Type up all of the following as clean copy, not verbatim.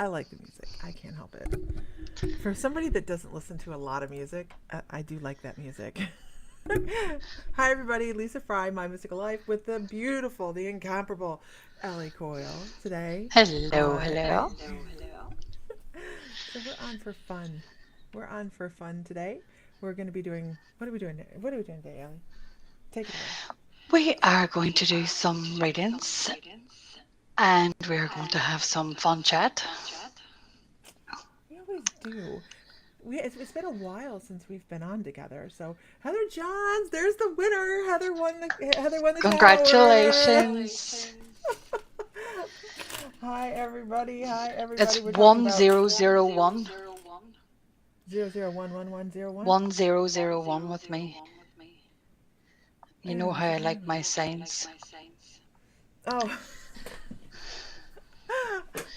I like the music. I can't help it. For somebody that doesn't listen to a lot of music, I do like that music. Hi, everybody. Lisa Fry, My Mystical Life, with the beautiful, the incomparable Ellie Coyle today. Hello, And hello. so we're on for fun. We're on for fun today. We're going to be doing, what are we doing? What are we doing today, Ellie? Take it away. We are going to do some readings and we're going to have some fun chat. We always do. It's been a while since we've been on together. So Heather Johns, there's the winner. Heather won the tower. Congratulations. Hi everybody. Hi everybody. It's We're talking about 1001. 00111101. 1001 with me. You know And how I like my signs. oh,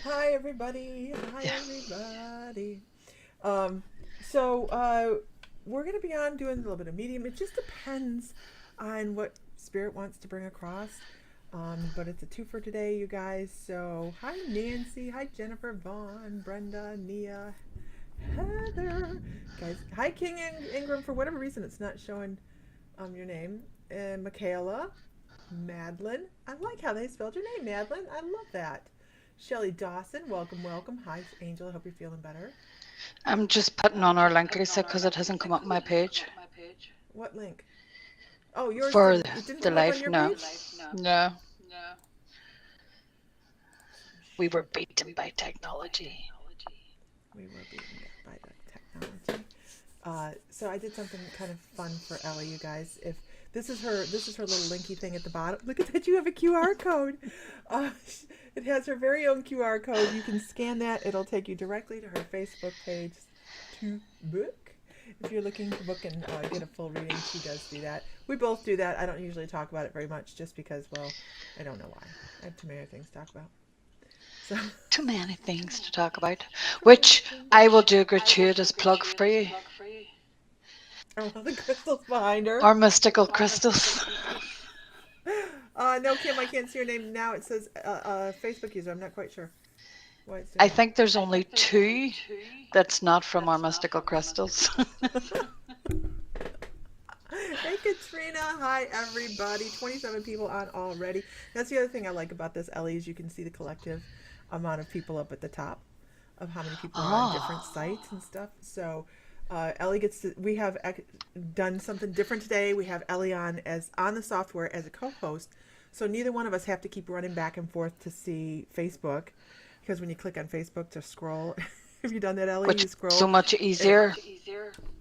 hi everybody. Hi Yeah. everybody. Um, so we're gonna be on doing a little bit of medium. It just depends on what spirit wants to bring across. But it's a two for today, you guys. So hi Nancy, hi Jennifer, Vaughn, Brenda, Nia, Heather, guys. Hi King Ingram. For whatever reason, it's not showing your name. And Michaela, Madeline. I like how they spelled your name, Madeline. I love that. Shelly Dawson, welcome, welcome. Hi Angel. I hope you're feeling better. I'm just putting on our link, Lisa, because it hasn't come up my page. What link? Oh, yours For didn't. It didn't the come up on life, your no. page. No. Some We were shit. beaten by technology. We were beaten by the technology. So I did something kind of fun for Ellie, you guys. If this is her little linky thing at the bottom. Look at that! You have a QR code. Uh, it has her very own QR code. You can scan that. It'll take you directly to her Facebook page to book. If you're looking to book and get a full reading, she does do that. We both do that. I don't usually talk about it very much, just because, well, I don't know why. I have too many things to talk about. So Too many things to talk about, too many which things. I will do a gratuitous plug for you. Oh, the crystals behind her. Our mystical crystals. No, Kim, I can't see your name now. It says Facebook user. I'm not quite sure why it's I doing think there's only two that's not from our mystical crystals. that. Hey, Katrina. Hi, everybody. 27 people on already. That's the other thing I like about this, Ellie, is you can see the collective amount of people up at the top of how many people are on different Oh, sites and stuff. So Ellie gets to, we have done something different today. We have Ellie on the software as a co-host. So neither one of us have to keep running back and forth to see Facebook, because when you click on Facebook to scroll, have you done that, Ellie? which You is so scroll much and it, easier.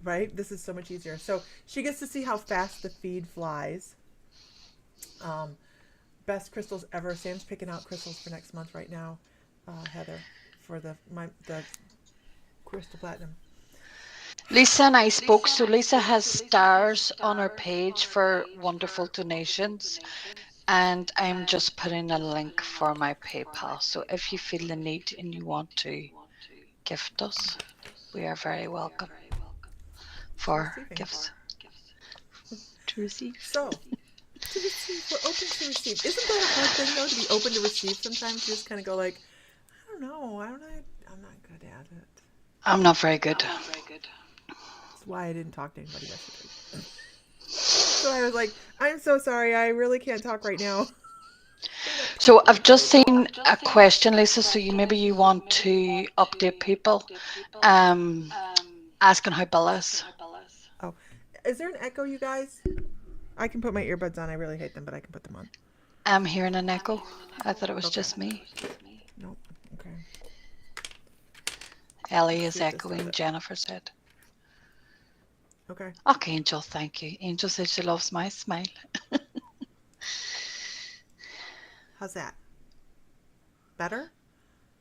right? This is so much easier. So she gets to see how fast the feed flies. Um, Best crystals ever. Sam's picking out crystals for next month right now, Heather, for the crystal platinum. Lisa and I spoke, so Lisa has stars on her page for wonderful donations, and I'm just putting a link for my PayPal. So if you feel the need and you want to gift us, we are very welcome To for receiving. gifts to receive. So, to receive, we're open to receive. Isn't that a hard thing though, to be open to receive? Sometimes you just kind of go like, I don't know, I'm not good at it. I'm not very good. That's why I didn't talk to anybody yesterday. So I was like, I'm so sorry, I really can't talk right now. We're not So talking I've about just it. seen a question, Lisa. So maybe you want to update people, um, asking how Bill is. Oh, is there an echo, you guys? I can put my earbuds on. I really hate them, but I can put them on. I'm hearing an echo. I thought it was Okay. just me. Nope. Okay. Ellie Let's is see if this does echoing, it. Jennifer said. Okay. Okay, Angel, thank you. Angel said she loves my smile. How's that? Better?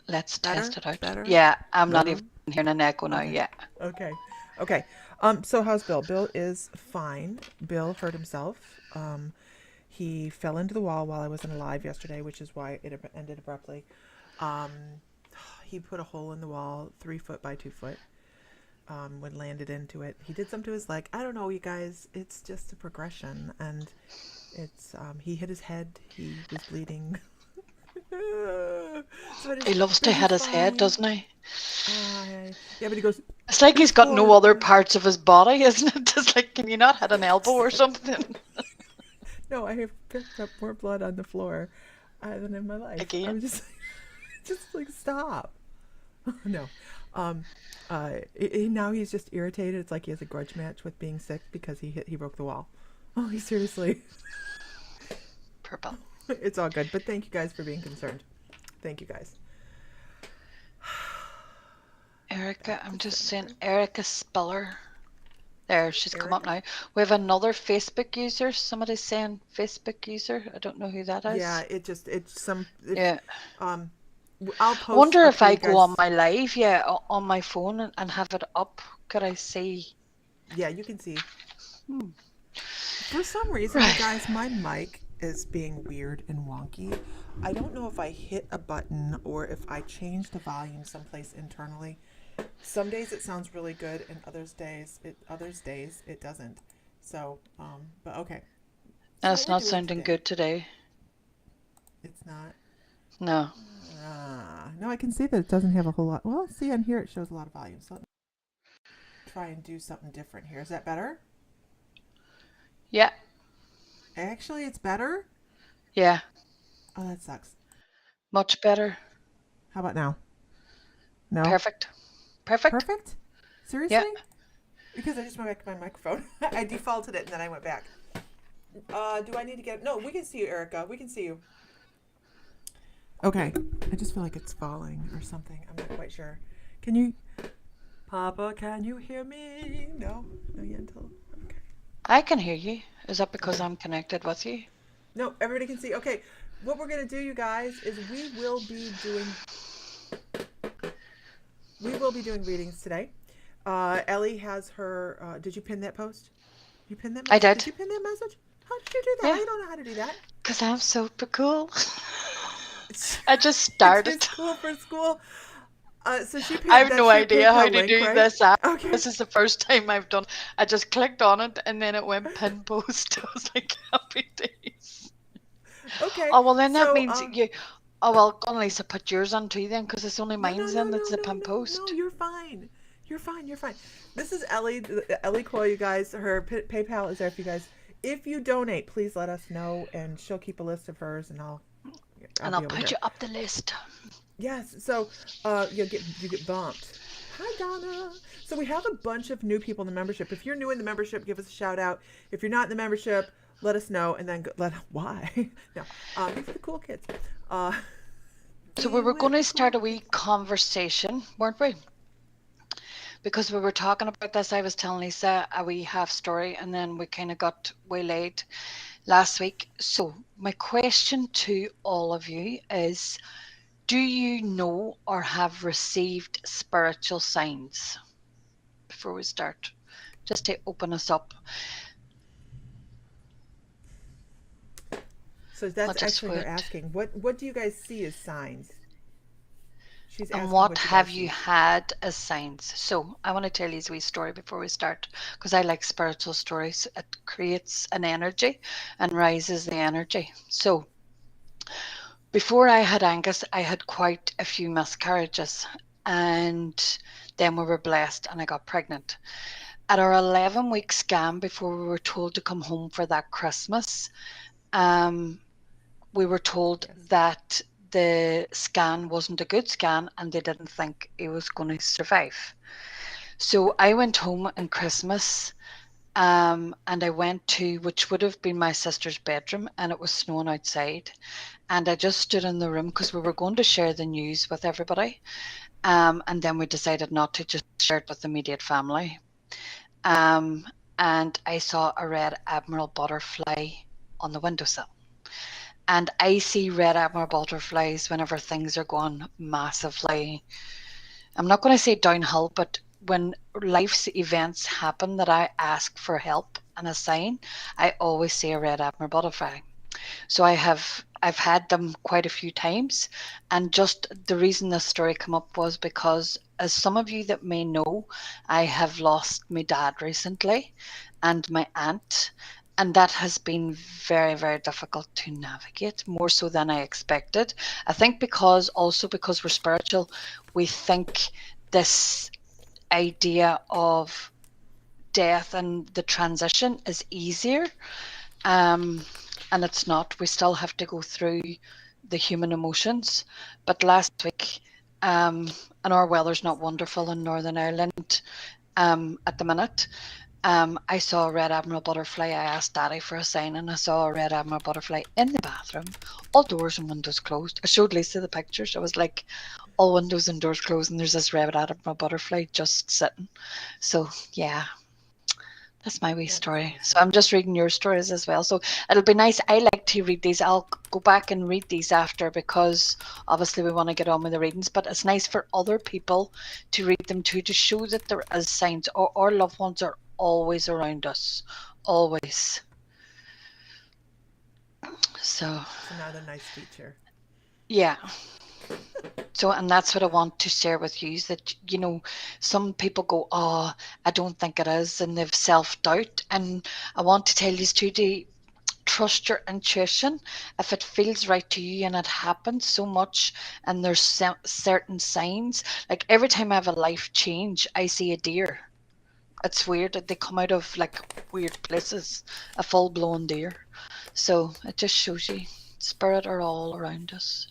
Let's test Better? it out. Better? Yeah, I'm not Better? even hearing an echo now. Okay. Yeah. Okay. Okay. So how's Bill? Bill is fine. Bill hurt himself. He fell into the wall while I wasn't alive yesterday, which is why it ended abruptly. Um, he put a hole in the wall, 3 foot by 2 foot. When landed into it, he did something to his leg. I don't know, you guys. It's just a progression, and it's he hit his head. He was bleeding. So But He loves to hit he's his head, fine. doesn't he? Yeah, but he goes, It's like he's this got no floor. other parts of his body, isn't it? It's like, can you not hit an elbow or something? No, I have picked up more blood on the floor than in my life. I Again. was just, just like, stop. No. Um, now he's just irritated. It's like he has a grudge match with being sick because he broke the wall. Oh, he seriously. Purple. It's all good. But thank you guys for being concerned. Thank you guys. Erica, Back I'm to just saying center. Erica Spiller. There, she's come up Erica? now. We have another Facebook user. Somebody's saying Facebook user. I don't know who that Yeah, is. it's some if Yeah. um I'll I post wonder up if for I you go on guys. my live, yeah, on my phone and have it up. Could I see? Yeah, you can see. Hmm. For some reason, you Right. guys, my mic is being weird and wonky. I don't know if I hit a button or if I changed the volume someplace internally. Some days it sounds really good, and others days it doesn't. So, but okay. And So what it's we're not doing sounding today? good today. It's not. No. No, I can see that it doesn't have a whole lot. Well, see on here it shows a lot of volume. So let me try and do something different here. Is that better? Yeah. Actually, it's better. Yeah. Oh, that sucks. Much better. How about now? No. Perfect. Perfect. Perfect. Yeah. Seriously? Because I just went back to my microphone. I defaulted it and then I went back. Do I need to get? No, we can see you, Erica. We can see you. Okay. I just feel like it's falling or something. I'm not quite sure. Can you, Papa? Can you hear me? No, no yet until. Okay. I can hear you. Is that because Okay. I'm connected with you? No, everybody can see. Okay. What we're gonna do, you guys, is we will be doing readings today. Ellie has her. Did you pin that post? You pin that I message? Did did. you pin that message? How did you do that? Yeah. I don't know how to do that. Because I'm super cool. It's, I just it's started. too cool for school. So she I pinned. have no That's your idea how PayPal to link, do right? this app. Okay. This is the first time I've done. I just clicked on it and then it went pin post. I was like, happy days. Okay. Oh, well, then that So means you. Oh, well, go on, Lisa, put yours on too then, because it's only no, no, mine's no, then that's no, the no, pin no, no. post. You're fine. You're fine. You're fine. This is Ellie. Ellie Coyle, you guys. Her PayPal is there if you guys. If you donate, please let us know, and she'll keep a list of hers, and I'll And I'll be over put here. you up the list. Yes. So you get bumped. Hi Donna. So we have a bunch of new people in the membership. If you're new in the membership, give us a shout out. If you're not in the membership, let us know, and then why. No, these are the cool kids. So we Be were going with to the start cool a wee kids. conversation, weren't we? Because we were talking about this. I was telling Lisa a wee half story, and then we kind of got waylaid last week. So my question to all of you is, do you know or have received spiritual signs? Before we start, just to open us up. So I'll that's just actually her wait. asking. What do you guys see as signs? She's And asking what what you have guys you see. had as signs? So I want to tell you a wee story before we start, because I like spiritual stories. It creates an energy and rises the energy. So before I had Angus, I had quite a few miscarriages, and then we were blessed and I got pregnant. At our 11-week scan before we were told to come home for that Christmas, um, we were told Yes. that the scan wasn't a good scan and they didn't think he was going to survive. So I went home on Christmas, and I went to, which would have been my sister's bedroom, and it was snowing outside. And I just stood in the room because we were going to share the news with everybody. And then we decided not to, just share it with the immediate family. Um, and I saw a red admiral butterfly on the windowsill. And I see red admiral butterflies whenever things are going massively, I'm not going to say downhill, but when life's events happen that I ask for help and a sign, I always see a red admiral butterfly. So I've had them quite a few times, and just the reason this story came up was because, as some of you that may know, I have lost my dad recently and my aunt, And that has been very, very difficult to navigate, more so than I expected. I think because we're spiritual, we think this idea of death and the transition is easier. Um, and it's not. We still have to go through the human emotions. But last week, um, and our weather's not wonderful in Northern Ireland at the minute. I saw a red admiral butterfly. I asked Daddy for a sign, and I saw a red admiral butterfly in the bathroom, all doors and windows closed. I showed Lisa the pictures. I was like, all windows and doors closed, and there's this red admiral butterfly just sitting. So yeah, that's my wee That is story. So awesome. I'm just reading your stories as well. So it'll be nice. I like to read these. I'll go back and read these after because obviously we want to get on with the readings. But it's nice for other people to read them too, to show that there is signs. Our loved ones are always around us, always. So It's another nice teacher. yeah. So, and that's what I want to share with you is that, some people go, oh, I don't think it is, and they've self doubt. And I want to tell you to trust your intuition. If it feels right to you and it happens so much, and there's certain signs, like every time I have a life change, I see a deer. It's weird that they come out of like weird places, a full blown deer. So it just shows you spirit are all around us.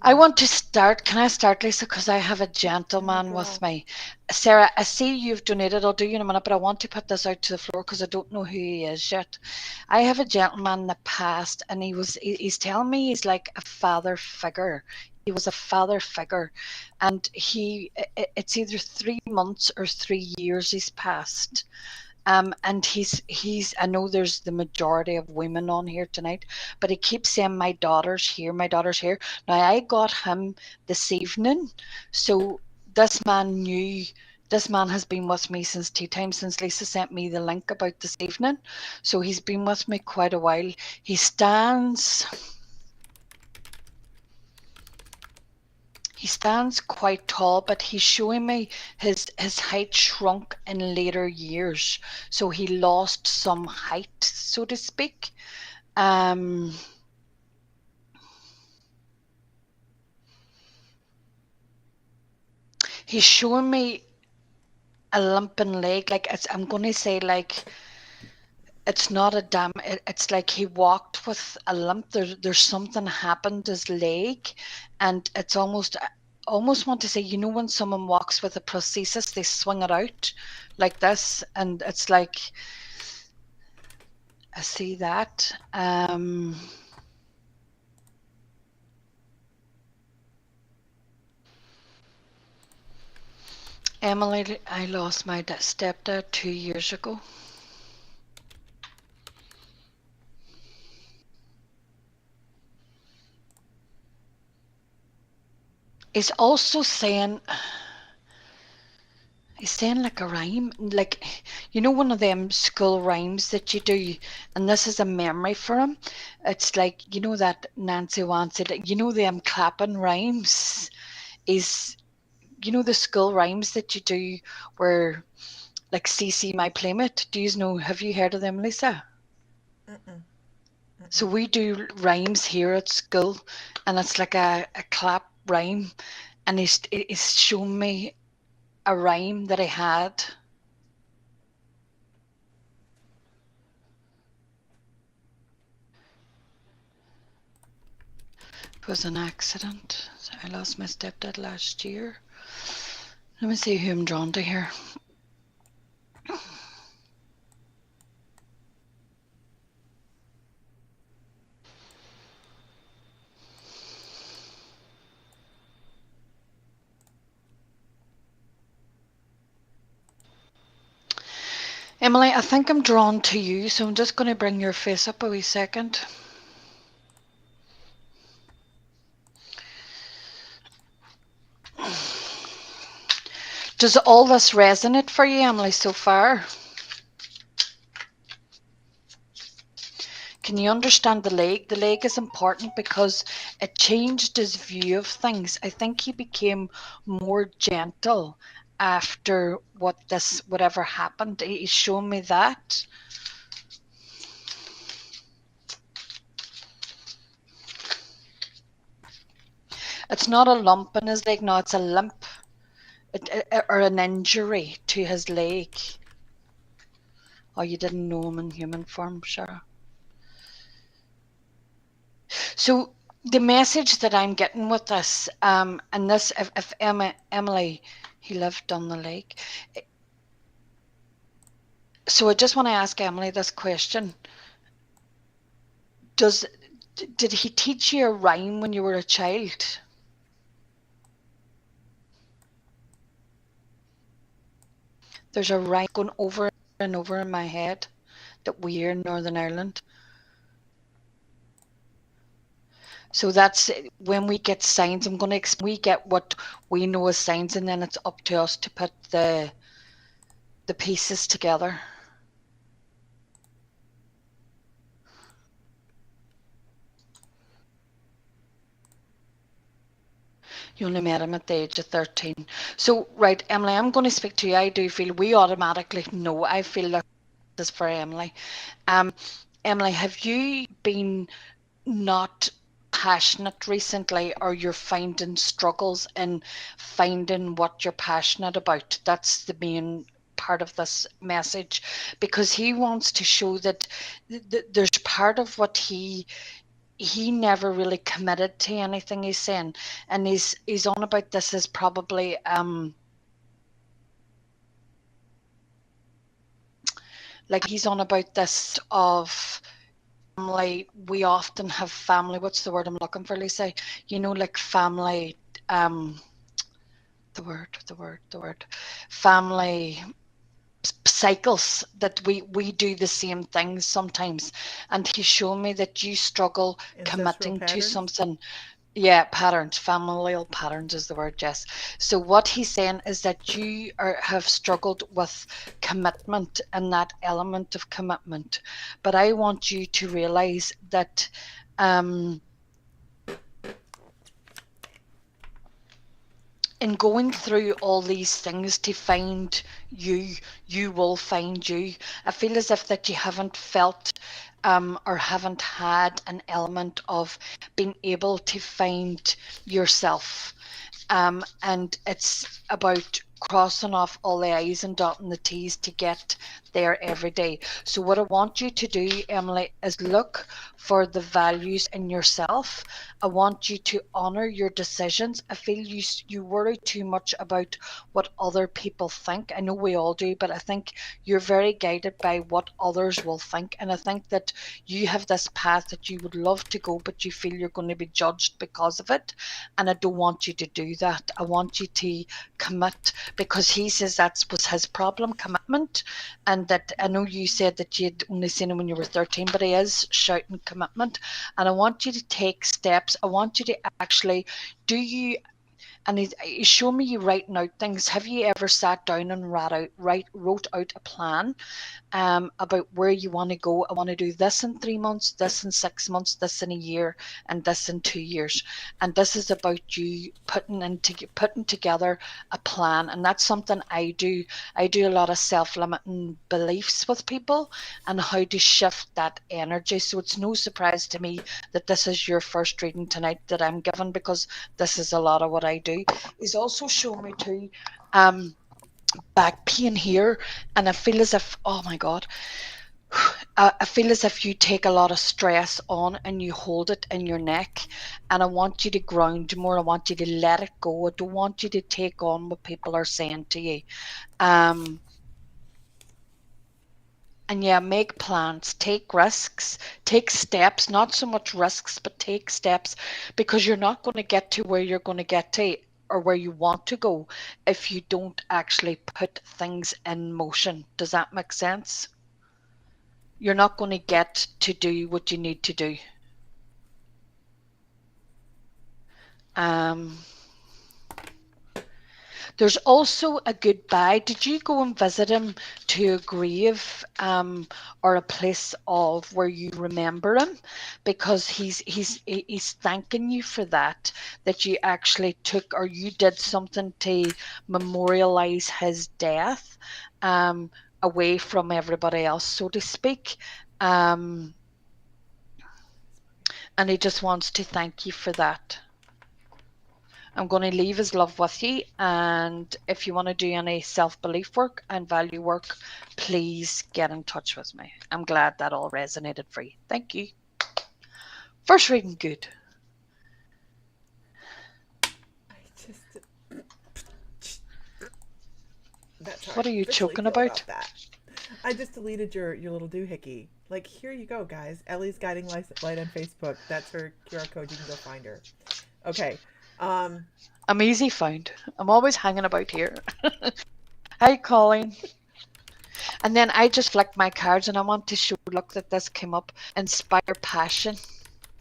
I Absolutely. want to start. Can I start, Lisa? Because I have a Oh, gentleman with girl. me. Sarah, I see you've donated. I'll do you in a minute, but I want to put this out to the floor because I don't know who he is yet. I have a gentleman in the past, and he's telling me he's like a father figure. He was a father figure, and it's either 3 months or 3 years he's passed. And he's I know there's the majority of women on here tonight, but he keeps saying my daughter's here, my daughter's here. Now I got him this evening, so this man knew. This man has been with me since tea time, since Lisa sent me the link about this evening. So he's been with me quite a while. He stands He stands quite tall, but he's showing me his height shrunk in later years. So he lost some height, so to speak. Um, he's showing me a limping leg. Like I'm going to say like it's not a it's like he walked with a limp. There's something happened to his leg, and it's almost want to say, when someone walks with a prosthesis, they swing it out like this, and it's like I see that. Emily, I lost my stepdad 2 years ago. He's also saying He's saying like a rhyme, like one of them school rhymes that you do, and this is a memory for him. It's like that Nancy wants it. Them clapping rhymes is the school rhymes that you do where like CC my playmate. Do you know? Have you heard of them, Lisa? Mm-mm. So Mm-mm. we do rhymes here at school, and it's like a clap rhyme, and he's shown me a rhyme that I had. It was an accident. So I lost my stepdad last year. Let me see who I'm drawn to here. Emily, I think I'm drawn to you, so I'm just going to bring your face up a wee second. Does all this resonate for you, Emily, so far? Can you understand the leg? The leg is important because it changed his view of things. I think he became more gentle after whatever happened. He's shown me that. It's not a lump in his leg, no, it's a limp or an injury to his leg. Oh, you didn't know him in human form, Shara. So the message that I'm getting with this, and this, if Emily, he lived on the lake. So I just want to ask Emily this question. Did he teach you a rhyme when you were a child? There's a rhyme going over and over in my head that we hear in Northern Ireland. So that's when we get signs. I'm going to explain. We get what we know as signs, and then it's up to us to put the pieces together. You only met him at the age of 13. So, right, Emily, I'm going to speak to you. I do feel we automatically know. I feel that this is for Emily. Emily, have you been not passionate recently, or you're finding struggles in finding what you're passionate about? That's the main part of this message, because he wants to show that there's part of what he never really committed to anything, he's saying, and he's on about this as probably like he's on about this of family. We often have family, what's the word I'm looking for, Lisa? You know, like family, the word family cycles, that we do the same things sometimes. And he's shown me that you struggle Ancestral committing to patterns. something. Yeah, patterns, familial patterns is the word, Jess. So what he's saying is that you have struggled with commitment and that element of commitment. But I want you to realize that in going through all these things to find you, you will find you. I feel as if that you haven't felt or haven't had an element of being able to find yourself. And it's about crossing off all the I's and dotting the T's to get there every day. So what I want you to do, Emily, is look for the values in yourself. I want you to honor your decisions. I feel you worry too much about what other people think. I know we all do, but I think you're very guided by what others will think. And I think that you have this path that you would love to go, but you feel you're going to be judged because of it. And I don't want you to do that. I want you to commit, because he says that was his problem, commitment. And that, I know you said that you'd only seen him when you were 13, but he is shouting commitment. And I want you to take steps. I want you to actually, do you, and he's showing me you writing out things. Have you ever sat down and wrote out a plan about where you want to go? I want to do this in 3 months, this in 6 months, this in a year, and this in 2 years. And this is about you putting together a plan. And that's something I do. I do a lot of self-limiting beliefs with people and how to shift that energy. So it's no surprise to me that this is your first reading tonight that I'm given, because this is a lot of what I do. He's also shown me too back pain here, and I feel as if, oh my God, I feel as if you take a lot of stress on and you hold it in your neck. And I want you to ground more. I want you to let it go. I don't want you to take on what people are saying to you. And yeah, make plans, take risks, take steps, not so much risks, but take steps, because you're not going to get to where you're going to get to, or where you want to go, if you don't actually put things in motion. Does that make sense? You're not going to get to do what you need to do. Um, There's also a goodbye. Did you go and visit him to a grave, or a place of where you remember him? Because he's thanking you for that, that you actually took, or you did something to memorialize his death, away from everybody else, so to speak. And he just wants to thank you for that. I'm going to leave his love with you. And if you want to do any self-belief work and value work, please get in touch with me. I'm glad that all resonated for you. Thank you. First reading good. I just that's how I What are you officially choking feel about? about that. I just deleted your little doohickey. Like, here you go, guys. Ellie's Guiding Light on Facebook. That's her QR code. You can go find her. Okay. Um, I'm easy found. I'm always hanging about here. Hi, Colleen. And then I just flicked my cards and I want to show, look that this came up, inspire passion.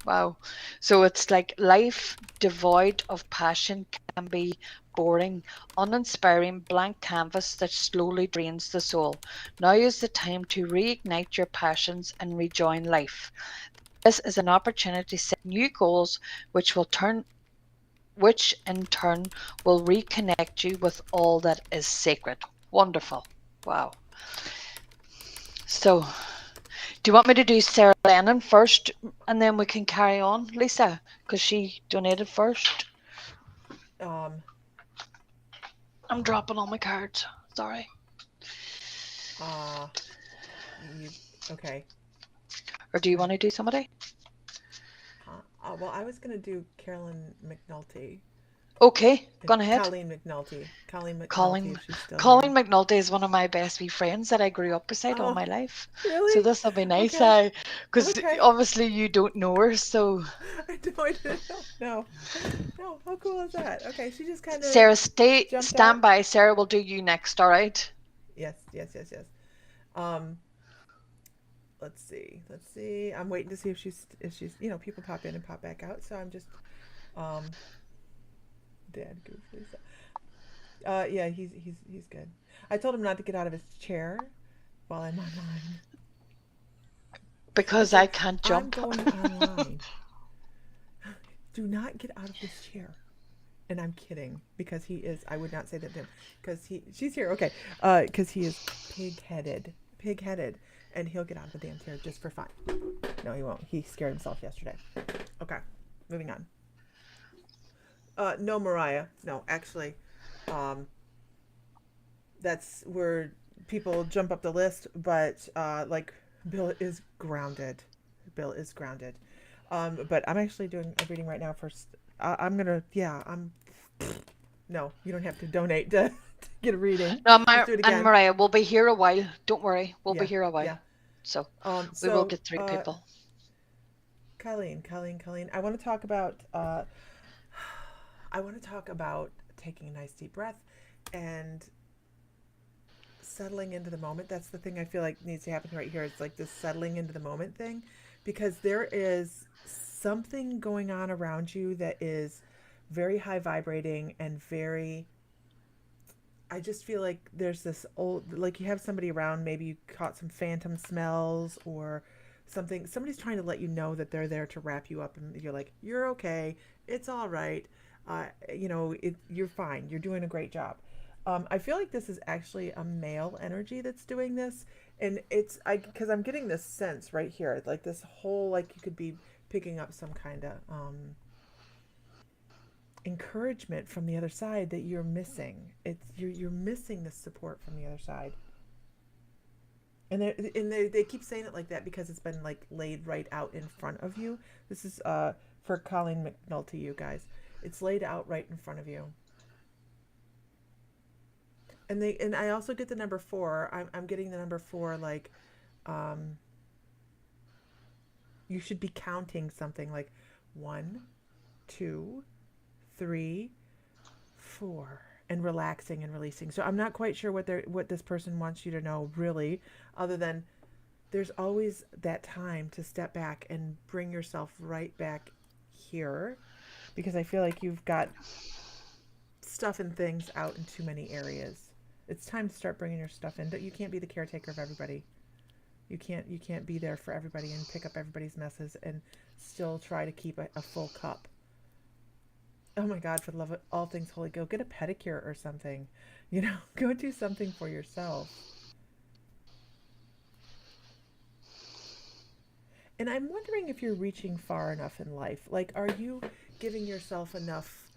Wow. So it's like life devoid of passion can be boring, uninspiring, blank canvas that slowly drains the soul. Now is the time to reignite your passions and rejoin life. This is an opportunity to set new goals which in turn will reconnect you with all that is sacred. Wonderful. Wow. So, do you want me to do Sarah Lennon first and then we can carry on, Lisa? Because she donated first. um, I'm dropping all my cards. Sorry. uh, you, okay. Or do you I, want to do somebody? well, I was going to do Carolyn McNulty. Okay, If go on ahead. Colleen McNulty, Colleen, if she's still Colleen here. McNulty is one of my best wee friends that I grew up beside all Oh, my life. So really? this will be nice. Okay. Because Okay. obviously you don't know her. So I didn't know. No. No. How cool is that? Okay. She just kind of Sarah, jumped stand up. by. Sarah will do you next. All right. Yes. Yes. Yes. Yes. Um, let's see. Let's see. I'm waiting to see if she's people pop in and pop back out. So I'm just um Dad Goose Lisa. Yeah, he's good. I told him not to get out of his chair while I'm online. I Because I said, can't I'm jump. going online. Do not get out of this chair. And I'm kidding because he is. I would not say that to him because she's here. Okay, because he is pig-headed, and he'll get out of the damn chair just for fun. No, he won't. He scared himself yesterday. Okay, moving on. No, Mariah. No, actually, um, that's where people jump up the list, but like Bill is grounded. Bill is grounded. But I'm actually doing a reading right now. First, I'm gonna. Yeah, I'm. No, you don't have to donate to get a reading. No, Just do it and again. Mariah, we'll be here a while. Don't worry. We'll be Yeah, here a while. yeah. So we will So, get through people. Colleen, I want to talk about. I want to talk about taking a nice deep breath and settling into the moment. That's the thing I feel like needs to happen right here. It's like this settling into the moment thing, because there is something going on around you that is very high vibrating and very. I just feel like there's this old, like you have somebody around, maybe you caught some phantom smells or something. Somebody's trying to let you know that they're there to wrap you up, and you're like, you're okay, it's all right. You're fine. You're doing a great job. I feel like this is actually a male energy that's doing this, and because I'm getting this sense right here, like this whole, like you could be picking up some kind of encouragement from the other side that you're missing. You're missing the support from the other side. And they keep saying it like that because it's been like laid right out in front of you. This is for Colleen McNulty, you guys. It's laid out right in front of you. And I also get the number 4. I'm getting the number 4, like um you should be counting something like 1, 2, 3, 4, and relaxing and releasing. So I'm not quite sure what this person wants you to know really, other than there's always that time to step back and bring yourself right back here, because I feel like you've got stuff and things out in too many areas. It's time to start bringing your stuff in. You can't be the caretaker of everybody. You can't be there for everybody and pick up everybody's messes and still try to keep a full cup. Oh my God, for the love of all things holy, go get a pedicure or something. Go do something for yourself. And I'm wondering if you're reaching far enough in life. Like, are you giving yourself enough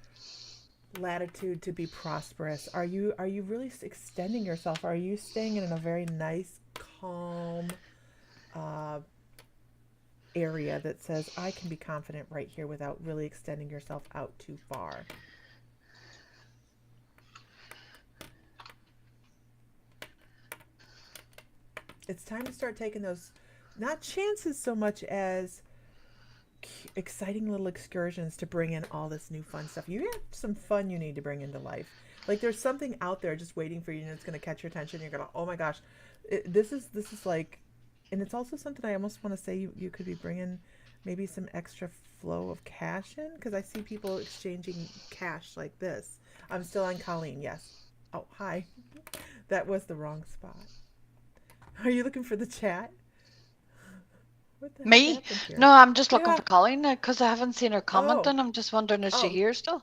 latitude to be prosperous. Are you really extending yourself? Are you staying in a very nice, calm uh, area that says I can be confident right here without really extending yourself out too far? It's time to start taking those, not chances so much as exciting little excursions to bring in all this new fun stuff. You have some fun you need to bring into life. Like there's something out there just waiting for you, and it's going to catch your attention. You're going to, oh my gosh, this is like, and it's also something I almost want to say you could be bringing maybe some extra flow of cash in, because I see people exchanging cash like this. I'm still on Colleen. Yes. Oh, hi. That was the wrong spot. Are you looking for the chat? What the heck Me? happened here? No, I'm just looking Yeah. for Colleen because I haven't seen her Oh. commenting. I'm just wondering, is she Oh. here still?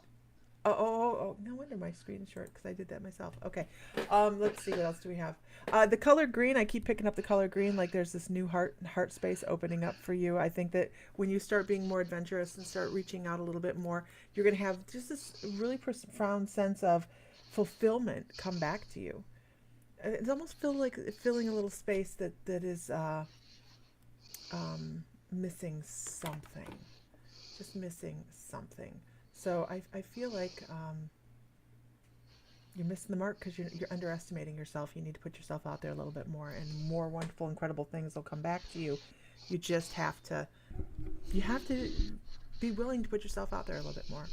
Oh, no wonder my screen's short because I did that myself. Okay. Let's see, what else do we have? The color green, I keep picking up the color green, like there's this new heart space opening up for you. I think that when you start being more adventurous and start reaching out a little bit more, you're going to have just this really profound sense of fulfillment come back to you. It's almost feel like filling a little space that is missing something. Just missing something. So I feel like you're missing the mark because you're underestimating yourself. You need to put yourself out there a little bit more, and more wonderful, incredible things will come back to you. You just have to be willing to put yourself out there a little bit more.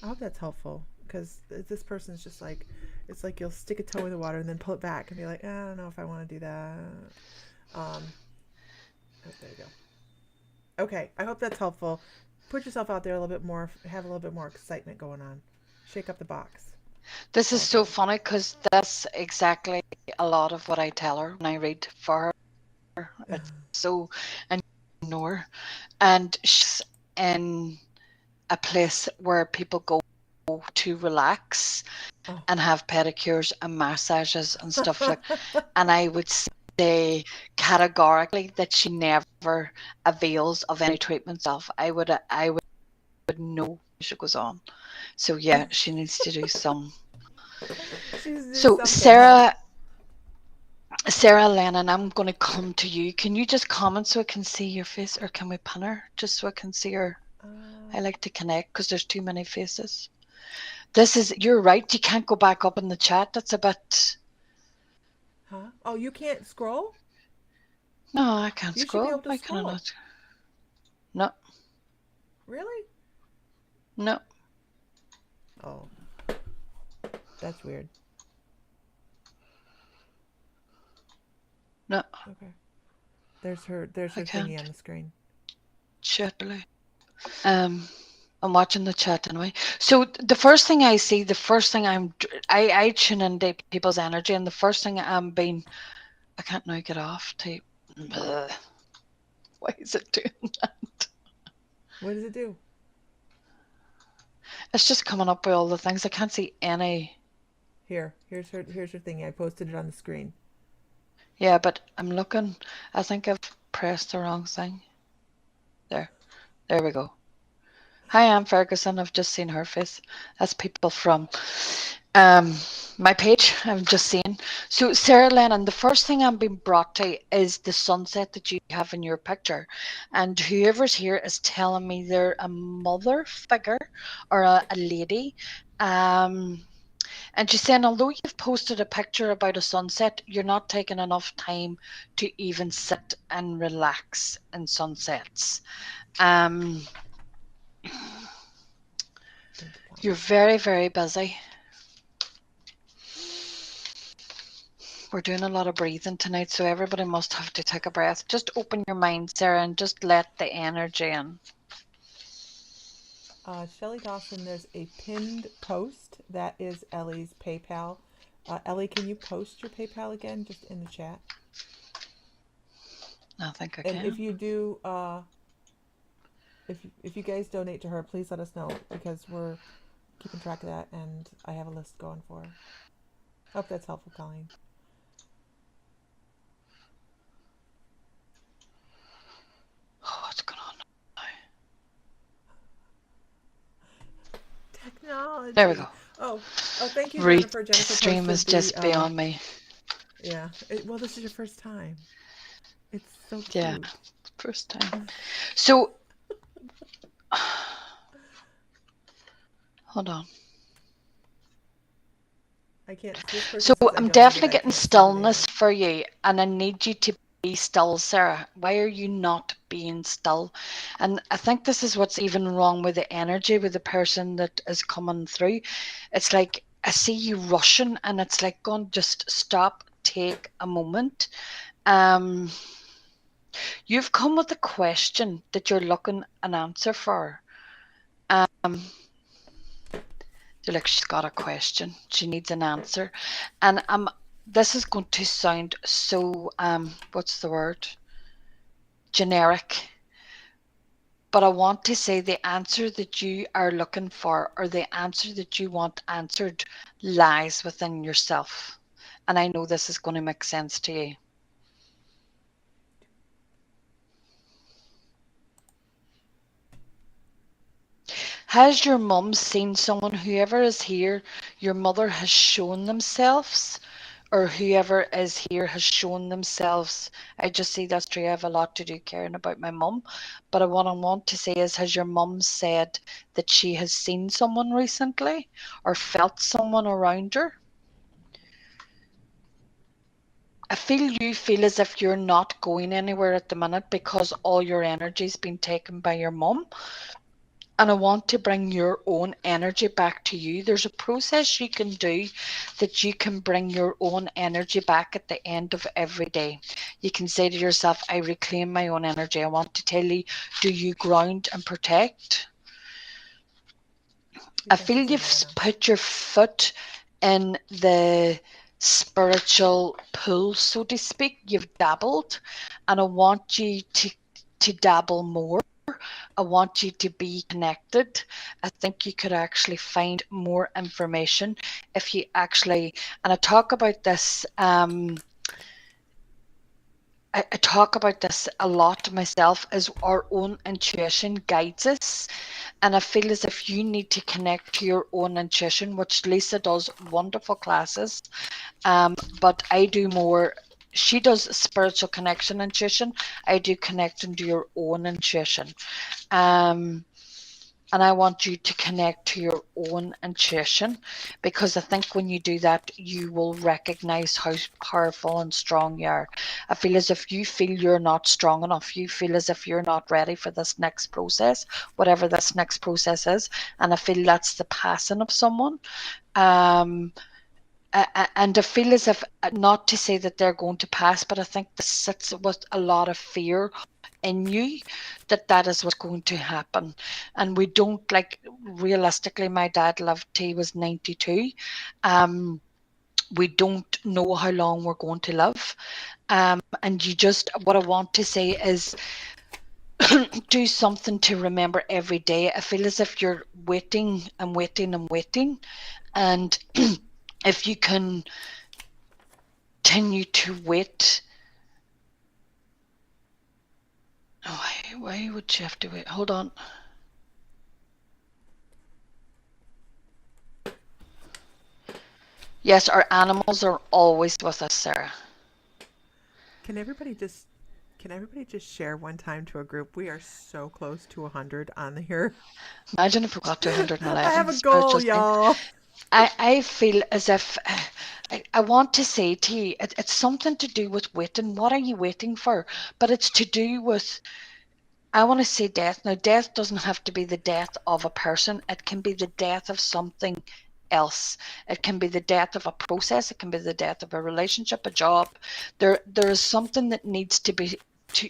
I hope that's helpful, because this person's just like, it's like you'll stick a toe in the water and then pull it back and be like, I don't know if I want to do that. Oh, there you go. Okay, I hope that's helpful. Put yourself out there a little bit more. Have a little bit more excitement going on. Shake up the box. This is All so good. funny because that's exactly a lot of what I tell her when I read for her. It's so, and ignore. And she's in a place where people go to relax Oh. and have pedicures and massages and stuff like. And I would say categorically that she never avails of any treatment stuff. I would know she goes on. So yeah, she needs to do some. She's do So something, huh? Sarah Lennon, I'm going to come to you. Can you just comment so I can see your face, or can we pin her just so I can see her? I Uh, like to connect because there's too many faces. You're right. You can't go back up in the chat. That's a bit. huh? Oh, you can't scroll? No, I can't You should be scroll. able to Why can I scroll. not? No, Really? no. Oh, that's weird. No, Okay. There's her I thingy can't. on the screen. Chat. Um, I'm watching the chat anyway. So the first thing I see, the first thing I tune into people's energy, and the first thing I can't now get off to. Bleh. Why is it doing that? What does it do? It's just coming up with all the things. I can't see any. Here's her thingy. I posted it on the screen. Yeah, but I'm looking. I think I've pressed the wrong thing. There. There we go. Hi, I'm Ferguson. I've just seen her face. That's people from um my page. I've just seen. So Sarah Lennon, the first thing I'm being brought to is the sunset that you have in your picture. And whoever's here is telling me they're a mother figure or a lady. Um and she's saying, although you've posted a picture about a sunset, you're not taking enough time to even sit and relax in sunsets. Um, Thank you, Colleen. you're very, very busy. We're doing a lot of breathing tonight, so everybody must have to take a breath. Just open your mind, Sarah, and just let the energy in. Shelly Dawson, there's a pinned post that is Ellie's PayPal. Ellie, can you post your PayPal again, just in the chat? I think I And if can. you do, if you guys donate to her, please let us know, because we're keeping track of that, and I have a list going for her. Hope that's helpful, Colleen. Oh, what's going on now? There we Technology. go. Oh, thank you, Read Jennifer. to Jennifer stream is posted the just beyond me. yeah. Well, this is your first time. It's so Yeah, cute. first time. So, hold on. I can't. This So person says I I'm don't need it. definitely I getting can't see the stillness name. for you, and I need you to be still, Sarah. Why are you not being still? And I think this is what's even wrong with the energy with the person that is coming through. It's like I see you rushing, and it's like, go on, just stop, take a moment. Um, you've come with a question that you're looking an answer for. Um, You're like, she's got a question. She needs an answer. And this is going to sound so what's the word? Generic. But I want to say the answer that you are looking for or the answer that you want answered lies within yourself. And I know this is going to make sense to you. Has your mum seen someone, whoever is here, your mother has shown themselves, or whoever is here has shown themselves? I just see that's true. I have a lot to do caring about my mum. But what I want to say is, has your mum said that she has seen someone recently or felt someone around her? I feel you feel as if you're not going anywhere at the minute because all your energy's been taken by your mum. And I want to bring your own energy back to you. There's a process you can do that you can bring your own energy back at the end of every day. You can say to yourself, I reclaim my own energy. I want to tell you, do you ground and protect? She I thinks feel it's you've Alana. put your foot in the spiritual pool, so to speak. You've dabbled, and I want you to dabble more. I want you to be connected. I think you could actually find more information if you actually, and I talk about this. I talk about this a lot myself, as our own intuition guides us. And I feel as if you need to connect to your own intuition, which Lisa does wonderful classes. But I do more, she does spiritual connection intuition. I do connecting to your own intuition. Um, and I want you to connect to your own intuition, because I think when you do that, you will recognize how powerful and strong you are. I feel as if you feel you're not strong enough. You feel as if you're not ready for this next process, whatever this next process is. And I feel that's the passing of someone. Um, and I feel as if, not to say that they're going to pass, but I think this sits with a lot of fear in you that that is what's going to happen. And we don't, like, realistically, my dad lived till he was 92. We don't know how long we're going to live. And you just, what I want to say is, do something to remember every day. I feel as if you're waiting and waiting and waiting. And if you can continue to wait. Oh, why would you have to wait? Hold on. Yes, our animals are always with us, Sarah. Can everybody just share one time to a group? We are so close to 100 on here. Imagine if we got to I have 111 a spiritual goal, sign. y'all. I feel as if I want to say to you, it's something to do with waiting. What are you waiting for? But it's to do with, I want to say death. Now, death doesn't have to be the death of a person. It can be the death of something else. It can be the death of a process. It can be the death of a relationship, a job. There is something that needs to be,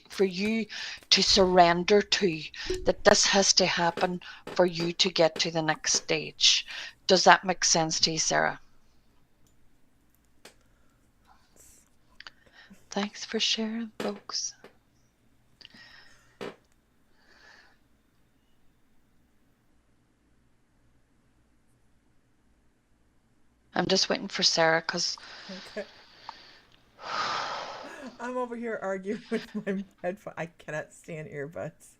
for you to surrender to, that this has to happen for you to get to the next stage. Does that make sense to you, Sarah? Thanks for sharing, folks. I'm just waiting for Sarah because Okay. I'm over here arguing with my headphone. I cannot stand earbuds.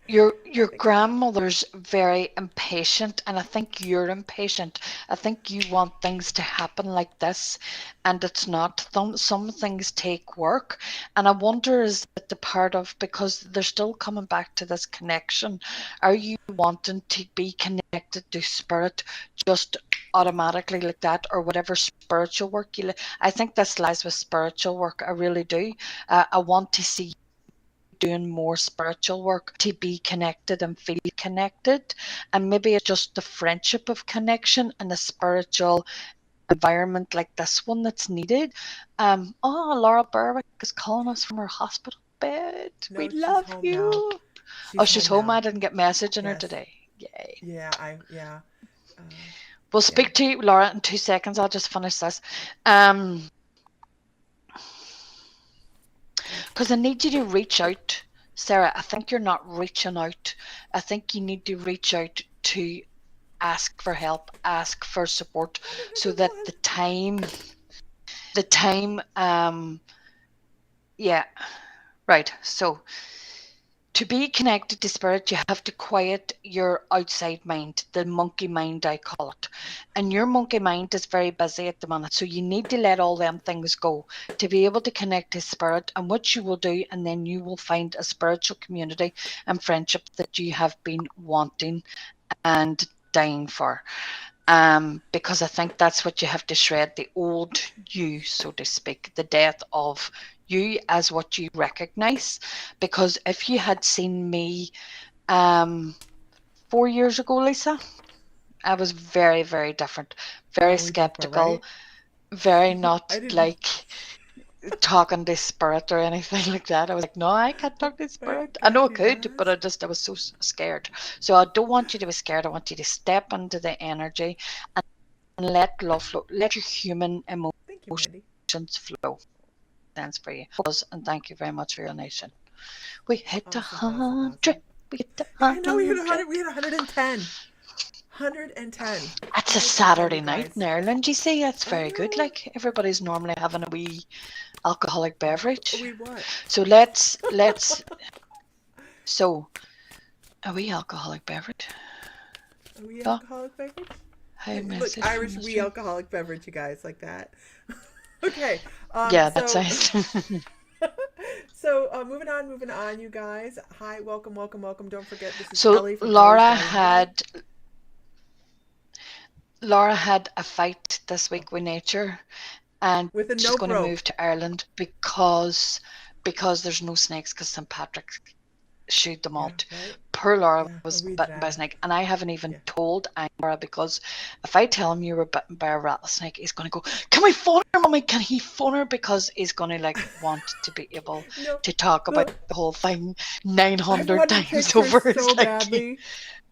Your grandmother's very impatient, and I think you're impatient. I think you want things to happen like this, and it's not. Some things take work, and I wonder, is it the part of, because they're still coming back to this connection? Are you wanting to be connected to spirit just automatically like that, or whatever spiritual work I think this lies with spiritual work. I really do. I want to see doing more spiritual work to be connected and feel connected. And maybe it's just the friendship of connection and a spiritual environment like this one that's needed. Laura Berwick is calling us from her hospital bed. We No, she's love home now. you. Oh, She's she's home home. now. I didn't get messaging her Yes. today. Yay. Yeah. Uh, We'll yeah. speak to you, Laura, in 2 seconds. I'll just finish this. Because I need you to reach out, Sarah. I think you're not reaching out. I think you need to reach out to ask for help, ask for support, so that yeah, right. So to be connected to spirit, you have to quiet your outside mind, the monkey mind, I call it. And your monkey mind is very busy at the minute. So you need to let all them things go to be able to connect to spirit, and what you will do, and then you will find a spiritual community and friendship that you have been wanting and dying for. Because I think that's what you have to shred, the old you, so to speak, the death of you as what you recognize. Because if you had seen me 4 years ago, Lisa, I was very, very different, very We both were, right? skeptical, very I not didn't. like talking to spirit or anything like that. I was like, no, I can't talk to I spirit. I got know I you could, but guys. I was so scared. So I don't want you to be scared. I want you to step into the energy and let love flow. Let your human Thank you, Wendy. emotions flow. Thanks for you. And thank you very much for your donation. We hit a Awesome, awesome, awesome. hundred. We hit a Yeah, I know we hit hundred. 100. We hit 110. 110. That's a 110, Saturday you night in guys. Ireland, you see. That's I very good. know. Like everybody's normally having a wee alcoholic beverage. We what? So let's so a wee alcoholic beverage. Are we Oh, alcoholic beverage? hi, Look, message from Irish the we stream. alcoholic beverage, you guys, like that. Okay. Yeah, that's So nice. so moving on, you guys. Hi, welcome. Don't forget, this is So Ellie from Ellie's Guiding Light. Laura had a fight this week with nature, and With a she's no going to broke. move to Ireland because there's no snakes, because St. Patrick shooed them Yeah, out. right? Poor Laura Yeah, I'll was read bitten by a that. snake, and I haven't even Yeah. told Laura, because if I tell him you were bitten by a rattlesnake, he's going to go, "Can we phone her, mommy? Can he phone her?" Because he's going to like want to be able No, to talk about no. the whole thing I've 900 wanted times pictures over. It's so like, badly,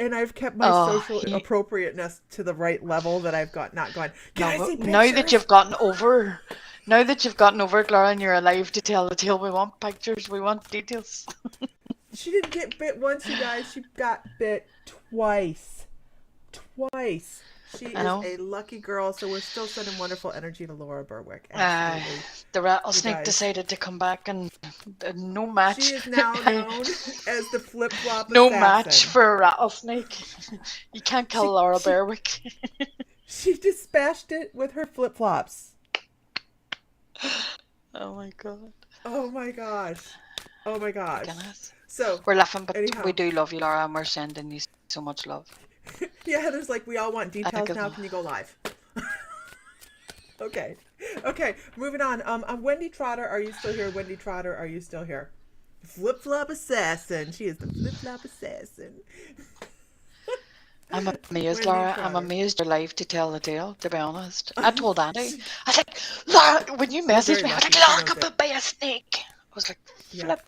and I've kept my oh, social appropriateness to the right level that I've got not gone. Can no, I see but pictures? now that you've gotten over it, Laura, and you're alive to tell the tale, we want pictures, we want details. She didn't get bit once, you guys. She got bit twice. Twice. She I is know. a lucky girl, so we're still sending wonderful energy to Laura Berwick. Absolutely. The You rattlesnake guys. decided to come back, and no She match. is now known as the flip flop No match assassin. for a rattlesnake. You can't kill She Laura she Berwick. she dispatched it with her flip flops. Oh my god. Oh my gosh. Oh my gosh. Goodness. So, We're laughing, but we anyhow, do love you, Laura, and we're sending you so much love. yeah, Heather's like, we all want I think details of now. Can you go live? Okay. Okay, moving on. Wendy Trotter, are you still here? Wendy Trotter, are you still here? Flip flop assassin. She is the flip flop assassin. I'm amazed, Wendy Laura. I'm Trotter. amazed you're alive to tell the tale, to be honest. I told Andy. I was like, Laura, when you We're messaged very me, I was lucky. like, She Laura knows got it. bit by a snake. I was like, Yeah. flip.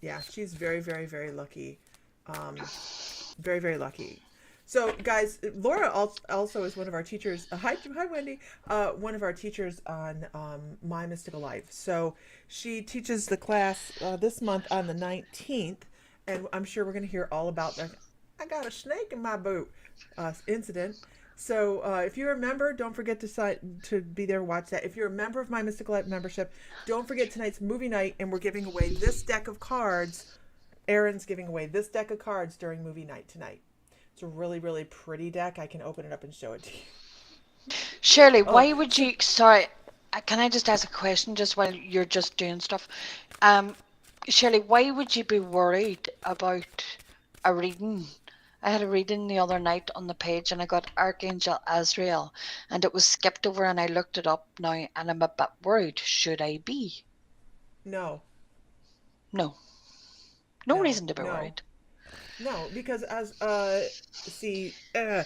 Yeah, she's very, very, very lucky. Very, very lucky. So, guys, Laura also is one of our teachers. Hi, Wendy. One of our teachers on My Mystical Life. So, she teaches the class this month on the 19th, and I'm sure we're going to hear all about that. I got a snake in my boot incident. So, if you're a member, don't forget to be there and watch that. If you're a member of My Mystical Life membership, don't forget tonight's movie night, and we're giving away this deck of cards Erin's giving away this deck of cards during movie night tonight. It's a really, really pretty deck. I can open it up and show it to you. Shirley, Oh, why would so you? Sorry, can I just ask a question just while you're just doing stuff? Um, Shirley, why would you be worried about a reading? I had a reading the other night on the page and I got Archangel Azrael and it was skipped over and I looked it up now and I'm a bit worried. Should I be? no, No. No no, reason to be no, worried. no, because as see, no,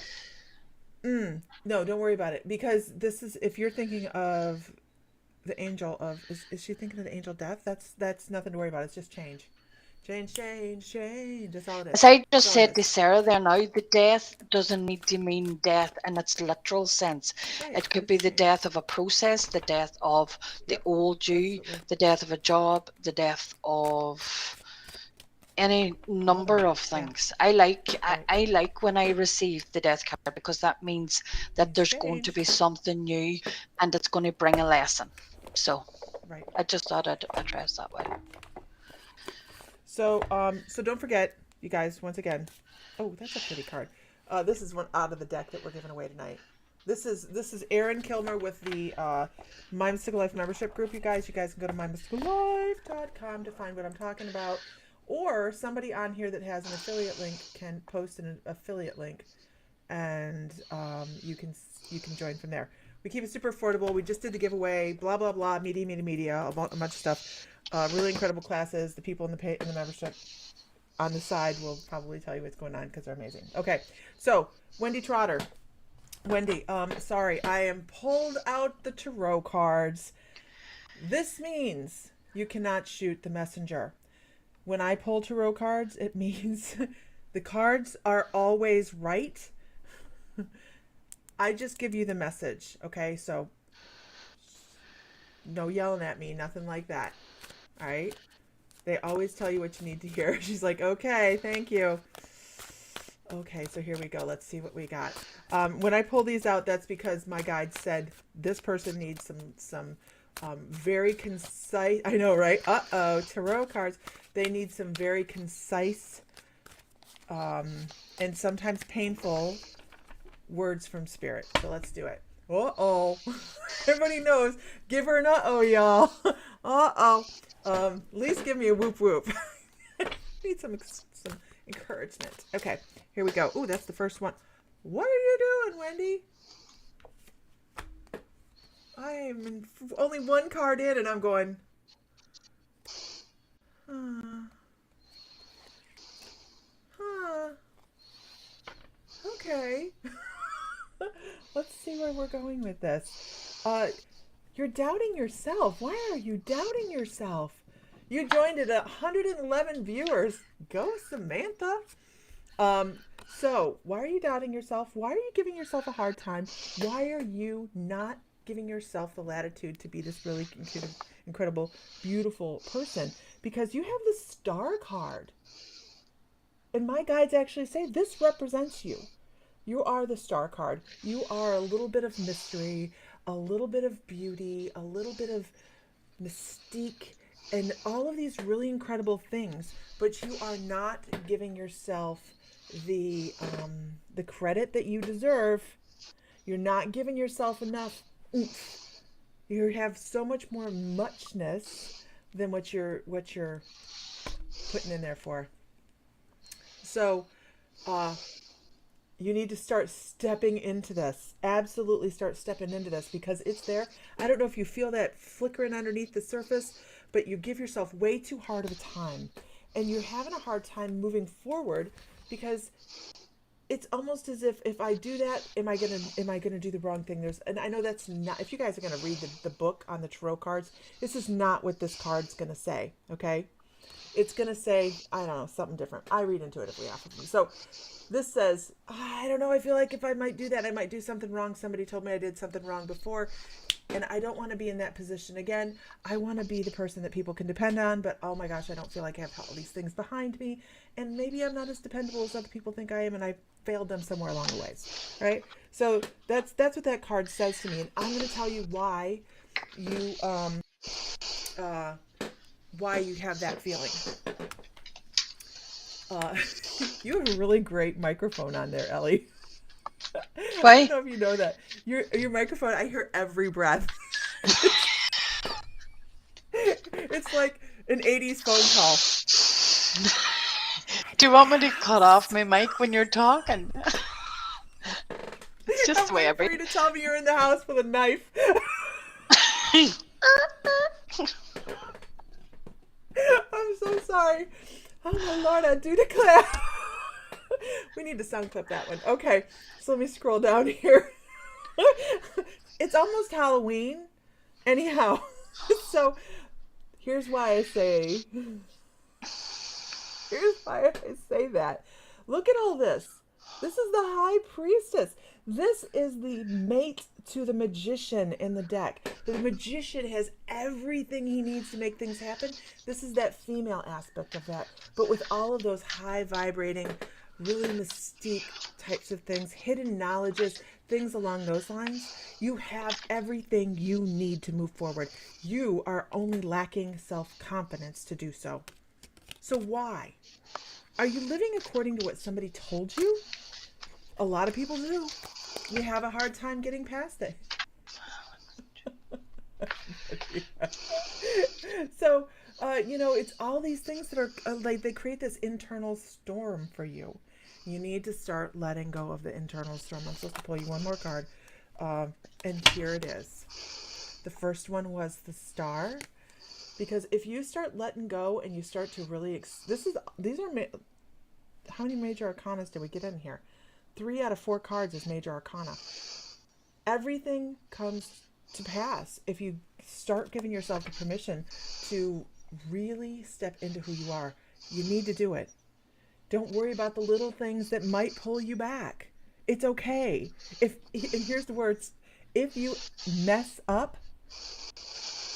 don't worry about it because this is if you're thinking of the angel of is she thinking of the angel death? That's nothing to worry about. It's just change. Change, change, change. That's all it As is. I That's just all it said to is. Sarah there now, the death doesn't need to mean death in its literal sense. Right. It could be It's the change. death of a process, the death of the Yep. old you, Absolutely. the death of a job, the death of any All of them. number of Yeah. things. I like Right. I like when I receive the death card because that means that Means there's going to change. be something new and it's going to bring a lesson. So Right. I just thought I'd address that way. So don't forget, you guys, once again. Oh, that's a pretty card. This is one out of the deck that we're giving away tonight. This is Erin Kilmer with the My Mystical Life membership group. You guys can go to mymysticallife.com to find what I'm talking about. Or somebody on here that has an affiliate link can post an affiliate link, and you can join from there. We keep it super affordable. We just did the giveaway. Blah blah blah. Media. A bunch of stuff. Really incredible classes. The people in the membership on the side will probably tell you what's going on because they're amazing. Okay, so Wendy Trotter. Wendy, sorry, I am pulled out the tarot cards. This means you cannot shoot the messenger. When I pull tarot cards, it means the cards are always right. I just give you the message, okay? So no yelling at me, nothing like that. All right? They always tell you what you need to hear. She's like, okay, thank you. Okay, so here we go. Let's see what we got. When I pull these out, that's because my guide said this person needs some very concise. I know, right? Tarot cards. They need some very concise and sometimes painful words from spirit. So let's do it. Everybody knows. Give her an y'all. At least give me a whoop whoop. Need some encouragement. Okay, here we go. Ooh, that's the first one. What are you doing, Wendy? I am only one card in, and I'm going. Okay. Let's see where we're going with this. You're doubting yourself. Why are you doubting yourself? You joined at 111 viewers. Go, Samantha. So why are you doubting yourself? Why are you giving yourself a hard time? Why are you not giving yourself the latitude to be this really incredible, beautiful person? Because you have the star card. And my guides actually say this represents you. You are the star card. You are a little bit of mystery, a little bit of beauty, a little bit of mystique, and all of these really incredible things. But you are not giving yourself the credit that you deserve. You're not giving yourself enough oomph. You have so much more muchness than what you're putting in there for. So, you need to start stepping into this. Absolutely start stepping into this because it's there. I don't know if you feel that flickering underneath the surface, but you give yourself way too hard of a time. And you're having a hard time moving forward because it's almost as if I do that, am I gonna do the wrong thing? And I know that's not. If you guys are gonna read the book on the tarot cards, this is not what this card's gonna say. Okay, it's gonna say I don't know something different. I read into it every often. So this says I don't know. I feel like if I might do that, I might do something wrong. Somebody told me I did something wrong before, and I don't want to be in that position again. I want to be the person that people can depend on, but oh my gosh, I don't feel like I have all these things behind me, and maybe I'm not as dependable as other people think I am, and I failed them somewhere along the ways, right? So that's what that card says to me, and I'm going to tell you why you have that feeling. Uh, you have a really great microphone on there, Ellie. I don't Why? know if you know that. Your microphone, I hear every breath. It's like an 80s phone call. Do you want me to cut off my mic when you're talking? It's just I'm the way I waiting for breathe. you to tell me you're in the house with a knife. I'm so sorry. Oh my Lord, I do declare. We need to sound clip that one. Okay, so let me scroll down here. It's almost Halloween. Anyhow, so here's why I say here's why I say that. Look at all this. This is the high priestess. This is the mate to the magician in the deck. The magician has everything he needs to make things happen. This is that female aspect of that. But with all of those high vibrating, really mystique types of things, hidden knowledges, things along those lines, you have everything you need to move forward. You are only lacking self confidence to do so. So why? Are you living according to what somebody told you? A lot of people do. We have a hard time getting past it. So, it's all these things that are like they create this internal storm for you. You need to start letting go of the internal storm. I'm supposed to pull you one more card. And here it is. The first one was the star. Because if you start letting go and you start to really, how many major arcana did we get in here? 3 out of 4 cards is major arcana. Everything comes to pass if you start giving yourself the permission to really step into who you are. You need to do it. Don't worry about the little things that might pull you back. It's okay. And here's the words. If you mess up,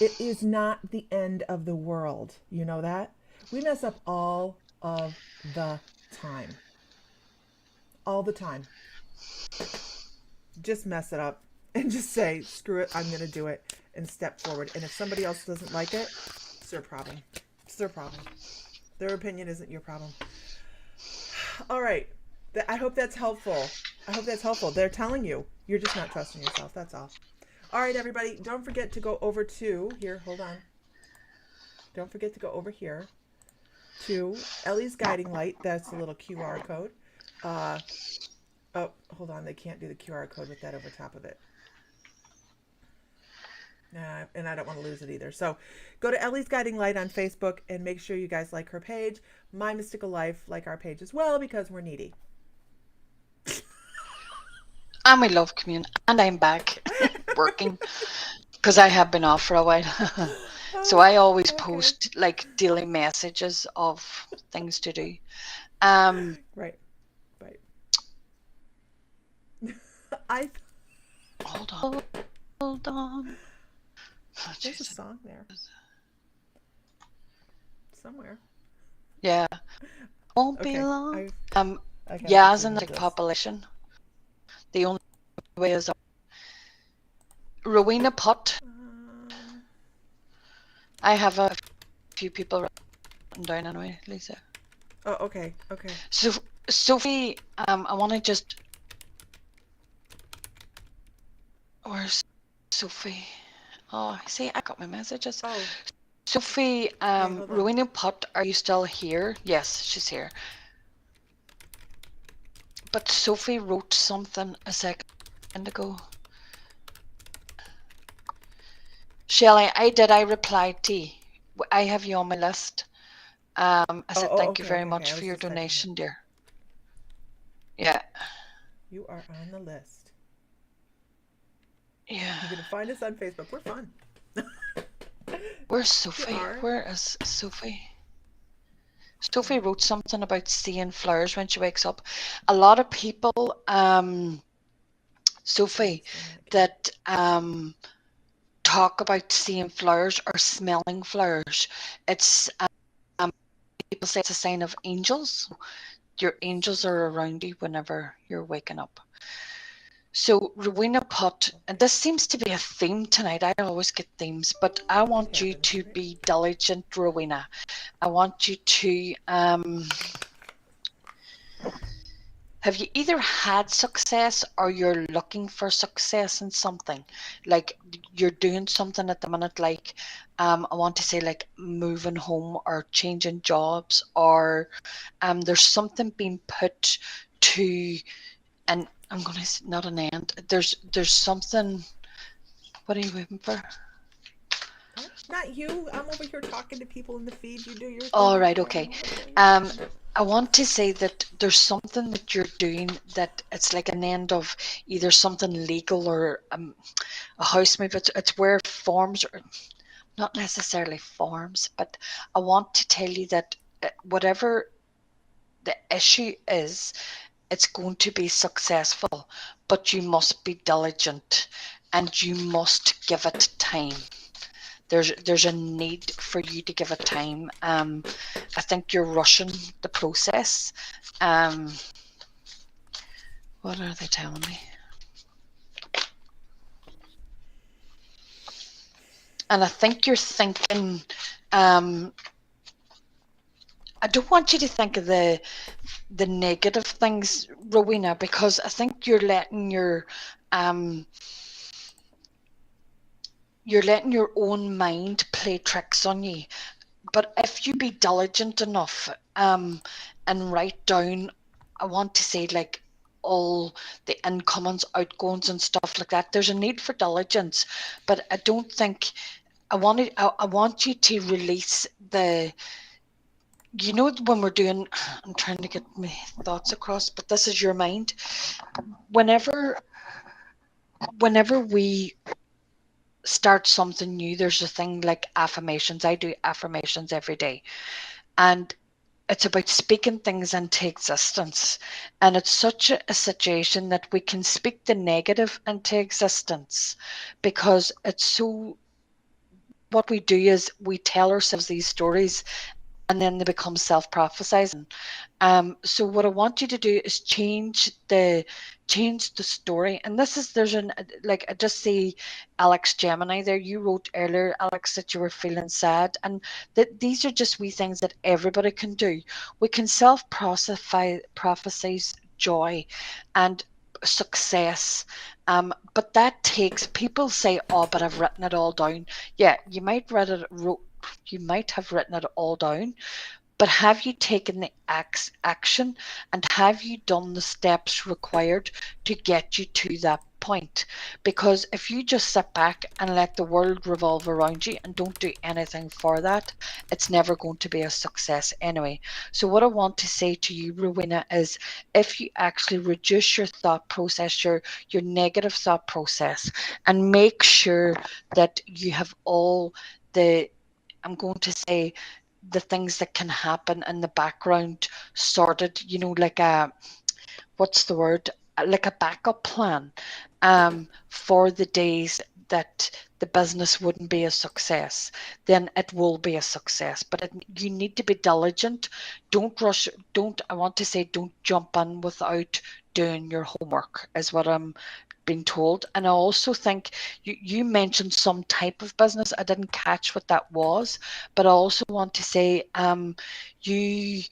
it is not the end of the world. You know that? We mess up all of the time. All the time. Just mess it up and just say, screw it, I'm going to do it and step forward. And if somebody else doesn't like it, it's their problem. It's their problem. Their opinion isn't your problem. All right. I hope that's helpful. They're telling you. You're just not trusting yourself. That's all. All right, everybody. Don't forget to go over to here. Hold on. Don't forget to go over here to Ellie's Guiding Light. That's the little QR code. Oh, hold on. They can't do the QR code with that over top of it. And I don't want to lose it either. So go to Ellie's Guiding Light on Facebook and make sure you guys like her page. My Mystical Life, like our page as well, because we're needy. And we love community. And I'm back working because I have been off for a while. So I always post like daily messages of things to do. Right. Hold on. Oh, there's a song there somewhere. Yeah. Won't be long. As in like population. The only way is up. Rowena Putt. I have a few people written down anyway, Lisa. Oh, okay. So Sophie, I want to just. Where's Sophie? Oh, see, I got my messages. Oh. Sophie, Rowena Putt, are you still here? Yes, she's here. But Sophie wrote something a second ago. Shelley, I replied to you. I have you on my list. I said thank you very much for your donation, dear. Yeah. You are on the list. Yeah. You're going to find us on Facebook. We're fun. Where's Sophie? Where is Sophie? Sophie wrote something about seeing flowers when she wakes up. A lot of people, Sophie, that talk about seeing flowers or smelling flowers. It's people say it's a sign of angels. Your angels are around you whenever you're waking up. So Rowena Putt, and this seems to be a theme tonight. I always get themes, but I want you to be diligent, Rowena. I want you to have you either had success or you're looking for success in something? Like you're doing something at the minute, like I want to say like moving home or changing jobs, or there's something being put to, and I'm gonna say not an end. There's something. What are you waiting for? Oh, not you. I'm over here talking to people in the feed. You do your thing All over right, there. okay. I'm over here. Um, I want to say that there's something that you're doing that it's like an end of either something legal or a house move. It's where forms are not necessarily forms, but I want to tell you that whatever the issue is, it's going to be successful, but you must be diligent and you must give it time. There's a need for you to give it time. I think you're rushing the process. Um, what are they telling me? And I think you're thinking. I don't want you to think of the negative things, Rowena, because I think um you're letting your own mind play tricks on you. But if you be diligent enough, and write down, I want to say like all the incomings, outgoings, and stuff like that. There's a need for diligence, but I don't think I want you to release the. You know when we're doing, I'm trying to get my thoughts across, but this is your mind. Whenever whenever we start something new, there's a thing like affirmations. I do affirmations every day, and it's about speaking things into existence. And it's such a situation that we can speak the negative into existence, because it's so, what we do is we tell ourselves these stories and then they become self-prophesizing. So what I want you to do is change the story. And this is, there's an, like, I just see Alex Gemini there. You wrote earlier, Alex, that you were feeling sad, and that these are just wee things that everybody can do. We can prophesize joy and success. But that takes, people say, oh, but I've written it all down. Yeah, you might have written it all down, but have you taken the action, and have you done the steps required to get you to that point? Because if you just sit back and let the world revolve around you and don't do anything for that, it's never going to be a success anyway. So what I want to say to you, Rowena, is if you actually reduce your thought process, your negative thought process, and make sure that you have all the, I'm going to say, the things that can happen in the background sorted, like a, what's the word, like a backup plan, for the days that the business wouldn't be a success. Then it will be a success, but you need to be diligent. Don't rush. Don't, I want to say, don't jump in without doing your homework, is what I'm being told. And I also think you mentioned some type of business. I didn't catch what that was, but I also want to say, you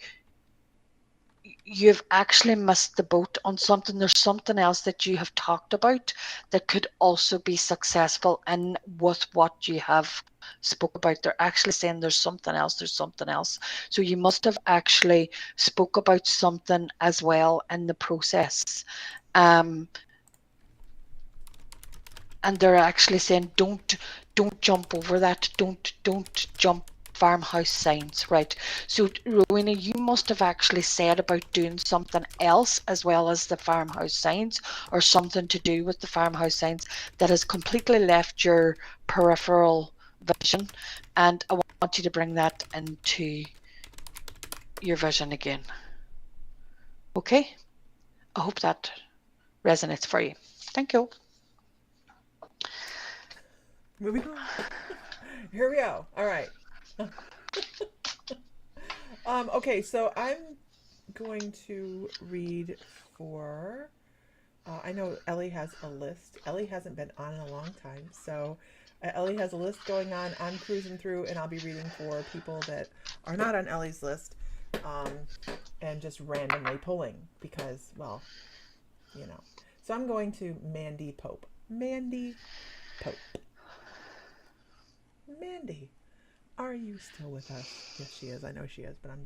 you've actually missed the boat on something. There's something else that you have talked about that could also be successful in with what you have spoke about. They're actually saying there's something else. So you must have actually spoke about something as well in the process. Um, and they're actually saying don't jump over that, don't jump farmhouse signs, right? So Rowena, you must have actually said about doing something else as well as the farmhouse signs, or something to do with the farmhouse signs, that has completely left your peripheral vision, and I want you to bring that into your vision again. Okay, I hope that resonates for you. Thank you. Moving on. Here we go. All right. Okay, so I'm going to read for. I know Ellie has a list. Ellie hasn't been on in a long time, so Ellie has a list going on. I'm cruising through, and I'll be reading for people that are not on Ellie's list. um, and just randomly pulling because, well, you know. So I'm going to Mandy Pope. Mandy Pope. Mandy, are you still with us? Yes, she is. I know she is, but I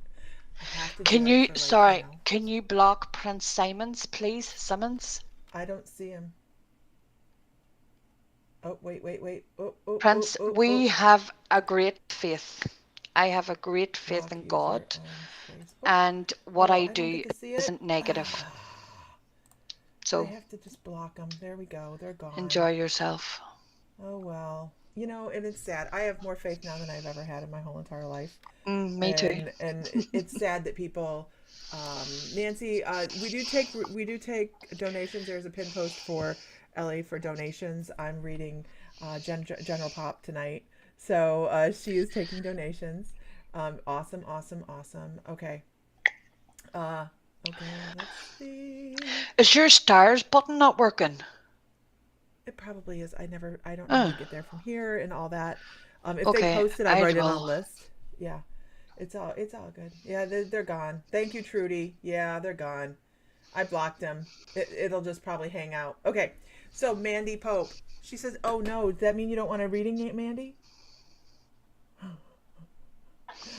have to do Can it you, for like, sorry, can you block Prince Simons, please? Simmons? I don't see him. Oh, wait. Oh. Prince, we have a great faith. I have a great faith Block in user God, on Facebook. and what Oh, I I don't do get to see it. isn't negative. I So have to just block them. There we go. They're gone. enjoy yourself. Oh, well. You know, and it's sad. I have more faith now than I've ever had in my whole entire life. Me too. And it's sad that people Nancy, we do take donations. There's a pin post for Ellie for donations. I'm reading General Pop tonight, so she is taking donations. Awesome. Okay. uh okay, let's see. Is your stars button not working? It probably is. I don't know how to Oh, get there from here and all that. If they okay. post it, I I write it on a will. list. Yeah. It's all good. Yeah, they're gone. Thank you, Trudy. Yeah, they're gone. I blocked them. It'll just probably hang out. Okay. So Mandy Pope. She says, "Oh no, does that mean you don't want a reading, Mandy?"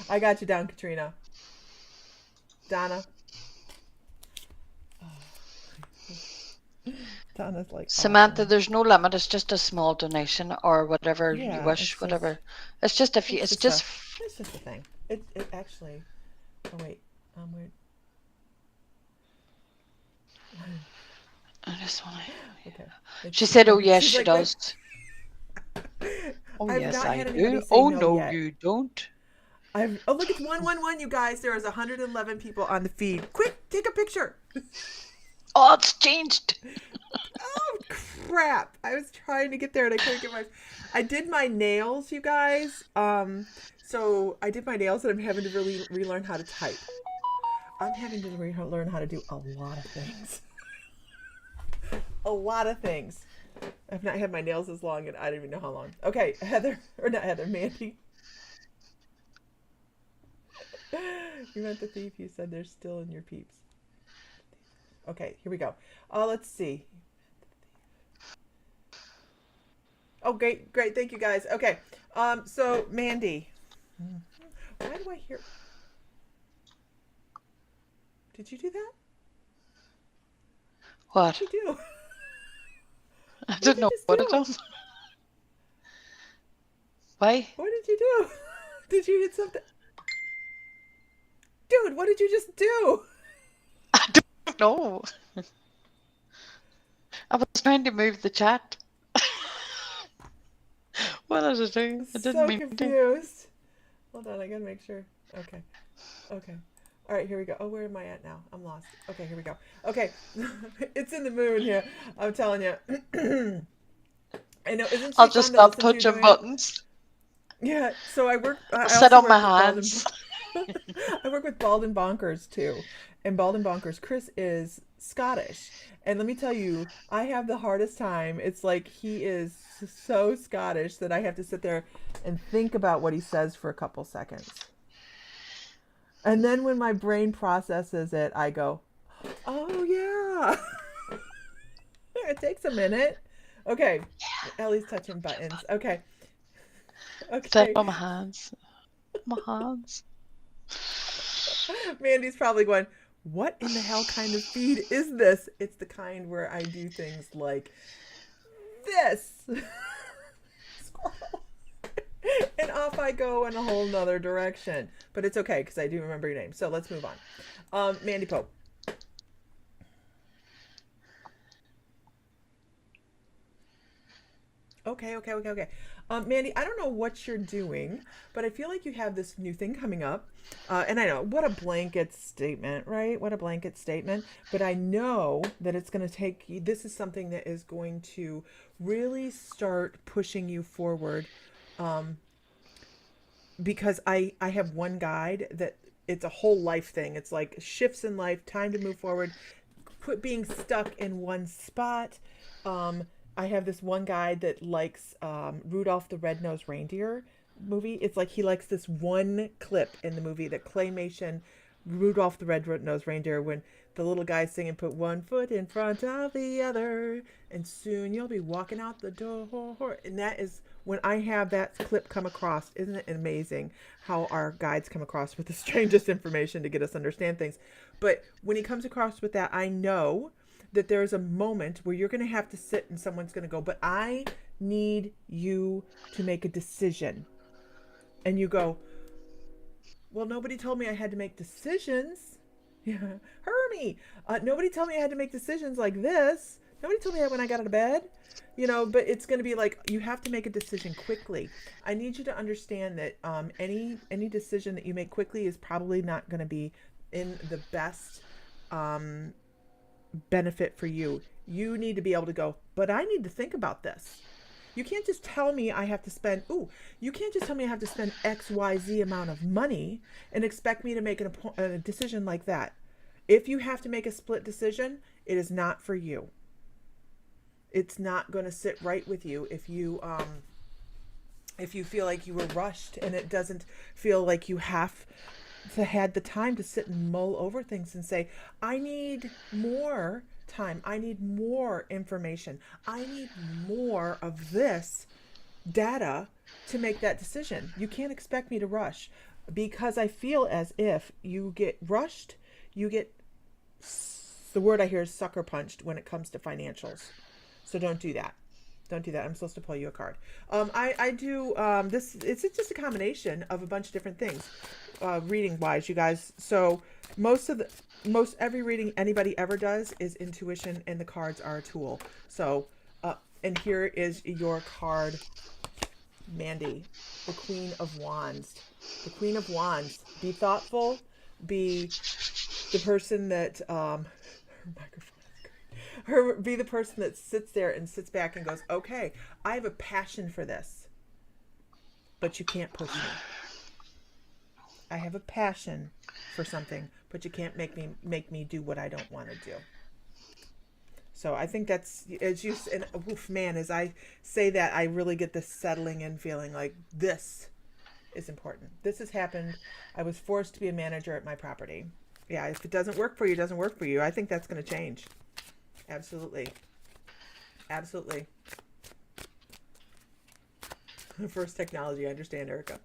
I got you down, Katrina. Donna. Donna's like Samantha, awesome. there's no limit. It's just a small donation or whatever you Yeah, wish, whatever. It's just if you, it's just a it's just a thing. It actually. Oh wait. Weird. I just want to. Okay. She said, "Oh And yes, she's she like, wait. does." Oh I've yes, not I had anybody do. say Oh no no, yet. you don't. Oh look, it's 111, you guys. There is 111 people on the feed. Quick, take a picture. Oh, it's changed. Oh crap! I was trying to get there and I couldn't get my. I did my nails, you guys. So I did my nails and I'm having to really relearn how to type. I'm having to relearn how to do a lot of things. A lot of things. I've not had my nails as long and I don't even know how long. Okay, Heather, or not Heather, Mandy. You meant the thief. You said they're still in your peeps. Okay, here we go. Let's see. Oh, great. Thank you, guys. Okay. So Mandy, why do I hear? Did you do that? What What? did you do? I What did don't you know just what it do? does. Why? What did you do? Did you hit something? Dude, what did you just do? I don't know. I was trying to move the chat. What did I do? I didn't So mean to. confused. Hold on, I gotta make sure. Okay. All right, here we go. Oh, where am I at now? I'm lost. Okay, here we go. Okay, it's in the moon here. I'm telling you. I know. Isn't I'll she just fun to stop listen to, touching Joanne? buttons. Yeah. So I'll I sit also on my work with Bald and hands. I work with Bald and Bonkers too. And Bald and Bonkers, Chris is Scottish, and let me tell you, I have the hardest time. It's like he is so Scottish that I have to sit there and think about what he says for a couple seconds. And then when my brain processes it, I go, "Oh yeah." It takes a minute. Okay. Ellie's touching buttons. Okay. Sit Okay. on my hands. My hands. Mandy's probably going, "What in the hell kind of feed is this?" It's the kind where I do things like this. Squirrel. And off I go in a whole nother direction. But it's okay because I do remember your name. So let's move on. Mandy Pope. Okay. Mandy, I don't know what you're doing, but I feel like you have this new thing coming up. And I know, what a blanket statement, right? What a blanket statement. But I know that it's going to take you, this is something that is going to really start pushing you forward. Because I have one guide that it's a whole life thing. It's like shifts in life, time to move forward, quit being stuck in one spot. I have this one guy that likes Rudolph the Red-Nosed Reindeer movie. It's like he likes this one clip in the movie, the claymation Rudolph the Red-Nosed Reindeer, when the little guy's singing, "Put one foot in front of the other, and soon you'll be walking out the door." And that is when I have that clip come across. Isn't it amazing how our guides come across with the strangest information to get us to understand things? But when he comes across with that, I know that there's a moment where you're going to have to sit and someone's going to go, "But I need you to make a decision." And you go, "Well, nobody told me I had to make decisions." Yeah, Hermie. Nobody told me I had to make decisions like this. Nobody told me that when I got out of bed. But it's going to be like you have to make a decision quickly. I need you to understand that any decision that you make quickly is probably not going to be in the best benefit for you. You need to be able to go, "But I need to think about this." You can't just tell me I have to spend, you can't just tell me I have to spend XYZ amount of money and expect me to make a decision like that. If you have to make a split decision, it is not for you. It's not going to sit right with you if you feel like you were rushed and it doesn't feel like you have to had the time to sit and mull over things and say, "I need more time. I need more information. I need more of this data to make that decision." You can't expect me to rush, because I feel as if you get rushed, you get, the word I hear is sucker punched when it comes to financials. So don't do that. Don't do that. I'm supposed to pull you a card. I do this. It's just a combination of a bunch of different things, reading wise, you guys. So most every reading anybody ever does is intuition, and the cards are a tool. So, and here is your card, Mandy, the Queen of Wands. The Queen of Wands. Be thoughtful. Be the person that her microphone. Be the person that sits there and sits back and goes, "Okay, I have a passion for this, but you can't push me. I have a passion for something, but you can't make me do what I don't want to do." So I think that's, as you, and man, as I say that, I really get this settling in feeling like this is important. This has happened. I was forced to be a manager at my property. Yeah, if it doesn't work for you, it doesn't work for you. I think that's going to change. Absolutely. Absolutely. First technology, I understand, Erica.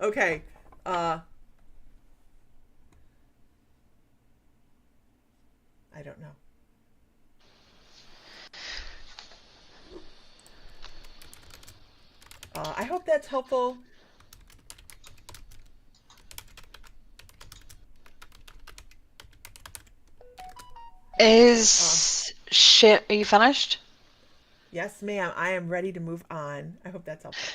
Okay. I don't know. I hope that's helpful. Are you finished? Yes, ma'am. I am ready to move on. I hope that's helpful.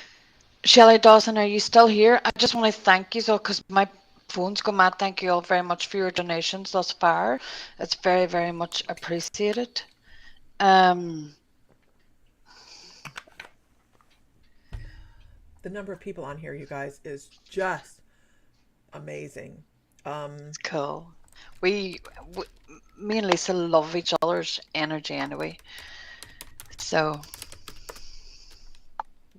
Shelley Dawson, are you still here? I just want to thank you all, because my phone's gone mad. Thank you all very much for your donations thus far. It's very, very much appreciated. The number of people on here, you guys, is just amazing. Cool. Me and Lisa love each other's energy anyway. So.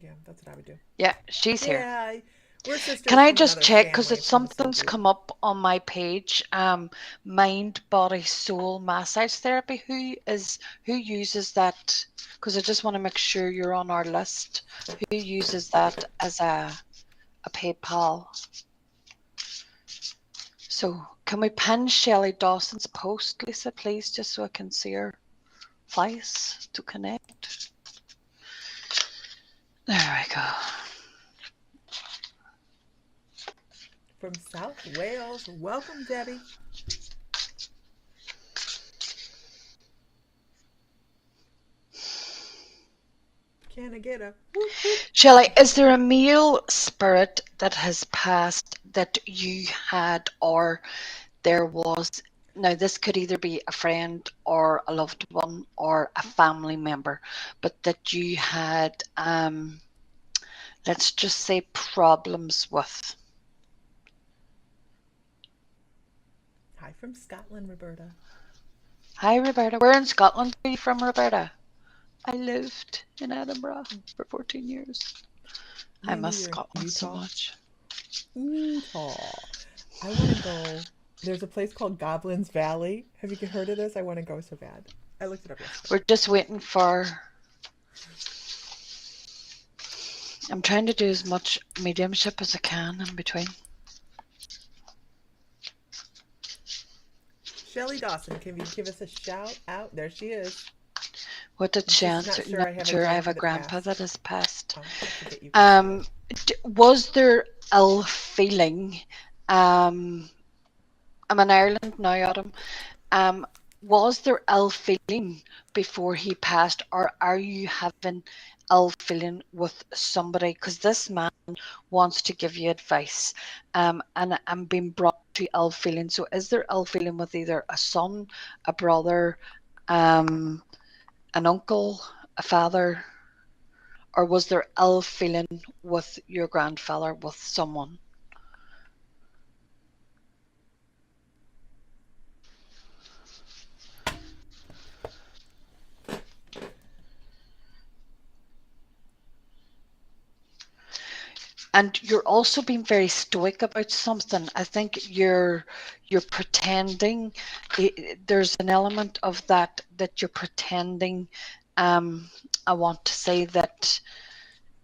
Yeah, that's what I would do. Yeah, she's here. Yeah, we're sisters. Can I just check, because it's something's come up on my page? Mind, body, soul massage therapy. Who uses that? Because I just want to make sure you're on our list. Who uses that as a PayPal? So can we pin Shelley Dawson's post, Lisa, please, just so I can see her face to connect? There we go. From South Wales. Welcome, Debbie. Can I get a whoop, whoop? Shelley, is there a male spirit that has passed that you had, or there was? Now, this could either be a friend or a loved one or a family member, but that you had, let's just say, problems with. Hi from Scotland, Roberta. Hi, Roberta. Where in Scotland are you from, Roberta? I lived in Edinburgh for 14 years. I miss Scotland so much. Utah. I want to go. There's a place called Goblin's Valley. Have you heard of this? I want to go so bad. I looked it up yesterday. We're just waiting for. I'm trying to do as much mediumship as I can in between. Shelley Dawson, can you give us a shout out? There she is. What did And she she's answer? not sure Not I have a sure. I have grandpa a that grandpa passed. that has passed. Oh, I forget you can see it. Was there ill feeling? I'm in Ireland now, Adam. Um, was there ill feeling before he passed, or are you having ill feeling with somebody? Because this man wants to give you advice, and I'm being brought to ill feeling. So, is there ill feeling with either a son, a brother, um, an uncle, a father, or was there ill feeling with your grandfather, with someone? And you're also being very stoic about something. I think you're pretending. There's an element of that you're pretending. Um, I want to say that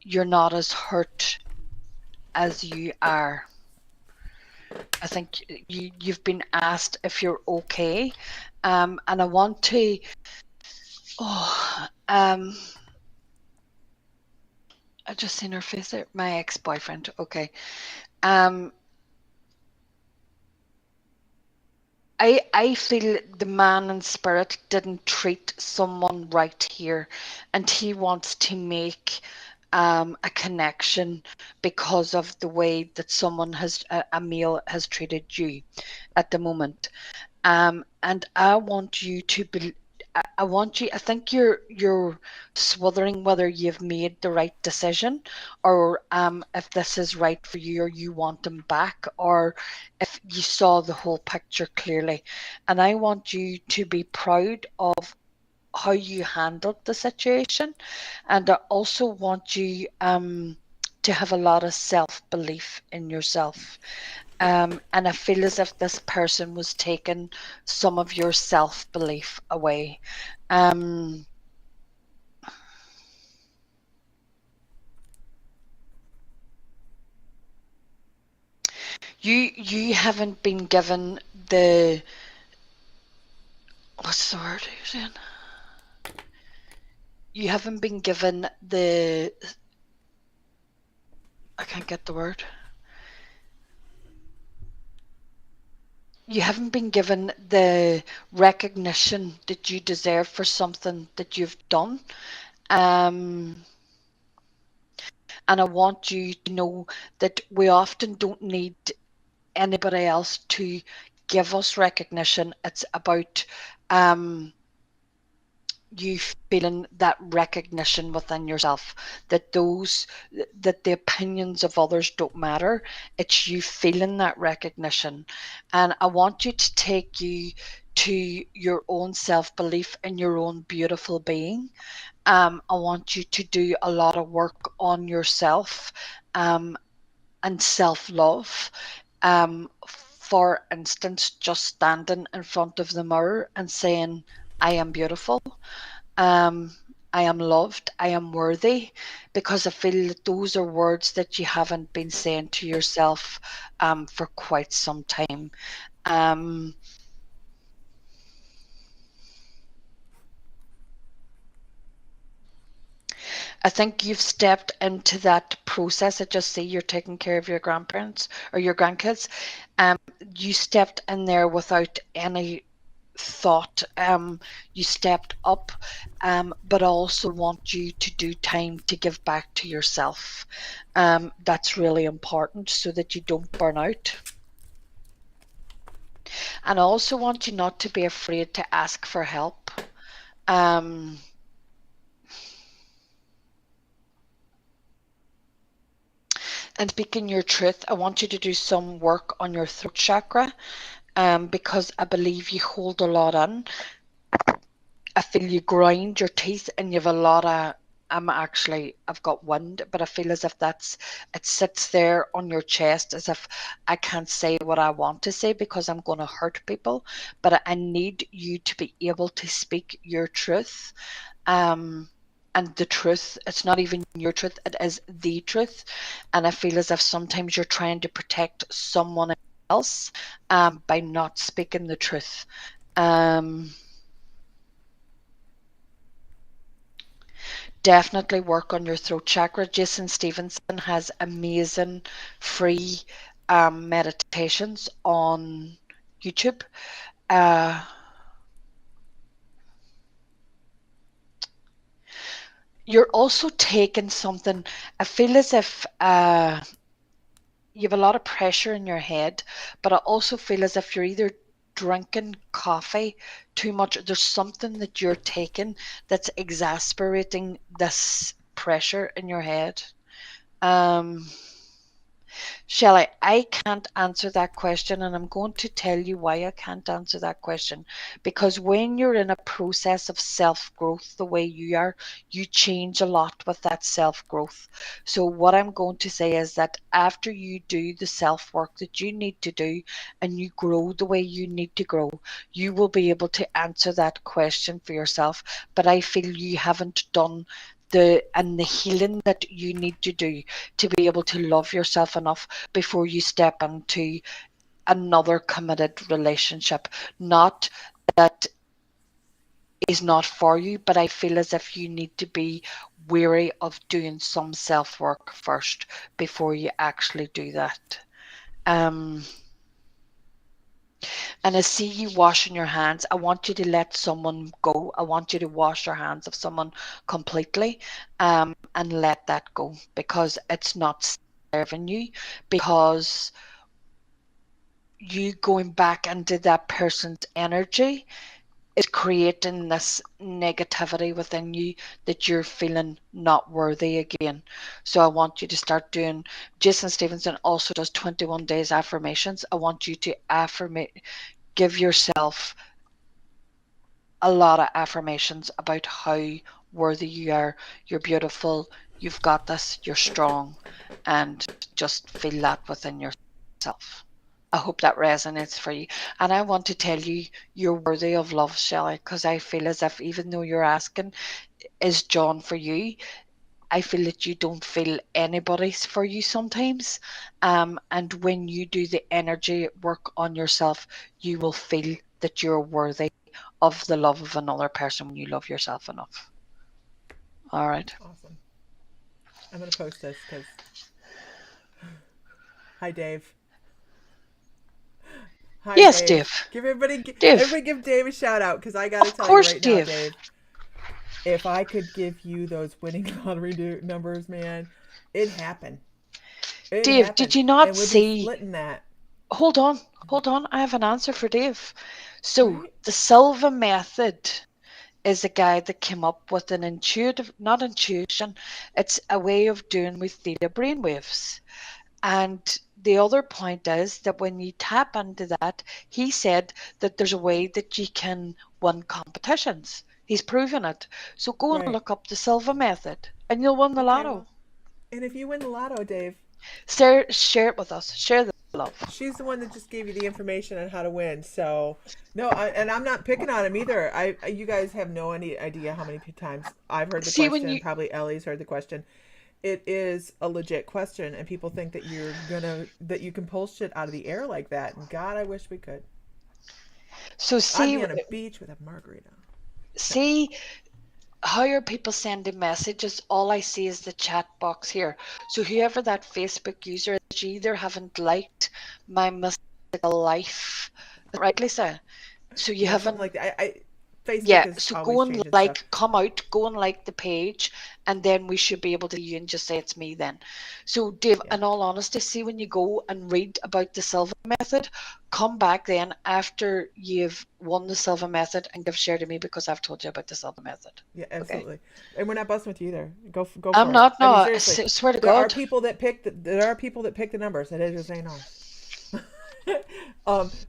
you're not as hurt as you are. I think you've been asked if you're okay, and I want to. Oh, I just seen her face there. My ex-boyfriend. Okay. Um, I feel the man in spirit didn't treat someone right here, and he wants to make a connection because of the way that someone has a male has treated you at the moment. And I want you to be. I want you. I think you're swithering whether you've made the right decision, or if this is right for you, or you want him back, or if you saw the whole picture clearly. And I want you to be proud of how you handled the situation, and I also want you to have a lot of self belief in yourself. And I feel as if this person was taking some of your self belief away. Um, you haven't been given the what's the word you're saying? You haven't been given the I can't get the word. You haven't been given the recognition that you deserve for something that you've done. Um, and I want you to know that we often don't need anybody else to give us recognition. It's about um, you feeling that recognition within yourself, that the opinions of others don't matter. It's you feeling that recognition. And I want you to take you to your own self-belief and your own beautiful being. I want you to do a lot of work on yourself, and self-love. For instance, just standing in front of the mirror and saying, I am beautiful, um, I am loved, I am worthy, because I feel that those are words that you haven't been saying to yourself for quite some time. Um, I think you've stepped into that process. I just see you're taking care of your grandparents or your grandkids. Um, you stepped in there without any thought. You stepped up, but I also want you to do time to give back to yourself. That's really important so that you don't burn out. And I also want you not to be afraid to ask for help. Um, and speaking your truth, I want you to do some work on your throat chakra, because I believe you hold a lot in. I feel you grind your teeth and you have a lot of I've got wind, but I feel as if it sits there on your chest as if I can't say what I want to say because I'm going to hurt people. But I need you to be able to speak your truth. Um, and the truth, it's not even your truth, it is the truth. And I feel as if sometimes you're trying to protect someone else by not speaking the truth. Um, Definitely work on your throat chakra. Jason Stevenson has amazing free meditations on YouTube. Uh, you're also taking something. I feel as if you have a lot of pressure in your head, but I also feel as if you're either drinking coffee too much. There's something that you're taking that's exasperating this pressure in your head. Um, Shelley, I can't answer that question, and I'm going to tell you why I can't answer that question. Because when you're in a process of self growth the way you are, you change a lot with that self growth. So, what I'm going to say is that after you do the self work that you need to do and you grow the way you need to grow, you will be able to answer that question for yourself. But I feel you haven't done the healing that you need to do to be able to love yourself enough before you step into another committed relationship. Not that is not for you, but I feel as if you need to be weary of doing some self work first before you actually do that. Um, and I see you washing your hands. I want you to let someone go. I want you to wash your hands of someone completely, and let that go because it's not serving you. Because you going back into that person's energy is creating this negativity within you that you're feeling not worthy again. So I want you to start doing. Jason Stevenson also does 21 days affirmations. I want you to affirmate, give yourself a lot of affirmations about how worthy you are. You're beautiful, you've got this, you're strong, and just feel that within yourself. I hope that resonates for you. And I want to tell you, you're worthy of love, Shelley, because I feel as if even though you're asking, is John for you? I feel that you don't feel anybody's for you sometimes. And when you do the energy work on yourself, you will feel that you're worthy of the love of another person when you love yourself enough. All right. Awesome. I'm going to post this because, hi, Dave. Hi, Yes, Dave. Dave. Dave. Everybody give Dave a shout out because I got to Of tell you course, right now, Dave. Dave, if I could give you those winning lottery numbers, man, it'd happen. It'd Dave, happen. did you And not we'd be see? splitting that, Hold on. Hold on. I have an answer for Dave. So, right? the Silva method is a guy that came up with an intuitive, not intuition, it's a way of doing with theta brainwaves. And the other point is that when you tap into that, he said that there's a way that you can win competitions. He's proven it. So go and Right. look up the Silva method and you'll win the Okay, lotto. well, and if you win the lotto, Dave, Share it with us. Share the love. she's the one that just gave you the information on how to win. So, no, and I'm not picking on him either. You guys have no any idea how many times I've heard the See, when question. you Probably Ellie's heard the question. It is a legit question, and people think that that you can pull shit out of the air like that. And God, I wish we could. so I'd see be on a beach with a margarita. see how are people sending messages? All I see is the chat box here. So whoever that Facebook user is, you either haven't liked my mystical life, right, Lisa? So you Yeah, something haven't. like that. Facebook Yeah, is so go always and changing stuff. come out, go and like the page, and then we should be able to see you and just say it's me then. So, Dave, Yeah. in all honesty, see when you go and read about the Silva method, come back then after you've won the Silva method and give share to me because I've told you about the Silva method. Yeah, Okay? absolutely. And we're not busting with you either. Go I'm for it. not, I no, mean, I seriously, swear to there are God. people that pick the numbers. It is just ain't us.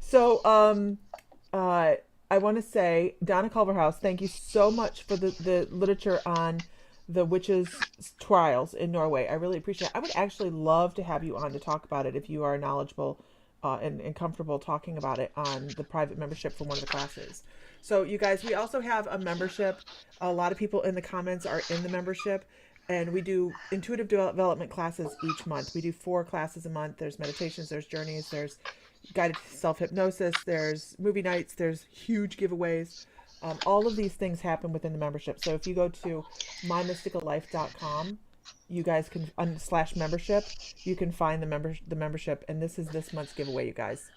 So I want to say, Donna Culverhouse, thank you so much for the literature on the witches' trials in Norway. I really appreciate it. I would actually love to have you on to talk about it if you are knowledgeable and comfortable talking about it on the private membership for one of the classes. So, you guys, we also have a membership. A lot of people in the comments are in the membership, and we do intuitive development classes each month. We do 4 classes a month. There's meditations, there's journeys, there's guided self hypnosis, there's movie nights, there's huge giveaways. All of these things happen within the membership. So if you go to mymysticallife.com, you guys can slash membership, you can find the membership, and this is this month's giveaway, you guys.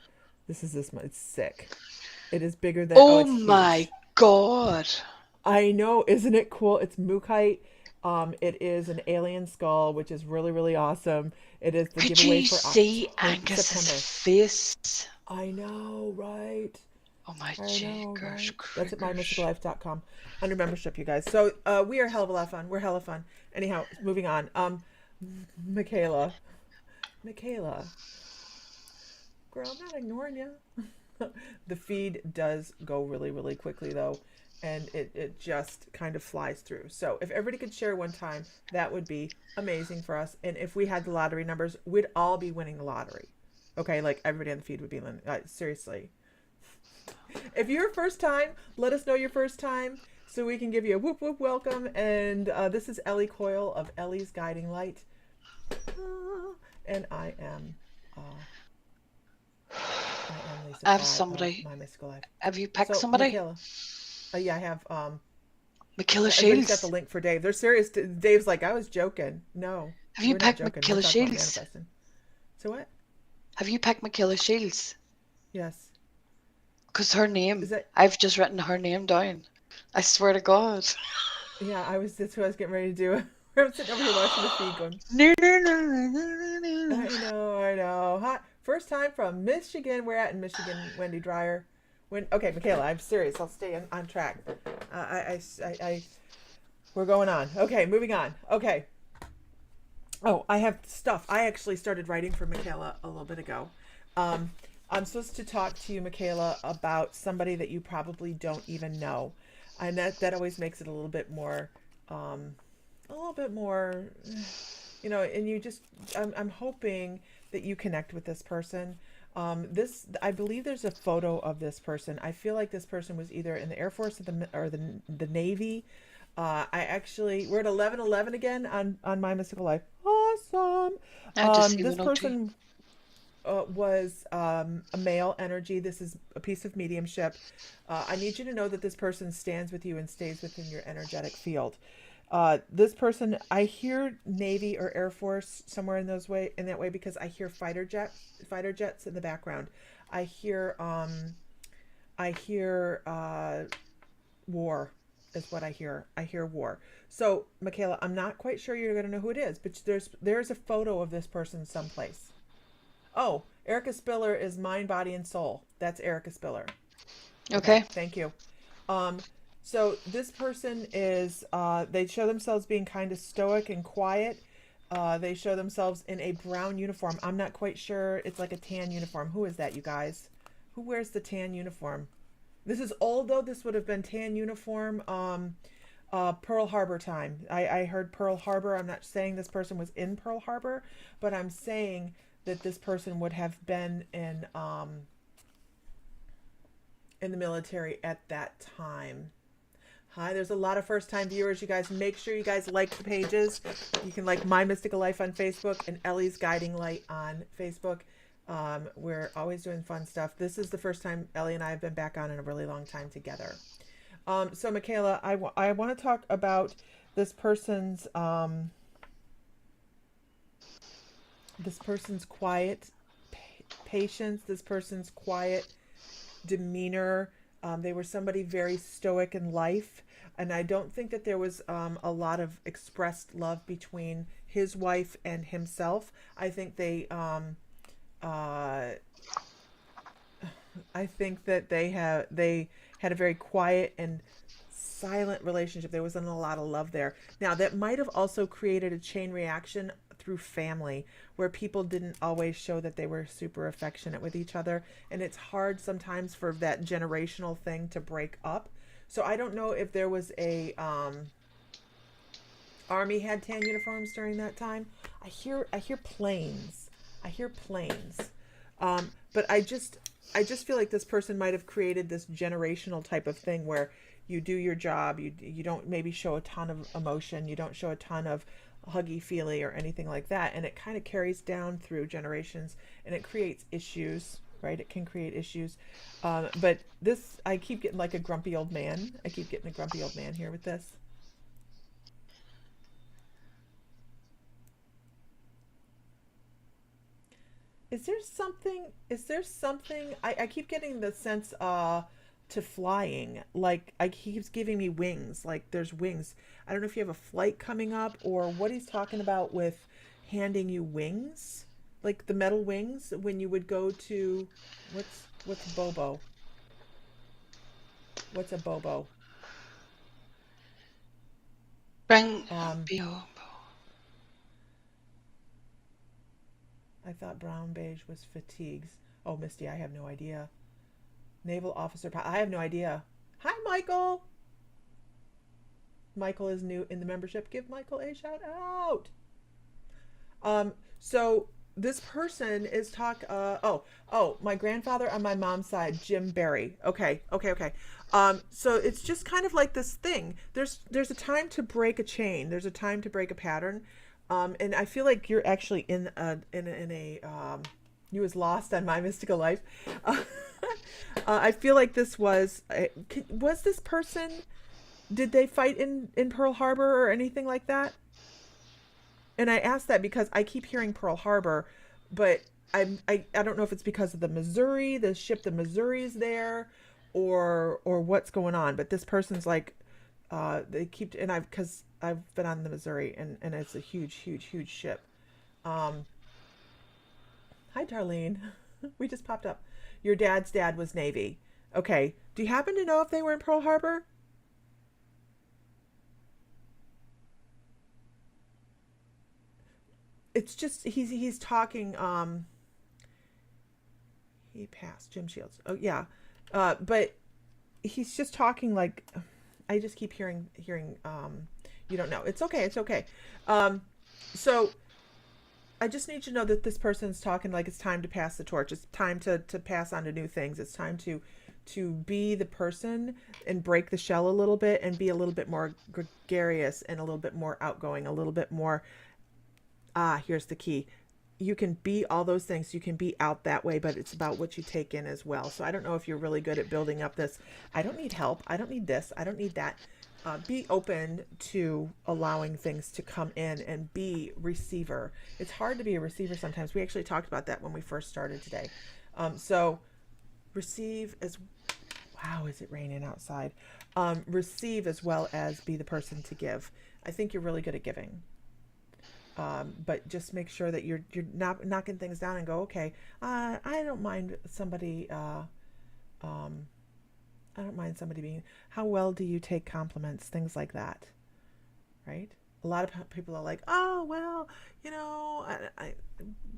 This is this month. It's sick. It is bigger than Oh it's my huge. God. I know, isn't it cool? It's Mookaite. It is an alien skull, which is really, really awesome. It is the Could giveaway you for see Angus's September. face? I know, right? Oh my I know, jeekers, right? That's at crickers. mymysticallife.com under membership, you guys. So we are hell of a lot of fun. We're hella fun. Anyhow, moving on. Michaela. Michaela. Girl, I'm not ignoring you. The feed does go really, really quickly, though, and it just kind of flies through. So if everybody could share one time, that would be amazing for us. And if we had the lottery numbers, we'd all be winning the lottery. Okay, like everybody on the feed would be seriously. If you're first time, let us know your first time so we can give you a whoop whoop welcome. And this is Ellie Coyle of Ellie's Guiding Light. And I am Lisa I have Fry of somebody. My Mystical Life. Have you picked So, somebody? Michaela. Yeah, I have. Michaela Everybody's got the Shields. link for Dave. They're serious. Dave's like, I was joking. No, Have you we're not picked joking. We're Michaela talking about Shields? manifesting. So what? Have you picked Michaela Shields? Yes. Because her name, Is that? I've just written her name down. I swear to God. Yeah, I was. That's what I was getting ready to do. I'm sitting over here watching the feed, going. No, no, no, no, no, no, no. I know, I know. Hot first time from Michigan. We're at in Michigan, Wendy Dreyer. Okay, Michaela, I'm serious. I'll stay on track. We're going on. Okay, moving on. Okay. Oh, I have stuff. I actually started writing for Michaela a little bit ago. I'm supposed to talk to you, Michaela, about somebody that you probably don't even know, and that always makes it a little bit more, and you just, I'm hoping that you connect with this person. I believe there's a photo of this person. I feel like this person was either in the Air Force or the Navy. We're at 11:11 again on My Mystical Life. Awesome. I just see This 102. person was a male energy. This is a piece of mediumship. I need you to know that this person stands with you and stays within your energetic field. This person, I hear Navy or Air Force somewhere in that way because I hear fighter jets in the background. I hear war is what I hear. I hear war. So, Michaela, I'm not quite sure you're going to know who it is, but there's a photo of this person someplace. Oh, Erica Spiller is Mind, Body, and Soul. That's Erica Spiller. Okay. Thank you. So this person is, they show themselves being kind of stoic and quiet. They show themselves in a brown uniform. I'm not quite sure. It's like a tan uniform. Who is that, you guys? Who wears the tan uniform? This is old, though. This would have been tan uniform, Pearl Harbor time. I heard Pearl Harbor. I'm not saying this person was in Pearl Harbor, but I'm saying that this person would have been in the military at that time. Hi, there's a lot of first-time viewers. You guys, make sure you guys like the pages. You can like My Mystical Life on Facebook and Ellie's Guiding Light on Facebook. We're always doing fun stuff. This is the first time Ellie and I have been back on in a really long time together. So, Michaela, I want to talk about this person's quiet patience, this person's quiet demeanor. They were somebody very stoic in life, and I don't think that there was a lot of expressed love between his wife and himself. I think that they had a very quiet and silent relationship. There wasn't a lot of love there. Now, that might have also created a chain reaction through family where people didn't always show that they were super affectionate with each other, and it's hard sometimes for that generational thing to break up. So I don't know if there was Army had tan uniforms during that time. I hear planes. I hear planes. But I just feel like this person might have created this generational type of thing where you do your job, you don't maybe show a ton of emotion, you don't show a ton of huggy feely or anything like that, and it kind of carries down through generations, and it creates issues, right? It can create issues. But this, I keep getting like a grumpy old man. I keep getting a grumpy old man here with this. Is there something I keep getting the sense to flying, like I he keeps giving me wings, like there's wings. I don't know if you have a flight coming up or what he's talking about with handing you wings, like the metal wings when you would go to what's bobo, what's a bobo. Bring um Bio. I thought brown beige was fatigues. Oh, Misty, I have no idea. Naval officer, I have no idea. Hi, Michael. Michael is new in the membership. Give Michael a shout out. So this person is my grandfather on my mom's side, Jim Barry. Okay. So it's just kind of like this thing. There's a time to break a chain. There's a time to break a pattern. And I feel like you're actually in a you was lost on my mystical life. Uh, I feel like was this person, did they fight in Pearl Harbor or anything like that? And I ask that because I keep hearing Pearl Harbor, but I don't know if it's because of the Missouri, the ship, the Missouri's there, or what's going on. But this person's like, they keep, and because I've been on the Missouri, and it's a huge ship. Um, Hi, Darlene. We just popped up. Your dad's dad was Navy. Okay. Do you happen to know if they were in Pearl Harbor? It's just he's talking. He passed Jim Shields. Oh yeah, but he's just talking like I just keep hearing. You don't know. It's okay. It's okay. Um, so I just need you to know that this person's talking like it's time to pass the torch. It's time to pass on to new things. It's time to be the person and break the shell a little bit and be a little bit more gregarious and a little bit more outgoing, a little bit more. Here's the key. You can be all those things. You can be out that way, but it's about what you take in as well. So I don't know if you're really good at building up this. I don't need help. I don't need this. I don't need that. Be open to allowing things to come in and be receiver. It's hard to be a receiver sometimes. We actually talked about that when we first started today. So receive as wow, is it raining outside? Receive as well as be the person to give. I think you're really good at giving. But just make sure that you're not knocking things down and go, okay, I don't mind somebody um, I don't mind somebody being, how well do you take compliments, things like that, right? A lot of people are like, oh well, I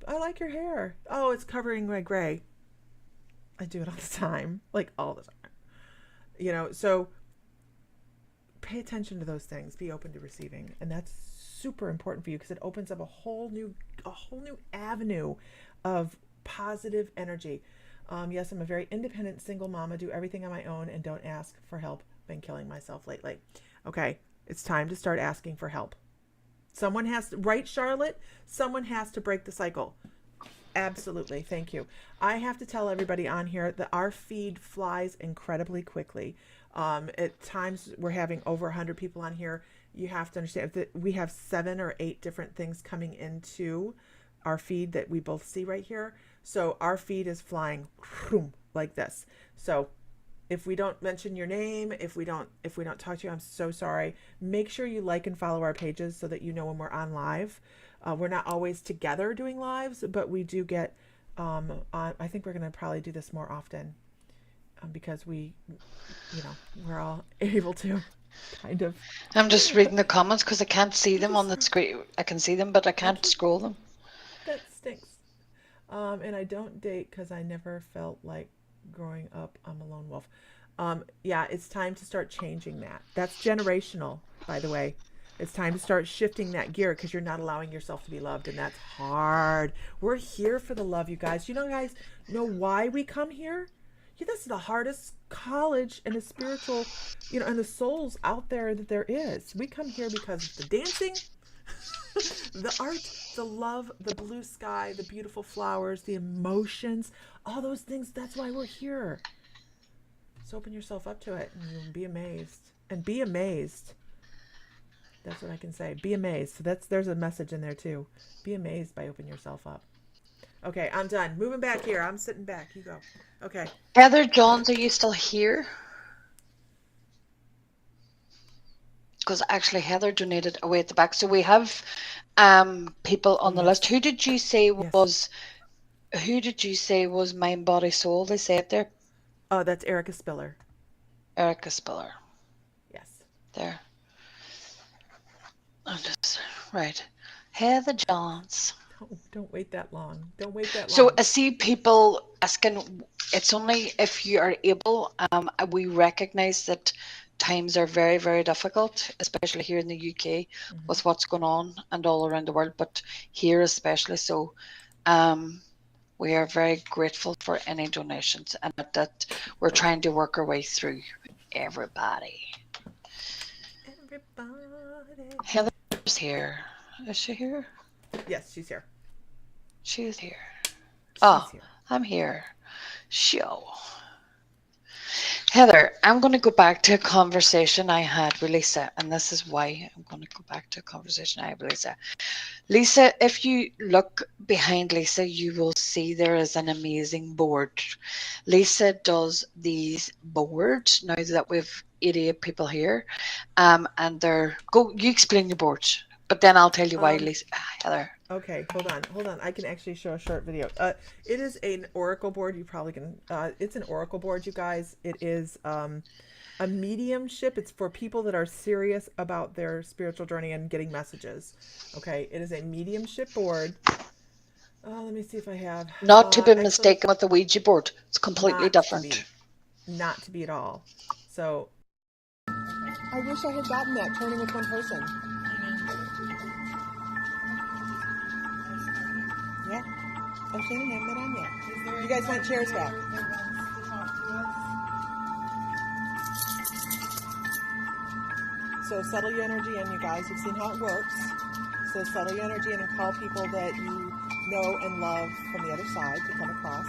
like your hair. Oh, it's covering my gray. I do it all the time, like all the time. So pay attention to those things. Be open to receiving, and that's super important for you because it opens up a whole new avenue of positive energy. Yes, I'm a very independent single mama, do everything on my own and don't ask for help. Been killing myself lately. Okay, it's time to start asking for help. Someone has to, right, Charlotte? Someone has to break the cycle. Absolutely. Thank you. I have to tell everybody on here that our feed flies incredibly quickly. At times we're having over 100 people on here. You have to understand that we have 7 or 8 different things coming into our feed that we both see right here. So our feed is flying like this. So if we don't mention your name, if we don't talk to you, I'm so sorry. Make sure you like and follow our pages so that you know when we're on live. We're not always together doing lives, but we do get on. I think we're going to probably do this more often because we're all able to kind of. I'm just reading the comments because I can't see them on the screen. I can see them, but I can't Okay, scroll them. that stinks. And I don't date because I never felt like growing up. I'm a lone wolf. Yeah, it's time to start changing that. That's generational, by the way. It's time to start shifting that gear because you're not allowing yourself to be loved, and that's hard. We're here for the love, you guys. You know, guys, know why we come here? Yeah, this is the hardest college and the spiritual, and the souls out there that there is. We come here because of the dancing, the art, the love, the blue sky, the beautiful flowers, the emotions, all those things. That's why we're here. So open yourself up to it and you'll be amazed. And be amazed. That's what I can say. Be amazed. So there's a message in there too. Be amazed by opening yourself up. Okay, I'm done. Moving back here. I'm sitting back. You go. Okay. Heather Johns, are you still here? Because actually Heather donated away at the back. So we have people on the list. Who did you say was mind, body, soul? They say it there. Oh, that's Erica Spiller. Erica Spiller. Yes. There. I'm just right. Heather Johns. Don't wait that long. Don't wait that long. So I see people asking, it's only if you are able. We recognize that times are very, very difficult, especially here in the UK with what's going on and all around the world, but here especially. So we are very grateful for any donations and that we're trying to work our way through everybody. Heather's here. Is she here? Yes, she's here. She's here. Here. I'm here. Show. Heather, I'm going to go back to a conversation I had with Lisa, and this is why I'm going to go back to a conversation I had with Lisa. Lisa, if you look behind Lisa, you will see there is an amazing board. Lisa does these boards now that we've 88 people here, and you explain your boards, but then I'll tell you why, Lisa. Heather. Okay, hold on. I can actually show a short video. It is an oracle board. You probably can. It's an oracle board, you guys. It is a mediumship. It's for people that are serious about their spiritual journey and getting messages. Okay, it is a mediumship board. Let me see if I have. Not to be mistaken with the Ouija board. It's completely different. Not to be at all. So, I wish I had gotten that training with one person. Yeah. Oh, Shannon, haven't been on yet. You guys want chairs back? So settle your energy in, you guys. You've seen how it works. So settle your energy in and call people that you know and love from the other side to come across.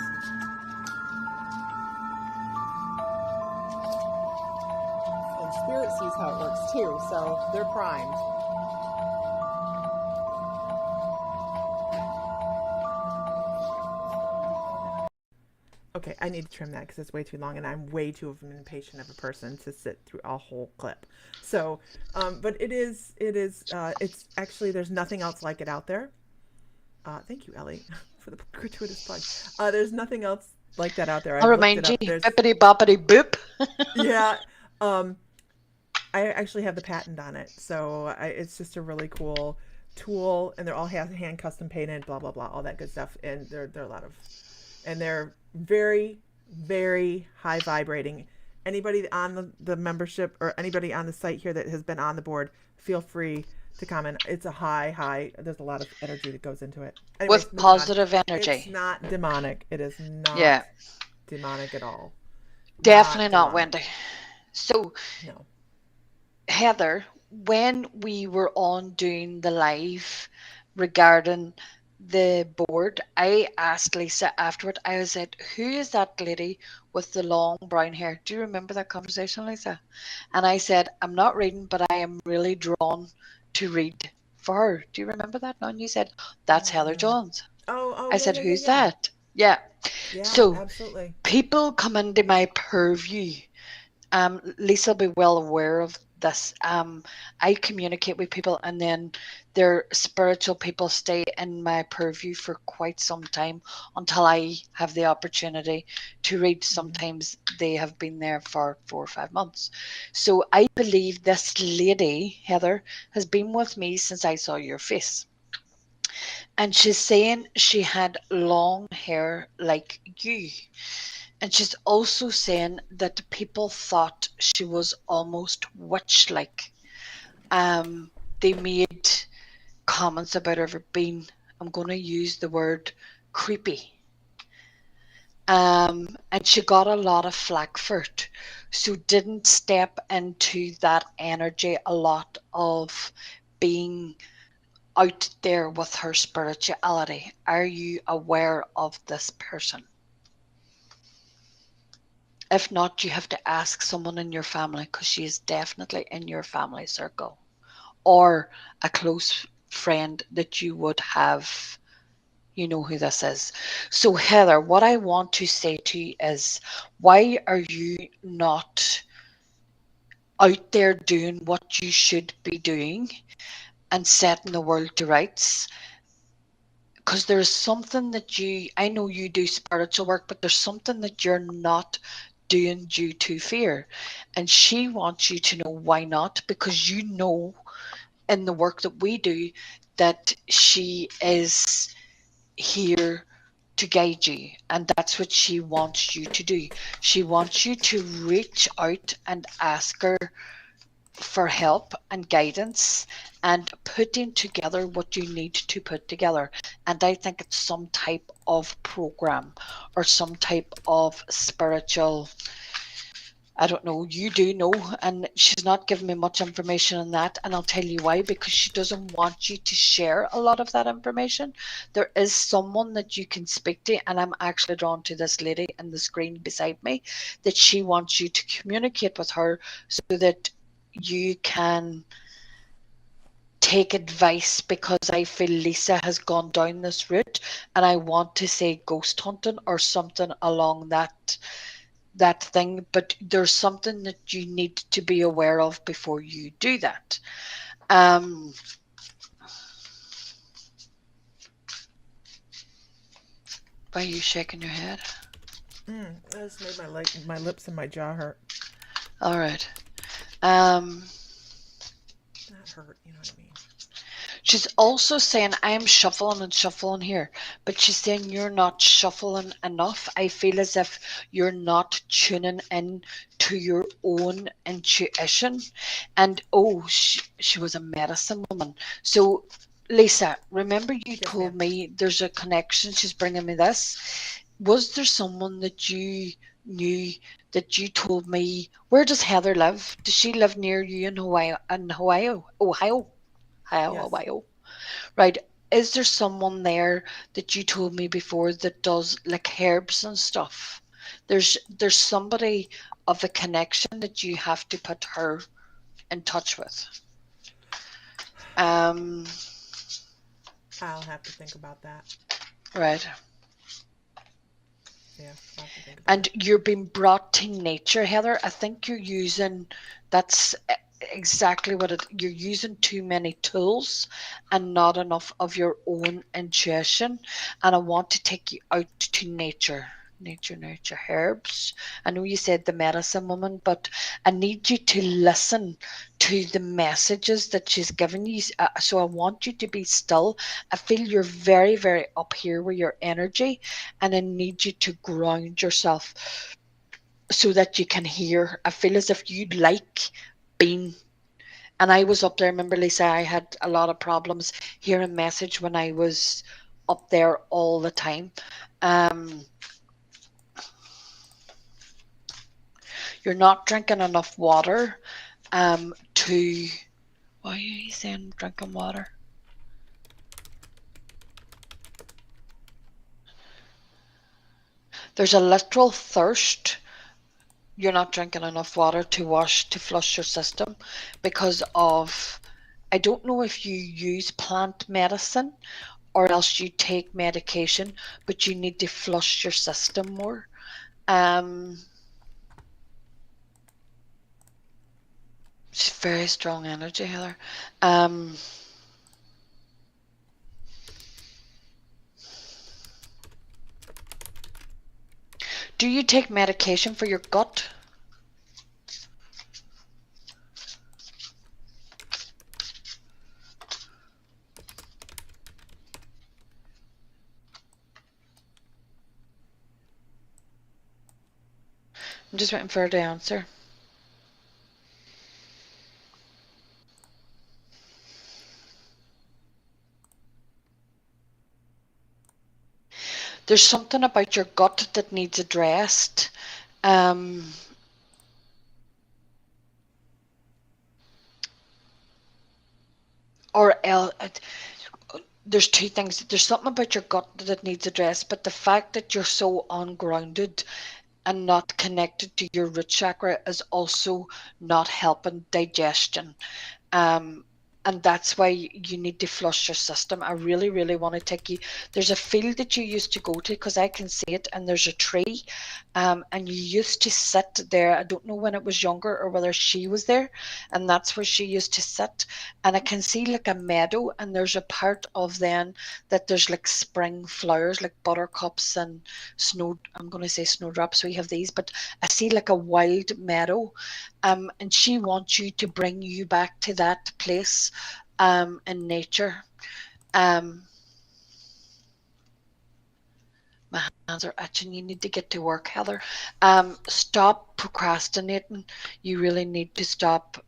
And Spirit sees how it works too, so they're primed. Okay, I need to trim that because it's way too long, and I'm way too impatient of a person to sit through a whole clip. So, but it's actually, there's nothing else like it out there. Thank you, Ellie, for the gratuitous plug. There's nothing else like that out there. I'll remind you, bippity boppity boop. Yeah. I actually have the patent on it, so it's just a really cool tool, and they're all hand custom painted, blah blah blah, all that good stuff, and they're a lot of, and they're very, very high vibrating. Anybody on the membership or anybody on the site here that has been on the board, feel free to comment. It's a high. There's a lot of energy that goes into it. Anyways, with positive energy. It's not demonic. It is not demonic at all. Definitely not, Wendy. So, no. Heather, when we were on doing the live regarding the board, I asked Lisa afterward, I said, who is that lady with the long brown hair? Do you remember that conversation, Lisa? And I said, I'm not reading, but I am really drawn to read for her. Do you remember that? And you said, that's Heather Johns. Oh, I said, who's that? Yeah. So absolutely. People come into my purview. Lisa will be well aware of this. I communicate with people, and then their spiritual people stay in my purview for quite some time until I have the opportunity to read. Sometimes they have been there for 4 or 5 months. So I believe this lady, Heather, has been with me since I saw your face. And she's saying she had long hair like you. And she's also saying that people thought she was almost witch-like. they made comments about her being, I'm going to use the word creepy. And she got a lot of flack for it. So didn't step into that energy a lot of being out there with her spirituality. Are you aware of this person? If not, you have to ask someone in your family, because she is definitely in your family circle, or a close friend that you would have. You know who this is. So, Heather, what I want to say to you is, why are you not out there doing what you should be doing and setting the world to rights? Because there's something that I know you do spiritual work, but there's something that you're not doing due to fear. And she wants you to know why not, because you know in the work that we do that she is here to guide you, and that's what she wants you to do. She wants you to reach out and ask her for help and guidance and putting together what you need to put together. And I think it's some type of program or some type of spiritual, I don't know, you do know, and she's not giving me much information on that, and I'll tell you why, because she doesn't want you to share a lot of that information. There is someone that you can speak to, and I'm actually drawn to this lady in the screen beside me, that she wants you to communicate with her so that you can take advice, because I feel Lisa has gone down this route, and I want to say ghost hunting or something along that thing, but there's something that you need to be aware of before you do that. Um, why are you shaking your head? I just made my lips and my jaw hurt. All right. Um, Not hurt, you know what I mean. she's also saying I'm shuffling and shuffling here, but she's saying you're not shuffling enough. I feel as if you're not tuning in to your own intuition. And oh, she was a medicine woman. So, Lisa, remember you Yes, told ma'am. me there's a connection. She's bringing me this. Was there someone that you knew that you told me? Where does Heather live? Does she live near you in Hawaii? In Hawaii, Ohio? Yes. Ohio. Right. Is there someone there that you told me before that does like herbs and stuff? There's somebody of a connection that you have to put her in touch with. Um, I'll have to think about that. right. Yeah, I'll have to think about And it. you're being brought to nature, Heather. I think you're using that's exactly what you're using too many tools and not enough of your own intuition. And I want to take you out to nature. Nature herbs. I know you said the medicine woman, but I need you to listen to the messages that she's given you. So I want you to be still. I feel you're very, very up here with your energy, and I need you to ground yourself so that you can hear. I feel as if you'd like being. And I was up there. Remember, Lisa, I had a lot of problems hearing message when I was up there all the time. Um, you're not drinking enough water. To why are you saying drinking water? There's a literal thirst. You're not drinking enough water to flush your system because of, I don't know if you use plant medicine or else you take medication, but you need to flush your system more. Um, it's very strong energy, Heather. Um, do you take medication for your gut? I'm just waiting for her to answer. There's something about your gut that needs addressed. Um, or else, there's two things. There's something about your gut that needs addressed, but the fact that you're so ungrounded and not connected to your root chakra is also not helping digestion. Um, and that's why you need to flush your system. I really, really want to take you. There's a field that you used to go to because I can see it, and there's a tree, and you used to sit there. I don't know when it was younger or whether she was there, and that's where she used to sit. And I can see like a meadow, and there's a part of then that there's like spring flowers, like buttercups and snow. I'm going to say snowdrops. We have these, but I see like a wild meadow, and she wants you to bring you back to that place in nature. Um, my hands are itching. You need to get to work, Heather. Stop procrastinating. You really need to stop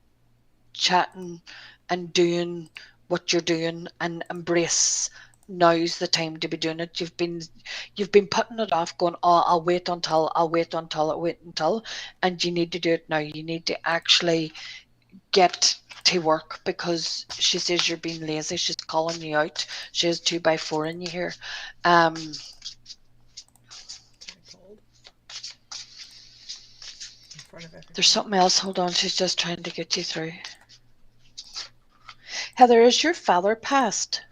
chatting and doing what you're doing and embrace now's the time to be doing it. You've been putting it off, going, oh, I'll wait until, and you need to do it now. You need to actually get to work because she says you're being lazy. She's calling you out. She has 2x4 in you here. Um, Kind of cold in front of there's everybody. something else. Hold on. She's just trying to get you through. Heather, is your father passed?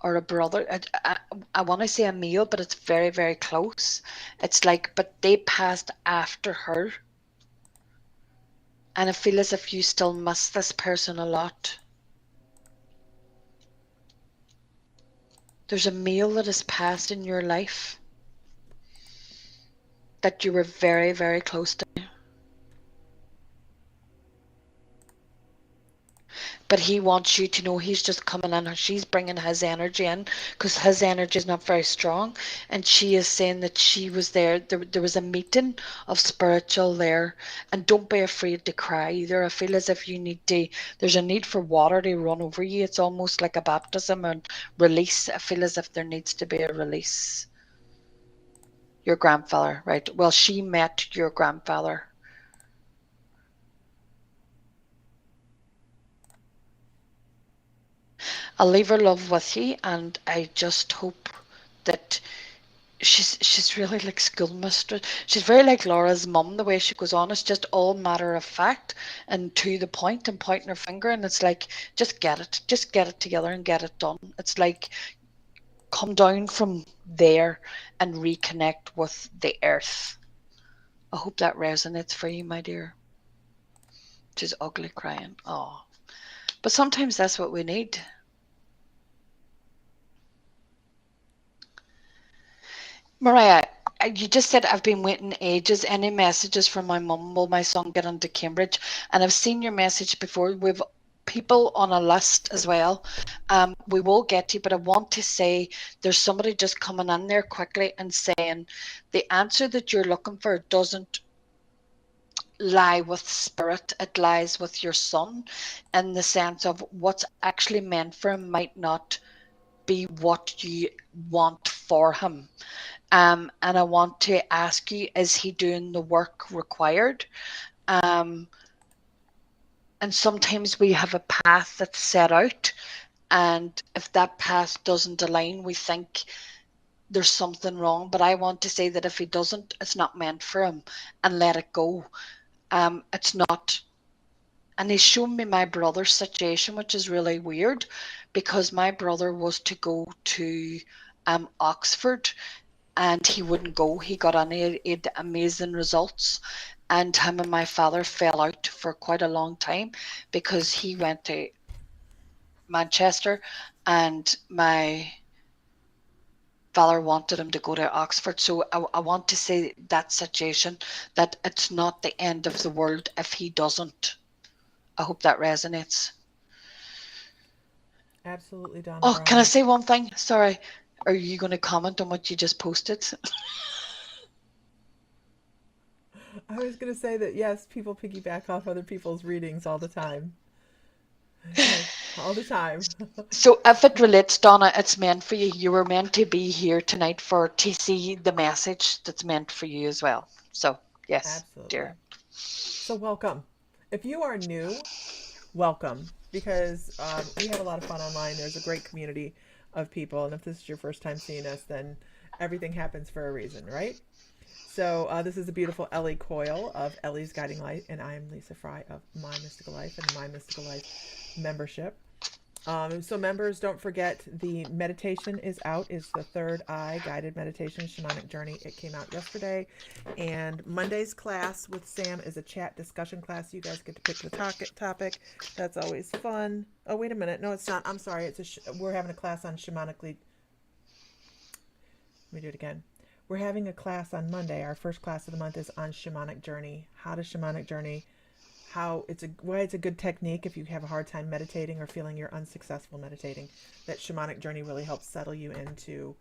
Or a brother? I want to say a male, but it's very, very close. It's like, but they passed after her. And I feel as if you still miss this person a lot. There's a male that has passed in your life that you were very, very close to. But he wants you to know he's just coming in. She's bringing his energy in because his energy is not very strong. And she is saying that she was there. There was a meeting of spiritual there. And don't be afraid to cry either. I feel as if you need to, there's a need for water to run over you. It's almost like a baptism and release. I feel as if there needs to be a release. Your grandfather, right? Well, she met your grandfather. I'll leave her love with you, and I just hope that she's really like schoolmistress. She's very like Laura's mum, the way she goes on. It's just all matter of fact and to the point and pointing her finger, and it's like just get it together and get it done. It's like come down from there and reconnect with the earth. I hope that resonates for you, my dear. She's ugly crying. Oh. But sometimes that's what we need. Mariah, you just said I've been waiting ages. Any messages from my mum? Will my son get into Cambridge? And I've seen your message before. We've people on a list as well. We will get you, but I want to say there's somebody just coming in there quickly and saying the answer that you're looking for doesn't lie with spirit, it lies with your son in the sense of what's actually meant for him might not be what you want for him. And I want to ask you, is he doing the work required? Um, and sometimes we have a path that's set out, and if that path doesn't align, we think there's something wrong. But I want to say that if he doesn't, it's not meant for him, and let it go. It's not. And he's shown me my brother's situation, which is really weird because my brother was to go to Oxford and he wouldn't go. He got any amazing results, and him and my father fell out for quite a long time because he went to Manchester, and my father wanted him to go to Oxford. So I want to say that situation that it's not the end of the world if he doesn't. I hope that resonates. Absolutely, Donna Oh, can I Brown. say one thing? Sorry. Are you going to comment on what you just posted? I was going to say that yes, people piggyback off other people's readings all the time. Like all the time. So if it relates, Donna, it's meant for you. You were meant to be here tonight for to see the message that's meant for you as well. So yes, Absolutely. dear. So welcome. If you are new, welcome, because we have a lot of fun online. There's a great community of people, and if this is your first time seeing us, then everything happens for a reason, right? So this is a beautiful Ellie Coyle of Ellie's Guiding Light, and I'm Lisa Fry of My Mystical Life and the My Mystical Life membership. So members, don't forget the meditation is out. Is the third eye guided meditation shamanic journey. It came out yesterday, and Monday's class with Sam is a chat discussion class. You guys get to pick the topic. That's always fun. Oh wait a minute, no, it's not. I'm sorry. We're having a class on shamanically. Let me do it again. We're having a class on Monday. Our first class of the month is on shamanic journey. How to shamanic journey, why it's a good technique if you have a hard time meditating or feeling you're unsuccessful meditating. That shamanic journey really helps settle you into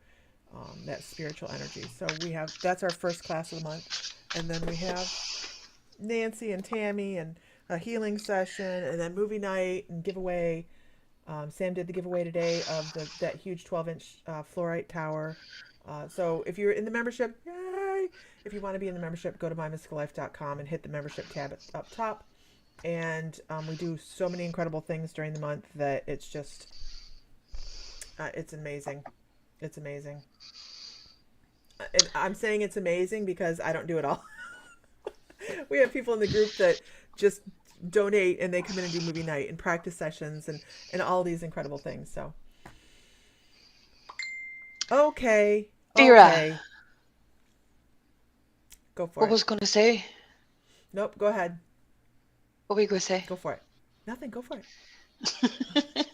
that spiritual energy. So that's our first class of the month, and then we have Nancy and Tammy and a healing session, and then movie night and giveaway. Sam did the giveaway today of that huge 12-inch fluorite tower. So if you're in the membership, yay! If you want to be in the membership, go to mymysticallife.com and hit the membership tab up top. And we do so many incredible things during the month that it's just, it's amazing. It's amazing. And I'm saying it's amazing because I don't do it all. We have people in the group that just donate and they come in and do movie night and practice sessions and all these incredible things. So, okay. Vera, Okay. Go for what it. was going to say? Nope. Go ahead. What were you going to say? Go for it. Nothing. Go for it.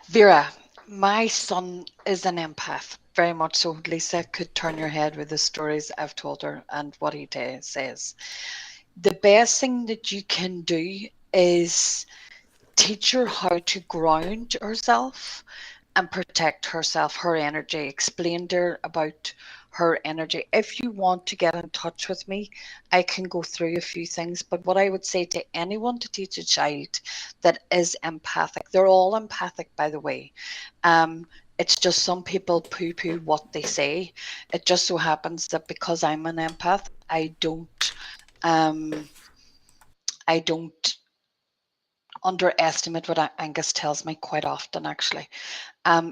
Vera, my son is an empath, very much so. Lisa could turn your head with the stories I've told her and what he says. The best thing that you can do is teach her how to ground herself and protect herself, her energy. Explain to her about her energy. If you want to get in touch with me, I can go through a few things. But what I would say to anyone to teach a child that is empathic, they're all empathic, by the way. It's just some people poo-poo what they say. It just so happens that because I'm an empath, um, I don't underestimate what Angus tells me quite often, actually.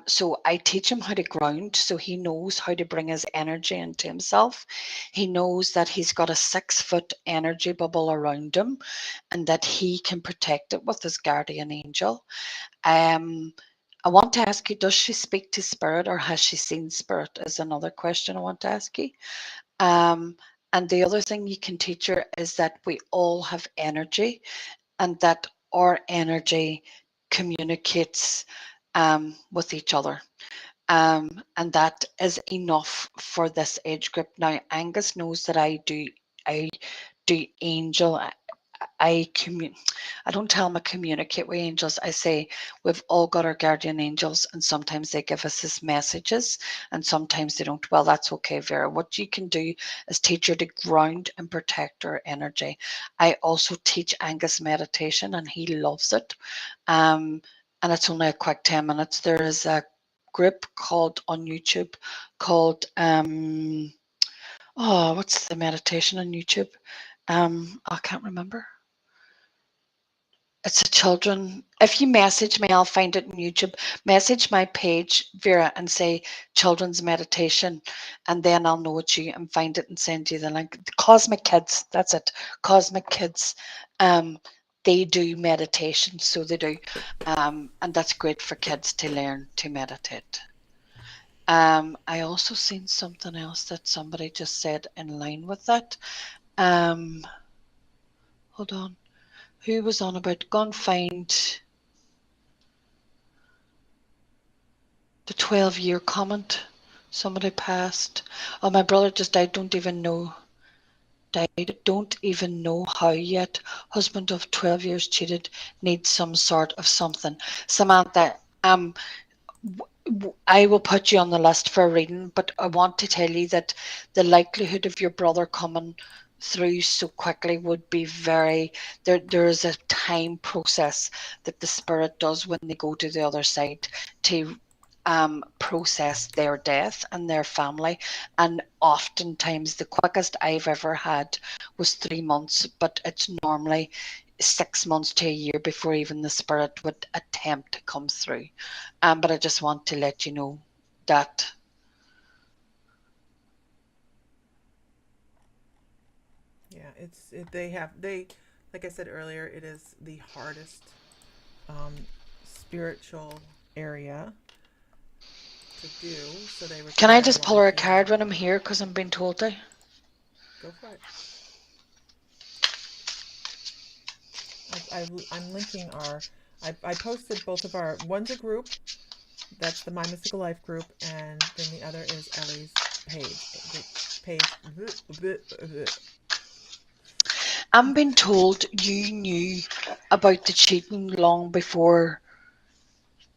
So I teach him how to ground so he knows how to bring his energy into himself. He knows that he's got a 6 foot energy bubble around him and that he can protect it with his guardian angel. Um, I want to ask you, does she speak to spirit or has she seen spirit? Is another question I want to ask you. Um, and the other thing you can teach her is that we all have energy and that our energy communicates with each other. And that is enough for this age group. Now, Angus knows that I do angel. I commun I don't tell them I communicate with angels. I say we've all got our guardian angels, and sometimes they give us these messages, and sometimes they don't. Well, that's okay, Vera. What you can do is teach her to ground and protect her energy. I also teach Angus meditation, and he loves it. And it's only a quick 10 minutes. There is a group called on YouTube called oh, what's the meditation on YouTube? I can't remember. It's a children. If you message me, I'll find it on YouTube. Message my page, Vera, and say children's meditation, and then I'll know it's you and find it and send you the link. The Cosmic Kids, that's it. Cosmic Kids. Um, they do meditation, so they do. And that's great for kids to learn to meditate. I also seen something else that somebody just said in line with that. Um, hold on. Who was on about go and find the 12-year comment? Somebody passed. Oh, my brother just died. Don't even know. Died. Don't even know how yet. Husband of 12 years cheated. Needs some sort of something. Samantha, I will put you on the list for a reading, but I want to tell you that the likelihood of your brother coming through so quickly would be very there is a time process that the spirit does when they go to the other side to process their death and their family. And oftentimes the quickest I've ever had was 3 months, but it's normally 6 months to a year before even the spirit would attempt to come through. But I just want to let you know that. Yeah, they like I said earlier, it is the hardest spiritual area to do, so they Can I require a just lot pull of her a healing. card when I'm here because I'm being told to? Go for it. I'm linking our. I posted both of our. One's a group. That's the My Mystical Life group, and then the other is Ellie's page. Group page. I'm being told you knew about the cheating long before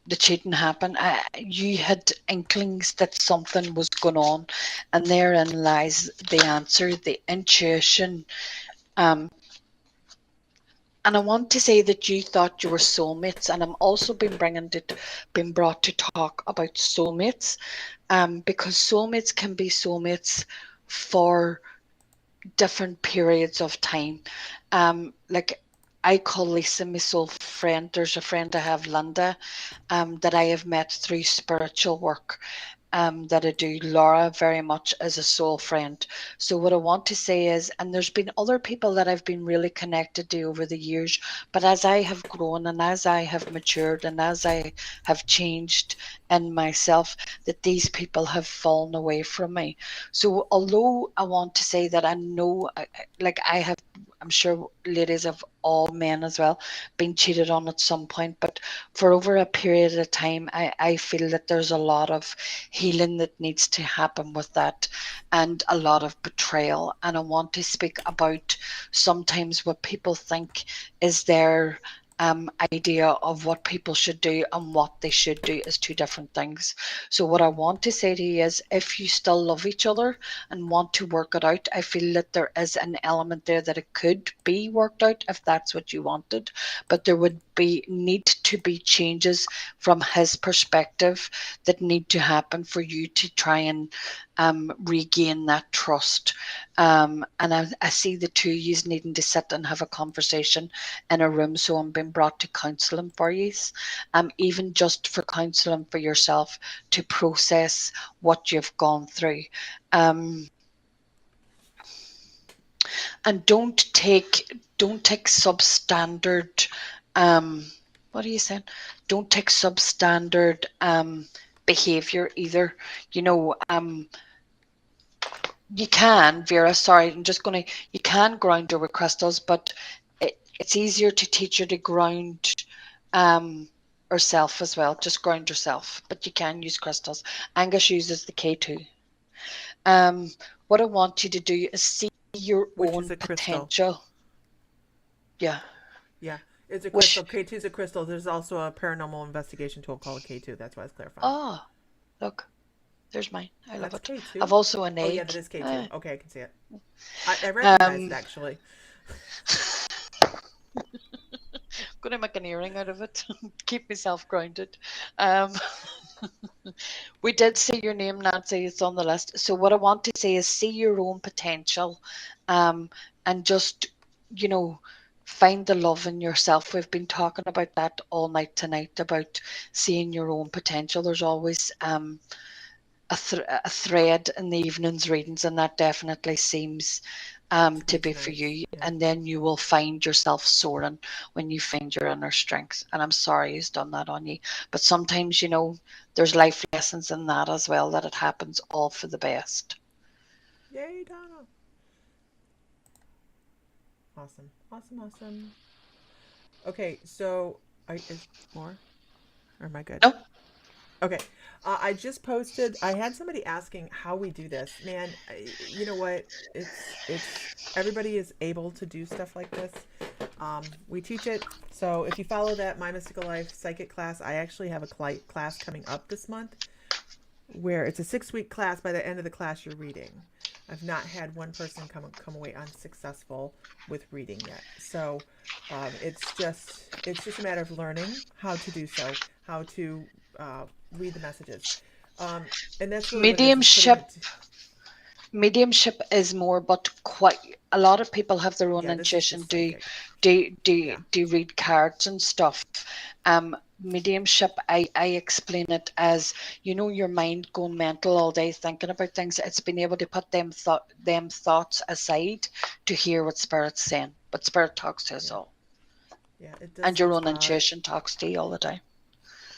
the cheating happened. You had inklings that something was going on, and therein lies the answer, the intuition. Um, and I want to say that you thought you were soulmates, and I'm also been brought to talk about soulmates, because soulmates can be soulmates for different periods of time. Like I call Lisa my soul friend. There's a friend I have, Linda, that I have met through spiritual work, that I do. Laura very much as a soul friend. So what I want to say is, and there's been other people that I've been really connected to over the years, but as I have grown and as I have matured and as I have changed in myself, that these people have fallen away from me. So although I want to say that I know, like I have, I'm sure ladies of all men as well, been cheated on at some point, but for over a period of time, I feel that there's a lot of healing that needs to happen with that, and a lot of betrayal. And I want to speak about sometimes what people think is their idea of what people should do and what they should do is two different things. So what I want to say to you is, if you still love each other and want to work it out, I feel that there is an element there that it could be worked out if that's what you wanted, but there would be need to be changes from his perspective that need to happen for you to try and regain that trust. And I see the two of you needing to sit and have a conversation in a room. So I'm being brought to counselling for you, even just for counselling for yourself to process what you've gone through. Um, and don't take substandard, what are you saying? Don't take substandard behavior either. You know, you can, Vera, sorry, you can ground her with crystals, but it's easier to teach her to ground um, herself as well. Just ground yourself, but you can use crystals. Angus uses the K2. Um, what I want you to do is see your Which is own a crystal. potential. Yeah. Yeah, it's a crystal. Which, K2 is a crystal. There's also a paranormal investigation tool called K2. That's why I was clarifying. oh, look, there's mine. I love That's it. K2. I've also an Oh yeah, that 8. is K2. Okay, I can see it. I recognize it Um, actually. gonna make an earring out of it. Keep myself grounded. Um, we did see your name, Nancy. It's on the list. So what I want to say is, see your own potential, um, and just, you know, find the love in yourself. We've been talking about that all night tonight, about seeing your own potential. There's always a thread in the evening's readings, and that definitely seems To to be be for tonight's. you. Yeah. And then you will find yourself soaring when you find your inner strength. And I'm sorry he's done that on you, but sometimes, there's life lessons in that as well, that it happens all for the best. Yay, Donna. Awesome. Awesome. Awesome. Okay, so is more, or am I good? No. Okay. I just posted. I had somebody asking how we do this. Man, you know what? It's everybody is able to do stuff like this. We teach it. So if you follow that My Mystical Life psychic class, I actually have a class coming up this month where it's a 6-week class. By the end of the class, you're reading. I've not had one person come away unsuccessful with reading yet. So it's just a matter of learning how to do so, how to read the messages, um, and that's really what it is putting Mediumship it. mediumship is more, but quite a lot of people have their own Yeah, this is intuition. just psychic. Yeah, Do read cards and stuff. Mediumship, I explain it as, your mind going mental all day thinking about things. It's being able to put them thoughts aside to hear what spirit's saying. But spirit talks to us yeah, all, yeah. It and does. your It's own intuition talks to you all the time.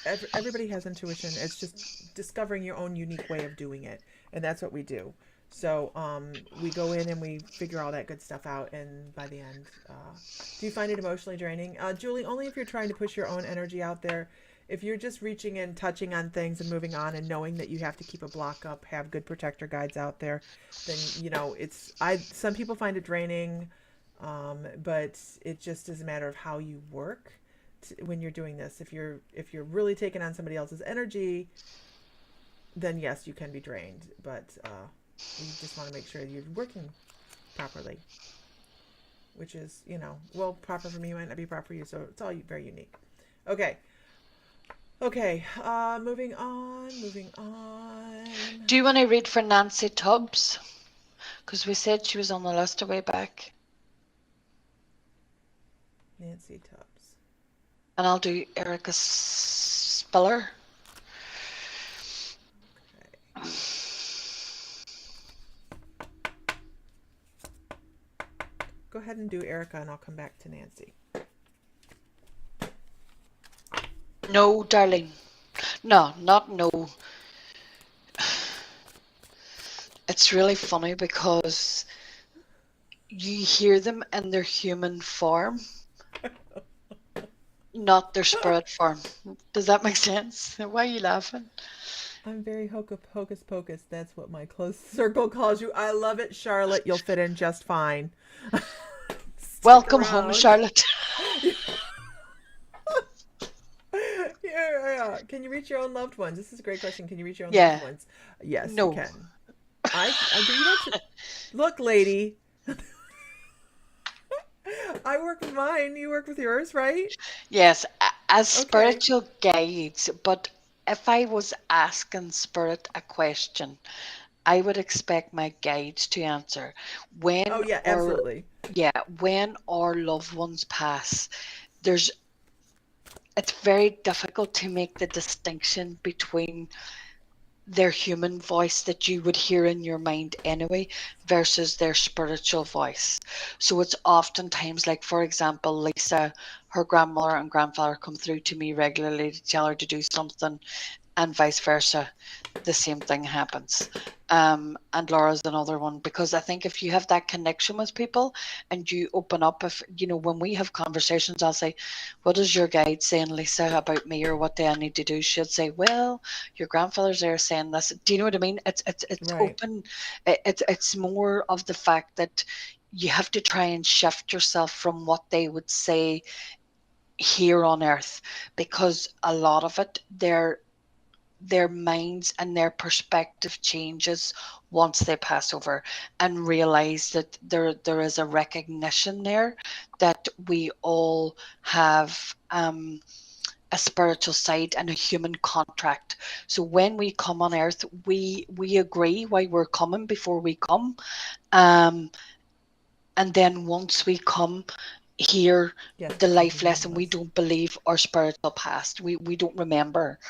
everybody has intuition. It's just discovering your own unique way of doing it, and that's what we do. So we go in and we figure all that good stuff out, and by the end, do you find it emotionally draining, Julie? Only if you're trying to push your own energy out there. If you're just reaching in, touching on things, and moving on, and knowing that you have to keep a block up, have good protector guides out there, then it's. I Some people find it draining, but it just is a matter of how you work when you're doing this. If you're really taking on somebody else's energy, then yes, you can be drained. But you just want to make sure you're working properly, which is well, proper for me might not be proper for you. So it's all very unique. Okay. Okay. Moving on. Moving on. Do you want to read for Nancy Tubbs? Because we said she was on the list a way back. Nancy Tubbs. And I'll do Erica Spiller. Okay. Go ahead and do Erica, and I'll come back to Nancy. No, darling. No, not no. It's really funny because you hear them in their human form, not their spirit form. Does that make sense? Why are you laughing? I'm very hocus pocus. That's what my close circle calls you. I love it, Charlotte. You'll fit in just fine. Stick Welcome home, around. Charlotte. Yeah. Can you reach your own loved ones? This is a great question. Can you reach your own Yeah. loved ones? Yes, you No. can. You don't. Look, lady. I work with mine. You work with yours, right? Yes, as Okay. spiritual guides, but if I was asking spirit a question, I would expect my guides to answer. Oh When yeah, or absolutely. yeah, when our loved ones pass, there's it's very difficult to make the distinction between their human voice that you would hear in your mind anyway versus their spiritual voice. So it's oftentimes like, for example, Lisa, her grandmother and grandfather come through to me regularly to tell her to do something, and vice versa. The same thing happens. And Laura's another one, because I think if you have that connection with people and you open up, if when we have conversations, I'll say, "What is your guide saying, Lisa, about me, or what do I need to do?" She'll say, "Well, your grandfather's there saying this." Do you know what I mean? It's Right. open. It's more of the fact that you have to try and shift yourself from what they would say here on earth, because a lot of it, their minds and their perspective changes once they pass over and realize that there is a recognition there that we all have a spiritual side and a human contract. So when we come on earth, we agree why we're coming before we come, um, and then once we come here, Yes, the we can be life lesson, we nameless. don't believe our spiritual past. We don't remember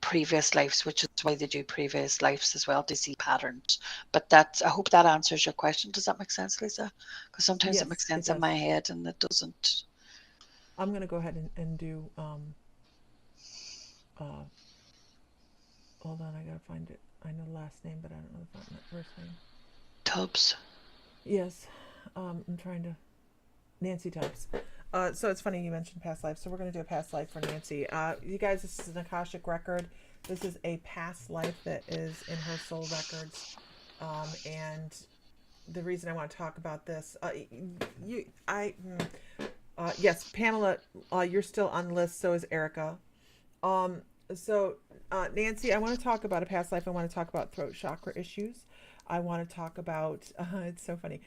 previous lives, which is why they do previous lives as well, to see patterns. But I hope that answers your question. Does that make sense, Lisa? Because sometimes it makes Yes, it sense in does. my head and it doesn't. I'm gonna go ahead and do uh hold on, I gotta find it. I know the last name, but I don't know the first name. Tubs. Yes. I'm trying to Nancy Tubbs. So it's funny you mentioned past life. So we're gonna do a past life for Nancy. You guys, this is an Akashic record. This is a past life that is in her soul records. And the reason I want to talk about this, yes, Pamela, you're still on the list. So is Erica. Um, so Nancy, I want to talk about a past life. I want to talk about throat chakra issues. I want to talk about. It's so funny.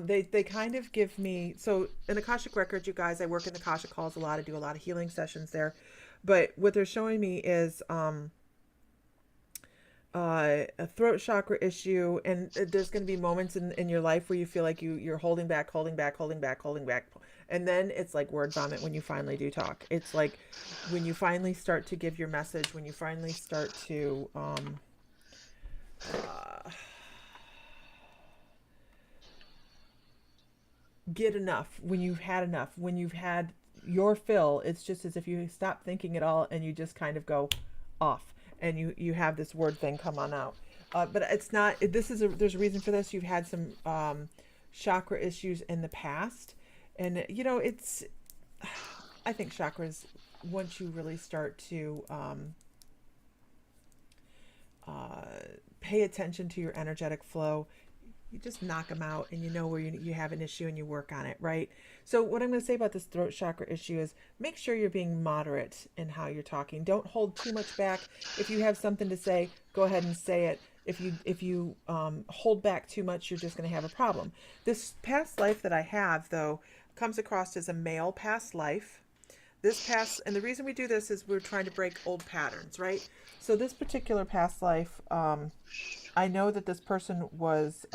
They kind of give me so in Akashic Records, you guys. I work in the Akashic Halls a lot. I do a lot of healing sessions there, but what they're showing me is a throat chakra issue, and there's going to be moments in your life where you feel like you're holding back, holding back, holding back, holding back, and then it's like word vomit when you finally do talk. It's like when you finally start to give your message, when you finally start to uh, get enough, when you've had your fill, it's just as if you stop thinking at all and you just kind of go off, and you have this word thing come on out. But it's not. This is there's a reason for this. You've had some chakra issues in the past, and it's. I think chakras. Once you really start to uh, pay attention to your energetic flow, you just knock them out, and you know where you have an issue and you work on it, right? So what I'm going to say about this throat chakra issue is make sure you're being moderate in how you're talking. Don't hold too much back. If you have something to say, go ahead and say it. If you hold back too much, you're just going to have a problem. This past life that I have, though, comes across as a male past life. This past, and the reason we do this is we're trying to break old patterns, right? So this particular past life, I know that this person was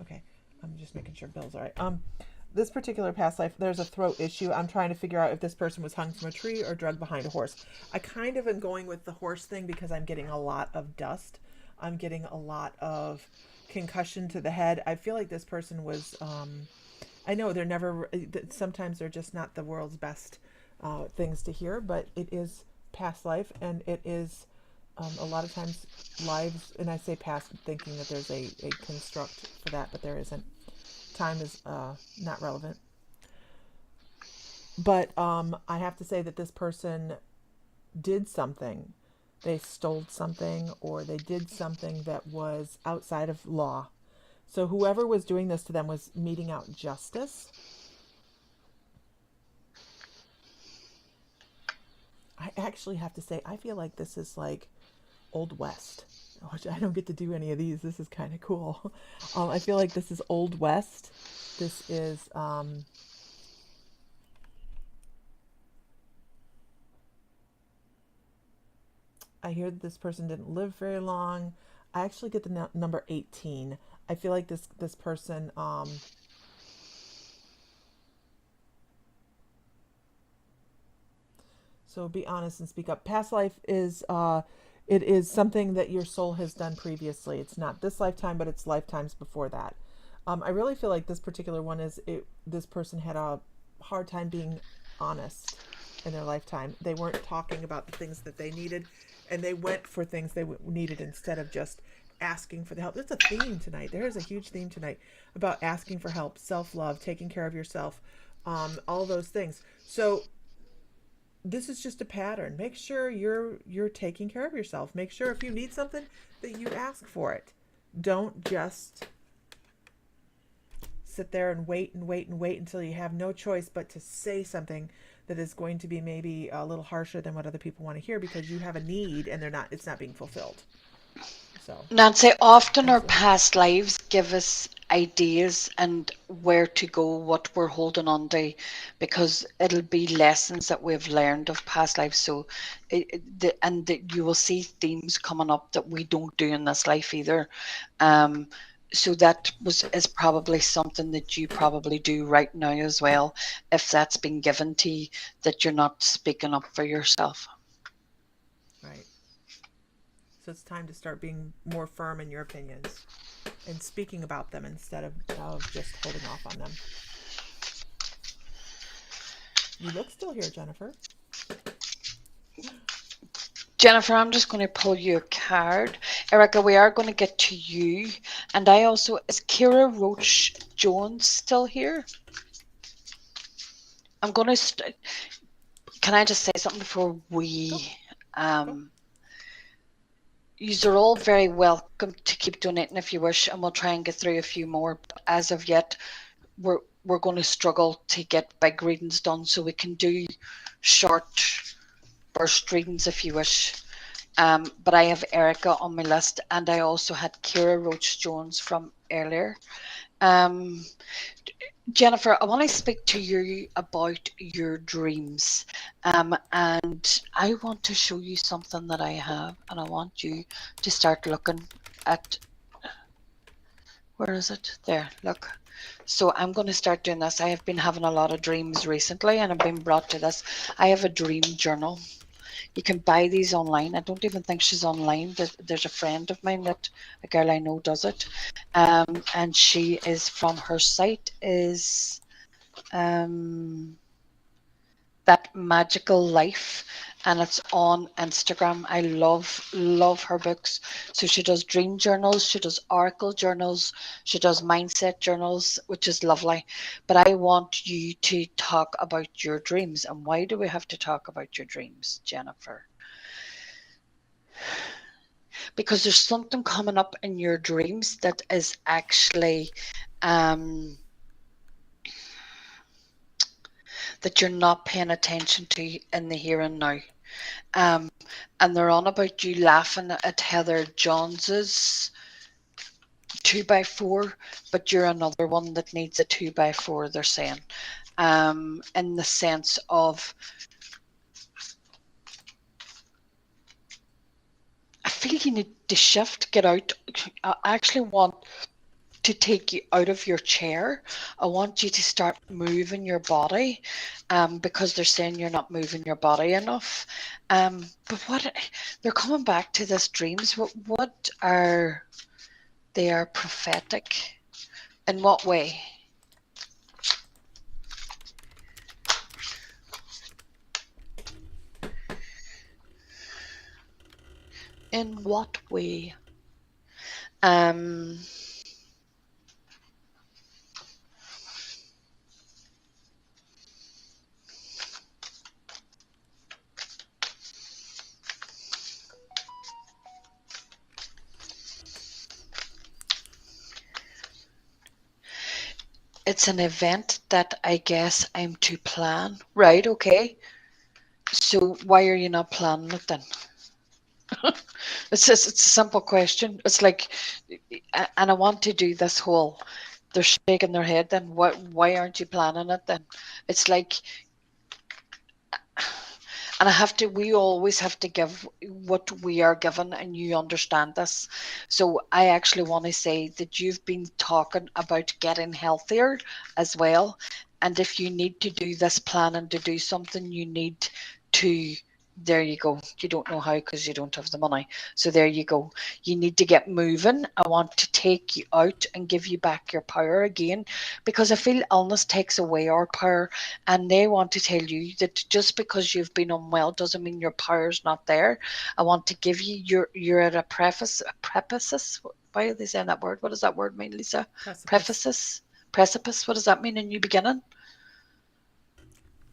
okay. I'm just making sure Bill's all right. This particular past life, there's a throat issue. I'm trying to figure out if this person was hung from a tree or drugged behind a horse. I kind of am going with the horse thing because I'm getting a lot of dust. I'm getting a lot of concussion to the head. I feel like this person was. I know they're never. Sometimes they're just not the world's best things to hear, but it is past life, and it is a lot of times lives. And I say past, thinking that there's a construct for that, but there isn't. Time is not relevant. But I have to say that this person did something. They stole something, or they did something that was outside of law. So whoever was doing this to them was meting out justice. I actually have to say, I feel like this is like Old West, which I don't get to do any of these. This is kind of cool. I feel like this is Old West. This is I hear that this person didn't live very long. I actually get the number 18. I feel like this person so be honest and speak up. Past life is it is something that your soul has done previously. It's not this lifetime, but it's lifetimes before that. I really feel like this particular one is this person had a hard time being honest in their lifetime. They weren't talking about the things that they needed, and they went for things they needed instead of just asking for the help. There's a theme tonight. There is a huge theme tonight about asking for help, self-love, taking care of yourself, all those things. So this is just a pattern. Make sure you're taking care of yourself. Make sure if you need something that you ask for it. Don't just sit there and wait and wait and wait until you have no choice but to say something that is going to be maybe a little harsher than what other people want to hear because you have a need and it's not being fulfilled. So Nancy, often our absolutely. past lives give us ideas and where to go, what we're holding on to, because it'll be lessons that we've learned of past lives. So, you will see themes coming up that we don't do in this life either. Um, so that is probably something that you probably do right now as well, if that's been given to you, that you're not speaking up for yourself. Right. So it's time to start being more firm in your opinions and speaking about them instead of just holding off on them. You look still here, Jennifer. Jennifer, I'm just going to pull you a card. Erica, we are going to get to you. And I also, is Kira Roach Jones still here? I'm going to, can I just say something before Go. we, Go. Yous are all very welcome to keep donating if you wish, and we'll try and get through a few more. But as of yet, we're we're going to struggle to get big readings done, so we can do short burst readings if you wish. But I have Erica on my list, and I also had Kira Roach Jones from earlier. Jennifer, I want to speak to you about your dreams. And I want to show you something that I have, and I want you to start looking at, where is it? There, look. So I'm going to start doing this. I have been having a lot of dreams recently, and I've been brought to this. I have a dream journal. You can buy these online. I don't even think she's online. There's a friend of mine, that a girl I know, does it. And she is, from her site is That Magical Life, and it's on Instagram. I love her books. So she does dream journals, she does oracle journals, she does mindset journals, which is lovely. But I want you to talk about your dreams. And why do we have to talk about your dreams, Jennifer? Because there's something coming up in your dreams that is actually that you're not paying attention to in the here and now. And they're on about you laughing at Heather Jones's 2x4, but you're another one that needs a 2x4, they're saying. In the sense of, I feel you need to shift, get out. I actually want to take you out of your chair. I want you to start moving your body, because they're saying you're not moving your body enough. But what they're coming back to this dreams. What are they? Are prophetic? In what way? In what way? Um, it's an event that I guess I'm to plan. Right, okay. So why are you not planning it then? It's a simple question. It's like, and I want to do this whole, they're shaking their head then. Why aren't you planning it then? It's like, and we always have to give what we are given, and you understand this. So I actually want to say that you've been talking about getting healthier as well. And if you need to do this planning to do something, you need to, there you go. You don't know how because you don't have the money. So there you go. You need to get moving. I want to take you out and give you back your power again, because I feel illness takes away our power, and they want to tell you that just because you've been unwell doesn't mean your power's not there. I want to give you, you're at a preface. Why are they saying that word? What does that word mean, Lisa? Precipice. Precipice. What does that mean in new beginning?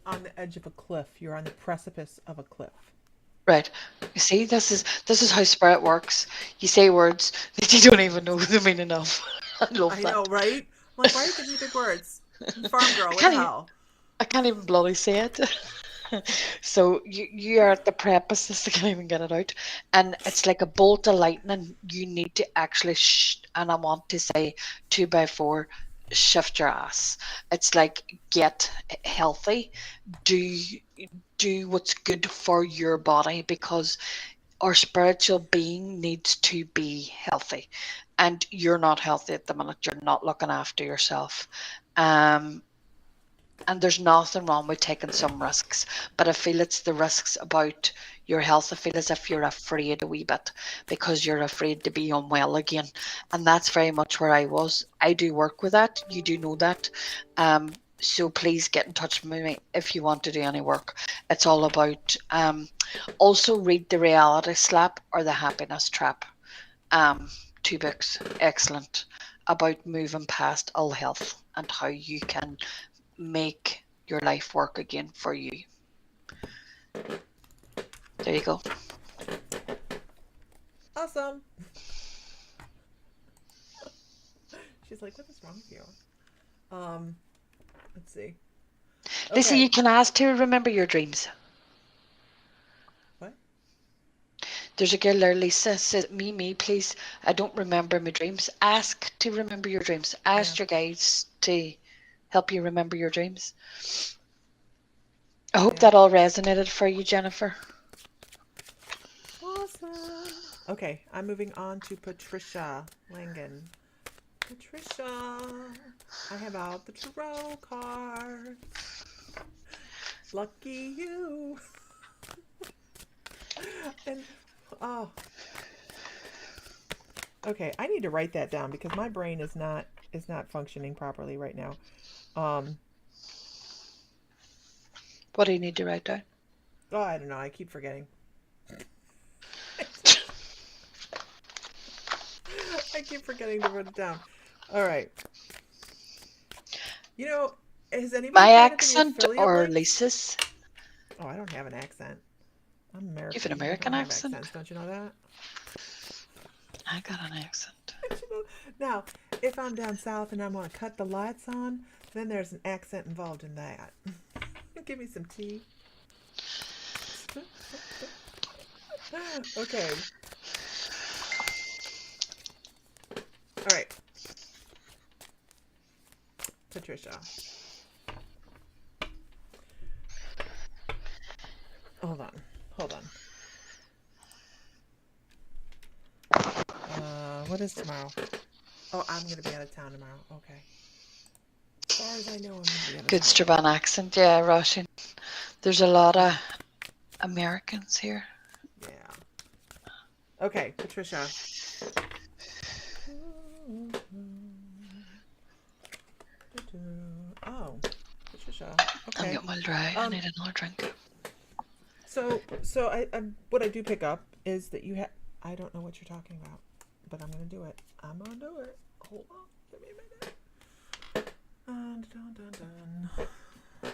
On the edge of a cliff. You're on the precipice of a cliff. Right. You see, this is how spirit works. You say words that you don't even know the meaning of. I love I that. know, right? I'm like, why are you giving me big words? Farm girl, I what the can't even, hell? I can't even bloody say it. So you are at the preface. I can't even get it out, and it's like a bolt of lightning. You need to actually and I want to say 2x4, shift your ass. It's like, get healthy, do do what's good for your body, because our spiritual being needs to be healthy, and you're not healthy at the minute. You're not looking after yourself. Um, and there's nothing wrong with taking some risks, but I feel it's the risks about your health. I feel as if you're afraid a wee bit because you're afraid to be unwell again, and that's very much where I was. I do work with that, you do know that. So please get in touch with me if you want to do any work. It's all about, also read The Reality Slap or The Happiness Trap. um, Two books, excellent, about moving past ill health and how you can make your life work again for you. There you go. Awesome. She's like, what is wrong with you? Um, Let's see. Lisa, Okay. you can ask to remember your dreams. What? There's a girl there, Lisa, says, me, please. I don't remember my dreams. Ask to remember your dreams. Yeah. Ask your guides to help you remember your dreams. I hope Yeah. that all resonated for you, Jennifer. Awesome. Okay, I'm moving on to Patricia Langan. Patricia, I have out the tarot cards. Lucky you. And oh, okay, I need to write that down because my brain is not functioning properly right now. Um, What do you need to write down? oh, I don't know. I keep forgetting. I keep forgetting to put it down. All right. You know, has anybody My heard of any accent affiliate or links? Lisa's? Oh, I don't have an accent. I'm You have an American. I American don't have accent? accents. Don't you know that? I got an accent. Don't you know? Now, if I'm down south and I want to cut the lights on, then there's an accent involved in that. Give me some tea. Okay. All right. Patricia. Hold on. Hold on. What is tomorrow? Oh, I'm going to be out of town tomorrow. Okay. As far as I know, I'm going to be out of Good town tomorrow. Strabane accent, yeah, Russian. There's a lot of Americans here. Yeah. Okay, Patricia. Oh, Patricia. I'm Okay. getting well dry. I need another drink. So I what I do pick up is that you have. I don't know what you're talking about, but I'm gonna do it. I'm gonna do it. Hold on, give me a minute. Dun, dun, dun.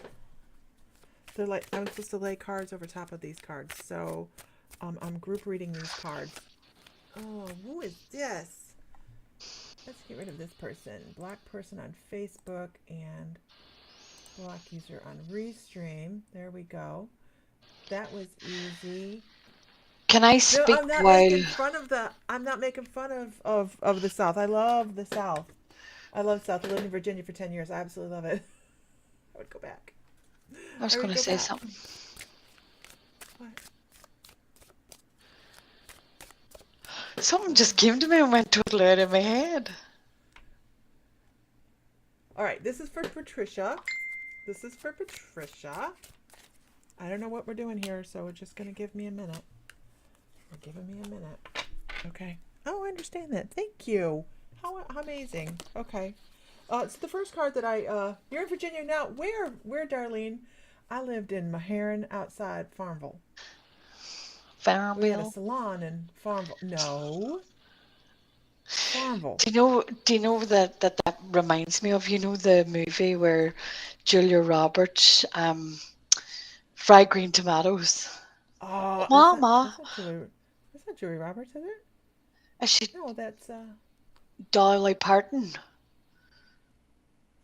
They're like I'm supposed to lay cards over top of these cards, so I'm group reading these cards. Oh, who is this? Let's get rid of this person. Black person on Facebook and black user on Restream. There we go. That was easy. Can I No, speak I'm not while... making fun of the. I'm not making fun of the South. I love the South. I love South. I lived in Virginia for 10 years. I absolutely love it. I would go back. I was going to say something. What? Something just came to me and went totally out of my head. All right, this is for Patricia. This is for Patricia. I don't know what we're doing here, so we're just going to give me a minute. We're giving me a minute. Okay. Oh, I understand that. Thank you. How amazing. Okay. It's the first card that you're in Virginia now. Where, Darlene? I lived in Meharon outside Farmville. We had a Farmville. salon in Farmville. No. Farmville. Do you know that reminds me of, the movie where Julia Roberts fried green tomatoes? Oh, Mama. That's not Julie Roberts, is it? Is she No, that's Dolly Parton?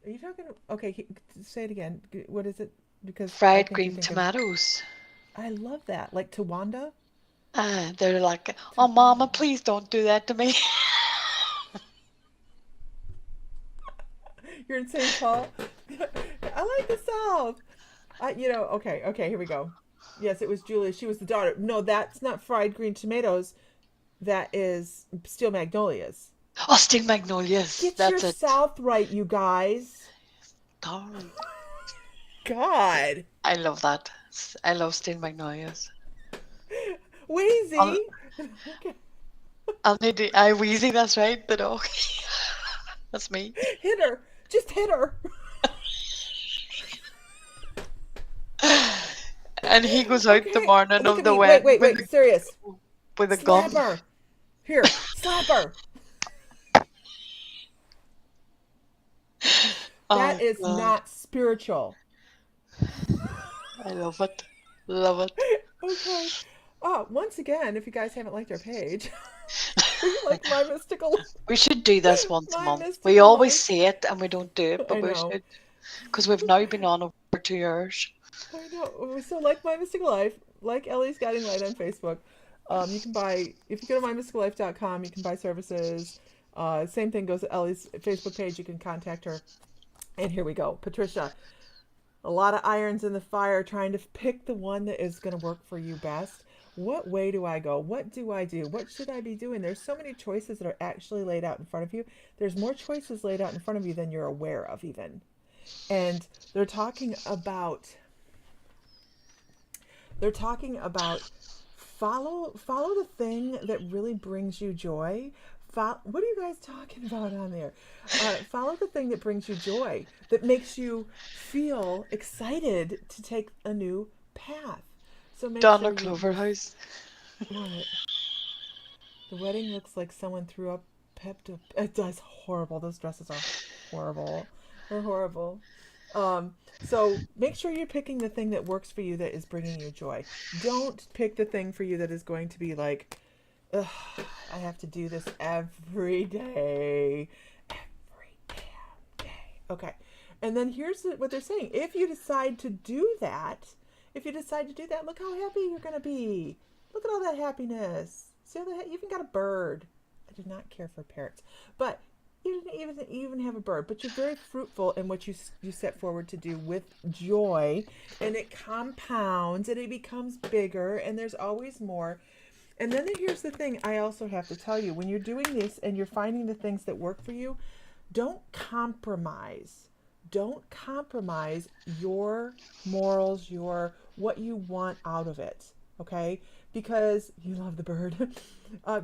Are you talking? Okay, say it again. What is it? Because I Fried think you green think of. tomatoes. I love that. Like Tawanda. They're like, oh, Mama, please don't do that to me. You're in St. Paul. I like the South. Okay, here we go. Yes, it was Julia. She was the daughter. No, that's not fried green tomatoes. That is steel magnolias. Oh, steel magnolias. Get That's your it. South right, you guys. Darn. God. I love that. I love steel magnolias. Wheezy. Okay. I'll need to. I Wheezy, that's right, the dog. That's me. Hit her. Just hit her. And he goes out the Okay. morning Look of at the me. wedding Wait. Serious. with a Slap gun. her. Here. Slap her. That is God. not spiritual. I love it. Love it. Okay. Once again, if you guys haven't liked our page, we like my mystical. We should do this once a My month. mystical We always life. say it and we don't do it, but I we know. should. because we've now been on over 2 hours. I know. So, like My Mystical Life, like Ellie's Guiding Light on Facebook, you can buy, if you go to mymysticallife.com, you can buy services. Same thing goes to Ellie's Facebook page. You can contact her. And here we go. Patricia, a lot of irons in the fire trying to pick the one that is going to work for you best. What way do I go? What do I do? What should I be doing? There's so many choices that are actually laid out in front of you. There's more choices laid out in front of you than you're aware of, even. And they're talking about follow the thing that really brings you joy. What are you guys talking about on there? Follow the thing that brings you joy, that makes you feel excited to take a new path. So make Donna sure you Cloverhouse. what? The wedding looks like someone threw up Pepto. It does horrible. Those dresses are horrible. They're horrible. So make sure you're picking the thing that works for you, that is bringing you joy. Don't pick the thing for you that is going to be like, ugh, I have to do this every day. Every damn day. Okay. And then here's what they're saying. If you decide to do that, look how happy you're going to be. Look at all that happiness. See how that, you even got a bird. I do not care for parrots. But you didn't even have a bird. But you're very fruitful in what you set forward to do with joy. And it compounds and it becomes bigger. And there's always more. And then here's the thing I also have to tell you. When you're doing this and you're finding the things that work for you, don't compromise. Don't compromise your morals, your what you want out of it. Okay? Because you love the bird.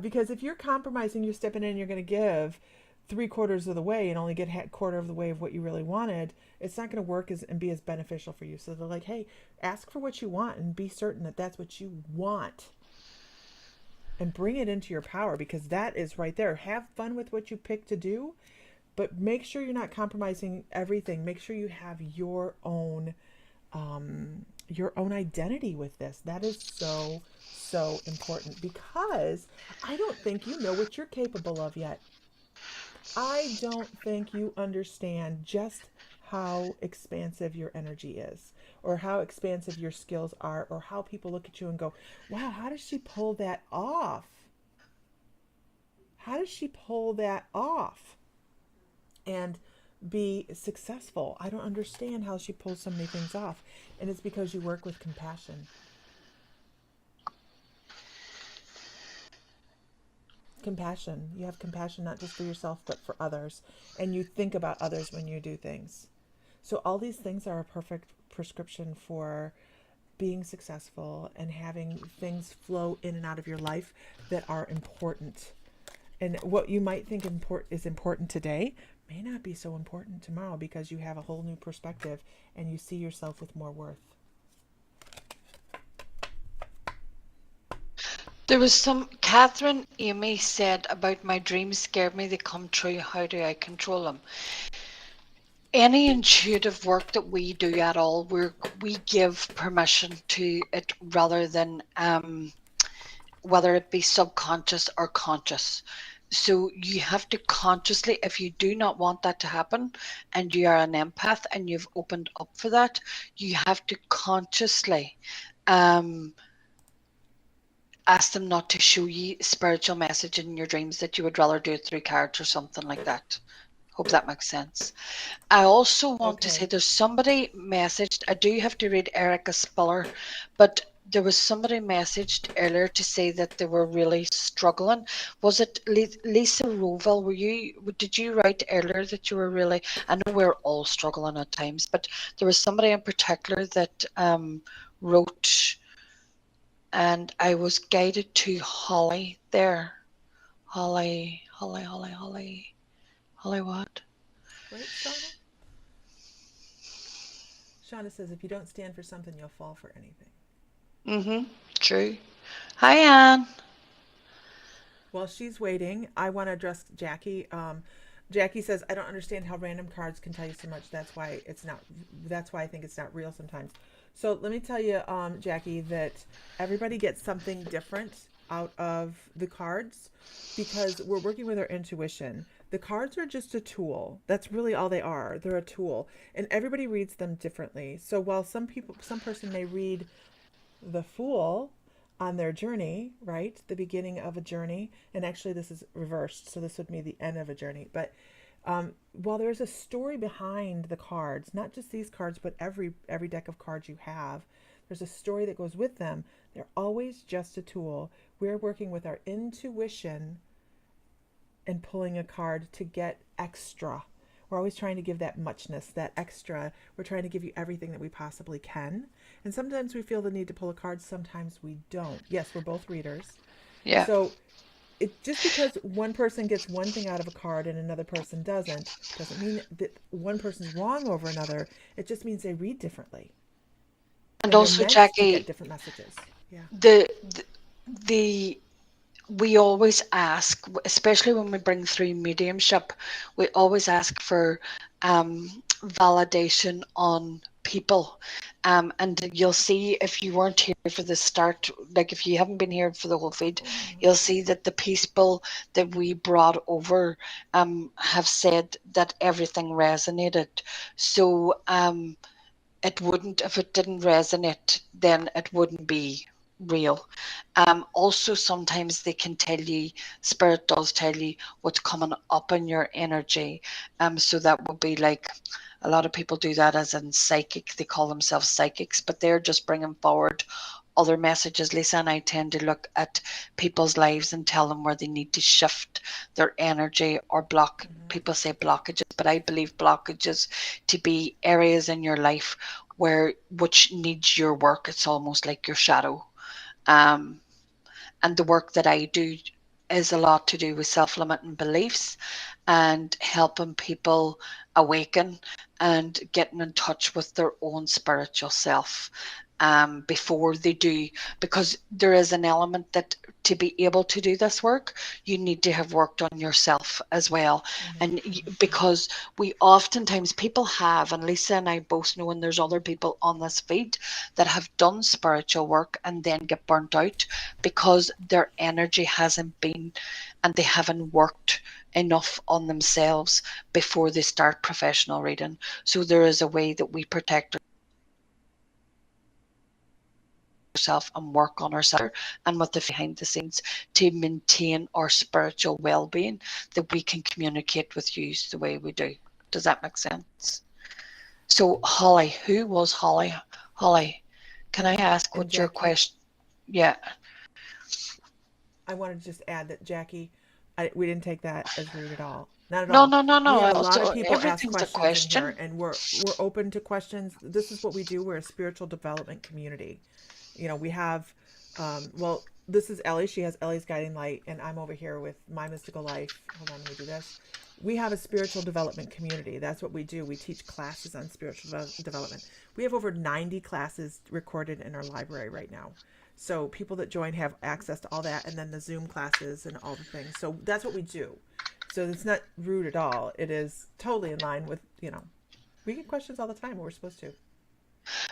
Because if you're compromising, you're stepping in and you're going to give 3/4 of the way and only get a quarter of the way of what you really wanted, it's not going to work and be as beneficial for you. So they're like, hey, ask for what you want and be certain that that's what you want. And bring it into your power, because that is right there. Have fun with what you pick to do, but make sure you're not compromising everything. Make sure you have your own identity with this. That is so important, because I don't think you know what you're capable of yet. I don't think you understand just how expansive your energy is, or how expansive your skills are, or how people look at you and go, wow, how does she pull that off? How does she pull that off and be successful? I don't understand how she pulls so many things off. And it's because you work with compassion. Compassion. You have compassion not just for yourself, but for others. And you think about others when you do things. So all these things are a perfect prescription for being successful and having things flow in and out of your life that are important. And what you might think is important today may not be so important tomorrow, because you have a whole new perspective and you see yourself with more worth. There was Catherine Amy said about my dreams scared me, they come true. How do I control them? Any intuitive work that we do at all, we give permission to it, rather than whether it be subconscious or conscious. So you have to consciously, if you do not want that to happen and you are an empath and you've opened up for that, you have to consciously ask them not to show you spiritual message in your dreams, that you would rather do it through cards or something like that. Hope that makes sense. I also want to say there's somebody messaged, I do have to read Erica Spiller, but there was somebody messaged earlier to say that they were really struggling. Was it Lisa Rovell? Did you write earlier that you were really, I know we're all struggling at times, but there was somebody in particular that wrote, and I was guided to Holly there. Holly what? Right, Shauna? Shauna says, if you don't stand for something, you'll fall for anything. True. Hi, Anne. While she's waiting, I want to address Jackie. Jackie says, I don't understand how random cards can tell you so much. That's why I think it's not real sometimes. So let me tell you, Jackie, that everybody gets something different out of the cards, because we're working with our intuition. The cards are just a tool. That's really all they are. They're a tool, and everybody reads them differently. So while some person may read the Fool on their journey, right? The beginning of a journey. And actually, this is reversed. So this would be the end of a journey. But while there's a story behind the cards, not just these cards, but every deck of cards you have, there's a story that goes with them. They're always just a tool. We're working with our intuition and pulling a card to get extra. We're always trying to give that muchness, that extra. We're trying to give you everything that we possibly can. And sometimes we feel the need to pull a card, sometimes we don't. Yes, we're both readers. Yeah. So it just because one person gets one thing out of a card and another person doesn't mean that one person's wrong over another. It just means they read differently. And And they're also, meant to get Jackie, different messages. Yeah. the we always ask, especially when we bring through mediumship, we always ask for validation on people. And you'll see if you weren't here for the start, like if you haven't been here for the whole feed, you'll see that the people that we brought over have said that everything resonated. So it wouldn't, if it didn't resonate, then it wouldn't be real. Also, sometimes they can tell you, spirit does tell you what's coming up in your energy. So that would be like, a lot of people do that as in psychic. They call themselves psychics, but they're just bringing forward other messages. Lisa and I tend to look at people's lives and tell them where they need to shift their energy or block. People say blockages, but I believe blockages to be areas in your life where which needs your work. It's almost like your shadow. Um, and the work that I do is a lot to do with self-limiting beliefs and helping people awaken and getting in touch with their own spiritual self before they do, because there is an element that to be able to do this work, you need to have worked on yourself as well. And because we oftentimes people have, and Lisa and I both know, and there's other people on this feed that have done spiritual work and then get burnt out because their energy hasn't been, and they haven't worked enough on themselves before they start professional reading. So there is a way that we protect ourselves and work on ourselves and with the behind the scenes to maintain our spiritual well-being, that we can communicate with you the way we do. Does that make sense? So Holly, who was Holly? Holly, can I ask And what your Jackie, question? Yeah. I wanted to just add that Jackie, we didn't take that as rude at all. Not at No, all. no, no, We no. have a lot of people ask Everything's a questions in here, question. and we're open to questions. This is what we do. We're a spiritual development community. We have, well, this is Ellie. She has Ellie's guiding light, and I'm over here with my mystical life. Hold on, let me do this. We have a spiritual development community. That's what we do. We teach classes on spiritual development. We have over 90 classes recorded in our library right now. So people that join have access to all that, and then the Zoom classes and all the things. So that's what we do. So it's not rude at all. It is totally in line with, we get questions all the time. We're supposed to.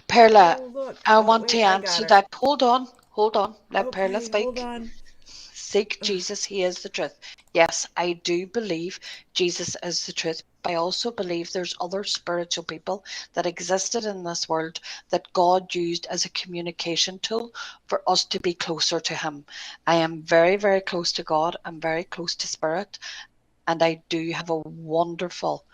Perla, Oh, look. I Oh, want to wait, I got answer her. that. Hold on. Let Perla Okay, hold speak. on. Seek Jesus, he is the truth. Yes, I do believe Jesus is the truth, but I also believe there's other spiritual people that existed in this world that God used as a communication tool for us to be closer to him. I am very, very close to God. I'm very close to spirit, and I do have a wonderful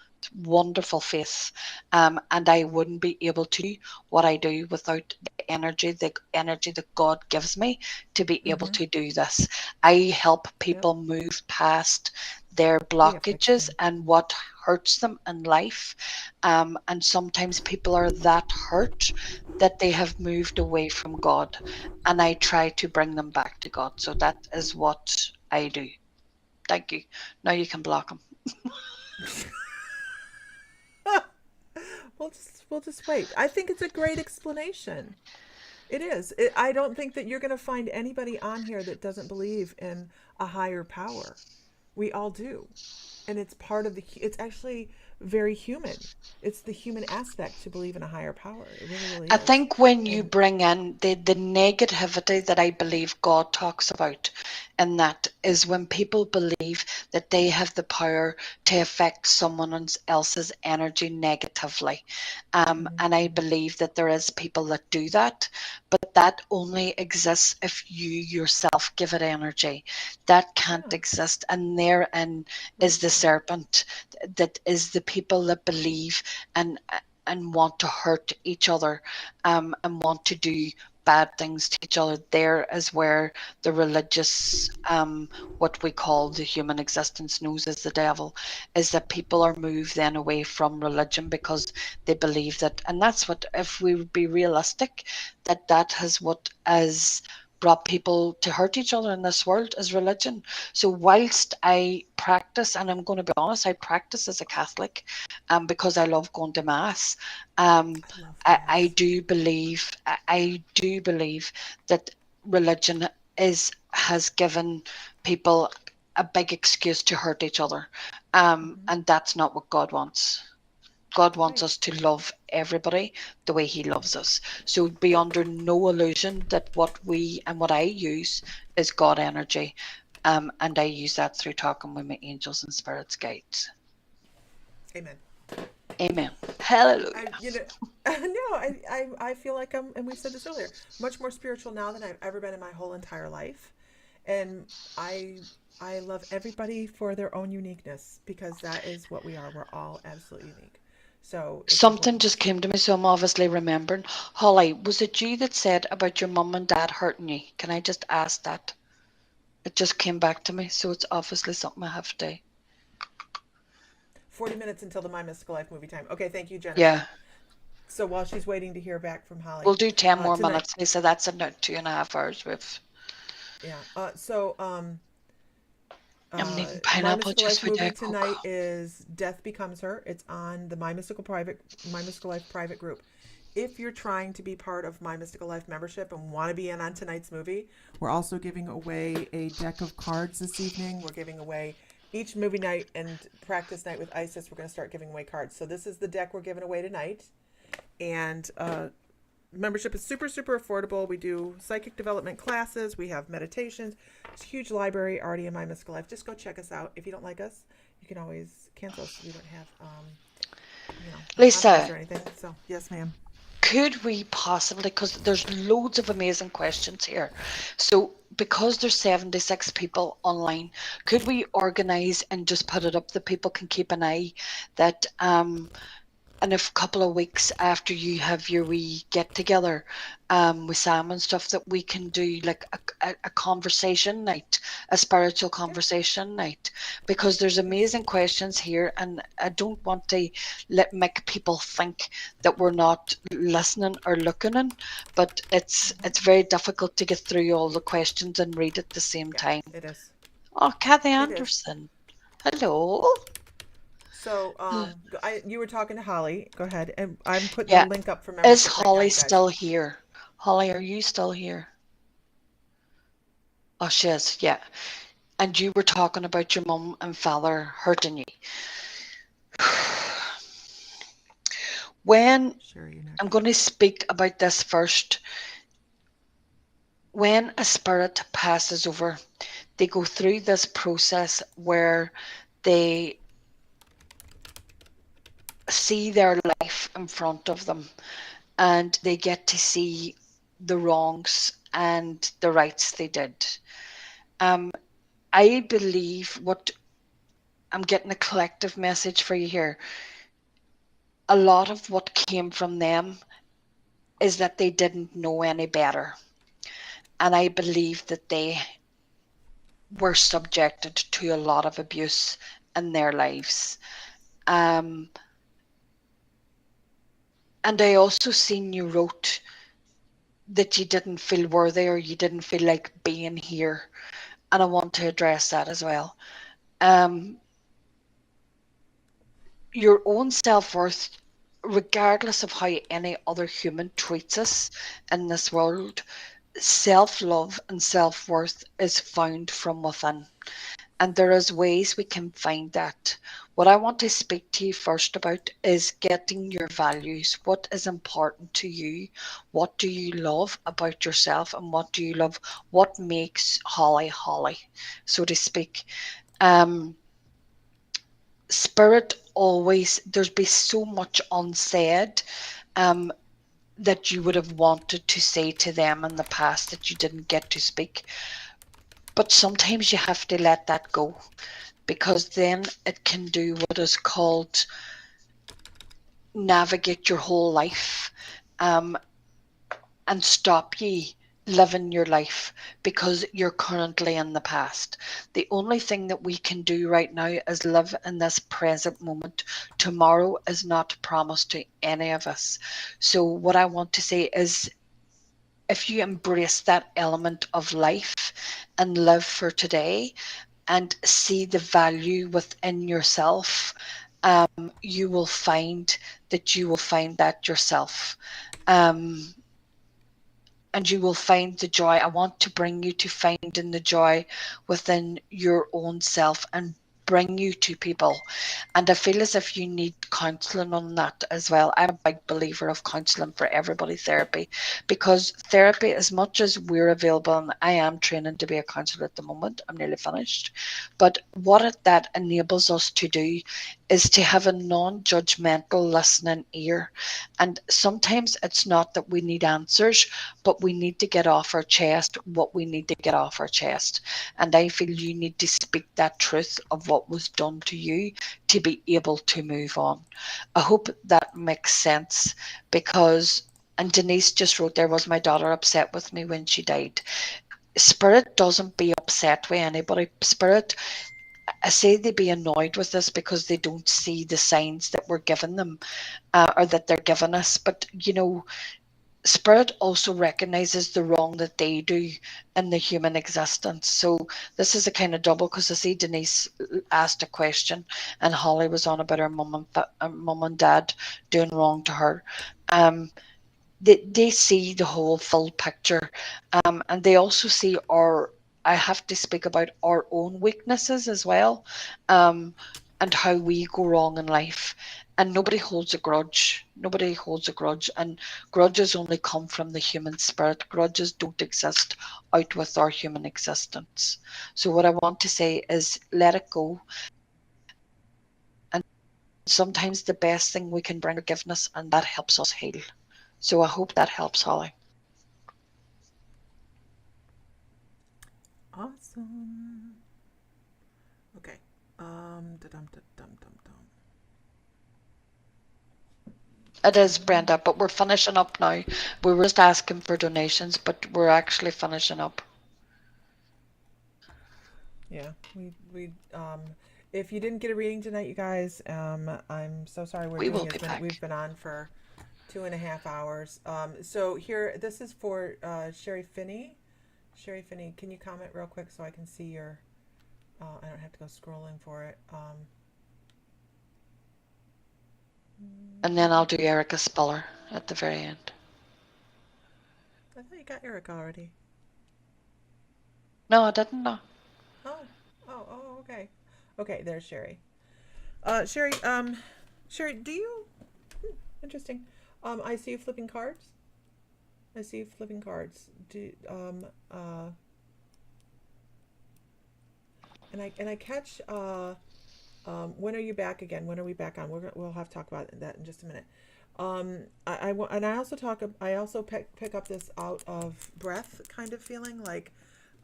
faith. And I wouldn't be able to do what I do without the energy that God gives me to be able Mm-hmm. to do this. I help Yep. people move past their We have thick blockages skin. and what hurts them in life. And sometimes people are that hurt that they have moved away from God. And I try to bring them back to God. So that is what I do. Thank you. Now you can block them. We'll just wait. I think it's a great explanation. It is. I don't think that you're going to find anybody on here that doesn't believe in a higher power. We all do. and it's part of it's actually very human. It's the human aspect to believe in a higher power. It really, really I is. think when you And bring in the negativity that I believe God talks about, and that is when people believe that they have the power to affect someone else's energy negatively. mhm, And I mhm. believe that there is people that do that, but that only exists if you yourself give it energy. That can't Yeah, exist. And therein very is the true. serpent, that is the people that believe and want to hurt each other, and want to do bad things to each other. There is where the religious, what we call the human existence knows as the devil, is that people are moved then away from religion because they believe that, and that's what, if we would be realistic, that has what has brought people to hurt each other in this world, is religion. So whilst I practice, and I'm going to be honest, I practice as a Catholic, because I love going to mass. Um, I love I mass. do believe, I do believe that religion has given people a big excuse to hurt each other, Hmm. and that's not what God wants. God wants Right. us to love everybody the way He loves us. So be under no illusion that what I use is God energy, and I use that through talking with my angels and spirits guides. Amen. Amen. Hallelujah. You know, no, I feel like I'm, and we said this earlier, much more spiritual now than I've ever been in my whole entire life. And I, I love everybody for their own uniqueness because that is what we are. We're all absolutely unique. So it's Something important. just came to me, so I'm obviously remembering. Holly, was it you that said about your mum and dad hurting you? Can I just ask that? It just came back to me, so it's obviously something I have to. 40 minutes until the My Mystical Life movie time. Okay, thank you, Yeah, Jennifer. So while she's waiting to hear back from we'll Holly, do 10 more tonight, minutes. Lisa, that's about 2.5 hours with. yeah. I'm needing My pineapple Mystical juice Life for movie Diet Coke. tonight is Death Becomes Her. It's on the My Mystical Life private group. If you're trying to be part of My Mystical Life membership and want to be in on tonight's movie, we're also giving away a deck of cards this evening. We're giving away each movie night and practice night with Isis. We're going to start giving away cards. So this is the deck we're giving away tonight, and membership is super, super affordable. We do psychic development classes. We have meditations. It's a huge library already in My Mystical Life. Just go check us out. If you don't like us, you can always cancel us. We don't have, no contracts Lisa, or anything. So yes, ma'am. could we possibly, because there's loads of amazing questions here, so because there's 76 people online, could we organize and just put it up that people can keep an eye, that in a couple of weeks after you have your wee get together, with Sam and stuff, that we can do like a conversation night, a spiritual Yeah. conversation night, because there's Yes. amazing questions here, and I don't want to make people think that we're not listening or looking in, but Mm-hmm. it's very difficult to get through all the questions and read at the same Yeah, time. it is. Oh, Kathy It is. Anderson, hello. So, you were talking to Holly. Go ahead, and I'm putting the Yeah, link up for is membership right now, Holly you guys. still here? Holly, are you still here? Oh, she is, yeah. And you were talking about your mum and father hurting you. When Sherry, you're I'm next. going to speak about this first, when a spirit passes over, they go through this process where they see their life in front of them, and they get to see the wrongs and the rights they did. Um, I believe what I'm getting, a collective message for you here. A lot of what came from them is that they didn't know any better. And I believe that they were subjected to a lot of abuse in their lives. Um, and I also seen you wrote that you didn't feel worthy, or you didn't feel like being here. And I want to address that as well. Um, your own self worth, regardless of how any other human treats us in this world, self love and self worth is found from within. And there is ways we can find that. What I want to speak to you first about is getting your values. What is important to you? What do you love about yourself? And what do you love? What makes Holly Holly, so to speak? Um, Spirit always, there's been so much unsaid um, that you would have wanted to say to them in the past that you didn't get to speak. But sometimes you have to let that go, because then it can do what is called navigate your whole life, um, and stop ye living your life because you're currently in the past. The only thing that we can do right now is live in this present moment. Tomorrow is not promised to any of us. So what I want to say is, if you embrace that element of life and live for today and see the value within yourself, you will find that you will find that yourself. Um, and you will find the joy. I want to bring you to finding the joy within your own self and bring you to people. And I feel as if you need counselling on that as well. I'm a big believer of counselling for everybody, therapy, because therapy, as much as we're available, and I am training to be a counsellor at the moment, I'm nearly finished, but that enables us to do is to have a non-judgmental listening ear. And sometimes it's not that we need answers, but we need to get off our chest what we need to get off our chest. And I feel you need to speak that truth of what was done to you to be able to move on. I hope that makes sense, because, and Denise just wrote there, was my daughter upset with me when she died? Spirit doesn't be upset with anybody. Spirit, I say they be annoyed with us because they don't see the signs that we're giving them, or that they're giving us. But Spirit also recognizes the wrong that they do in the human existence. So this is a kind of double, because I see Denise asked a question and Holly was on about her mum and dad doing wrong to her. Um, they see the whole full picture, and they also see our, I have to speak about our own weaknesses as well, um, and how we go wrong in life. And nobody holds a grudge. Nobody holds a grudge. And grudges only come from the human spirit. Grudges don't exist out with our human existence. So what I want to say is, let it go. And sometimes the best thing we can bring forgiveness, and that helps us heal. So I hope that helps, Holly. Awesome. Okay. Da-dum, da-dum, dum, dum. It is, Brenda, but we're finishing up now. We were just asking for donations, but we're actually finishing up. Yeah, we if you didn't get a reading tonight, you guys, I'm so sorry we're We doing will as be many. back. We've been on for 2.5 hours. So here, this is for Sherry Finney. Sherry Finney, can you comment real quick so I can see your? I don't have to go scrolling for it. And then I'll do Erica Spiller at the very end. I thought you got Eric already. No, I didn't know. Oh, oh, okay. Okay, there's Sherry. Sherry, Sherry, do you? Interesting. I see you flipping cards. I see you flipping cards. And I catch. When are you back again? When are we back on? We'll have to talk about that in just a minute. And I also I also pick up this out of breath kind of feeling, like,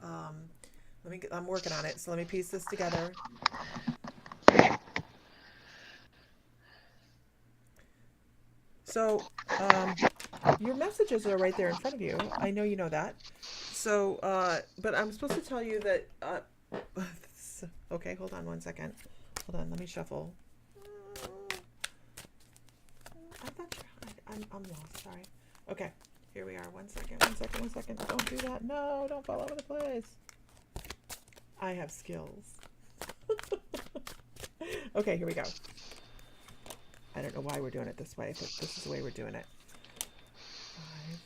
I'm working on it. So let me piece this together. So, your messages are right there in front of you. I know you know that. So, but I'm supposed to tell you that. Okay, hold on one second. Hold on, let me shuffle. I thought I'm lost. Sorry. Okay, here we are. One second. Don't do that. No, don't fall over the place. I have skills. Okay, here we go. I don't know why we're doing it this way, but this is the way we're doing it. 5,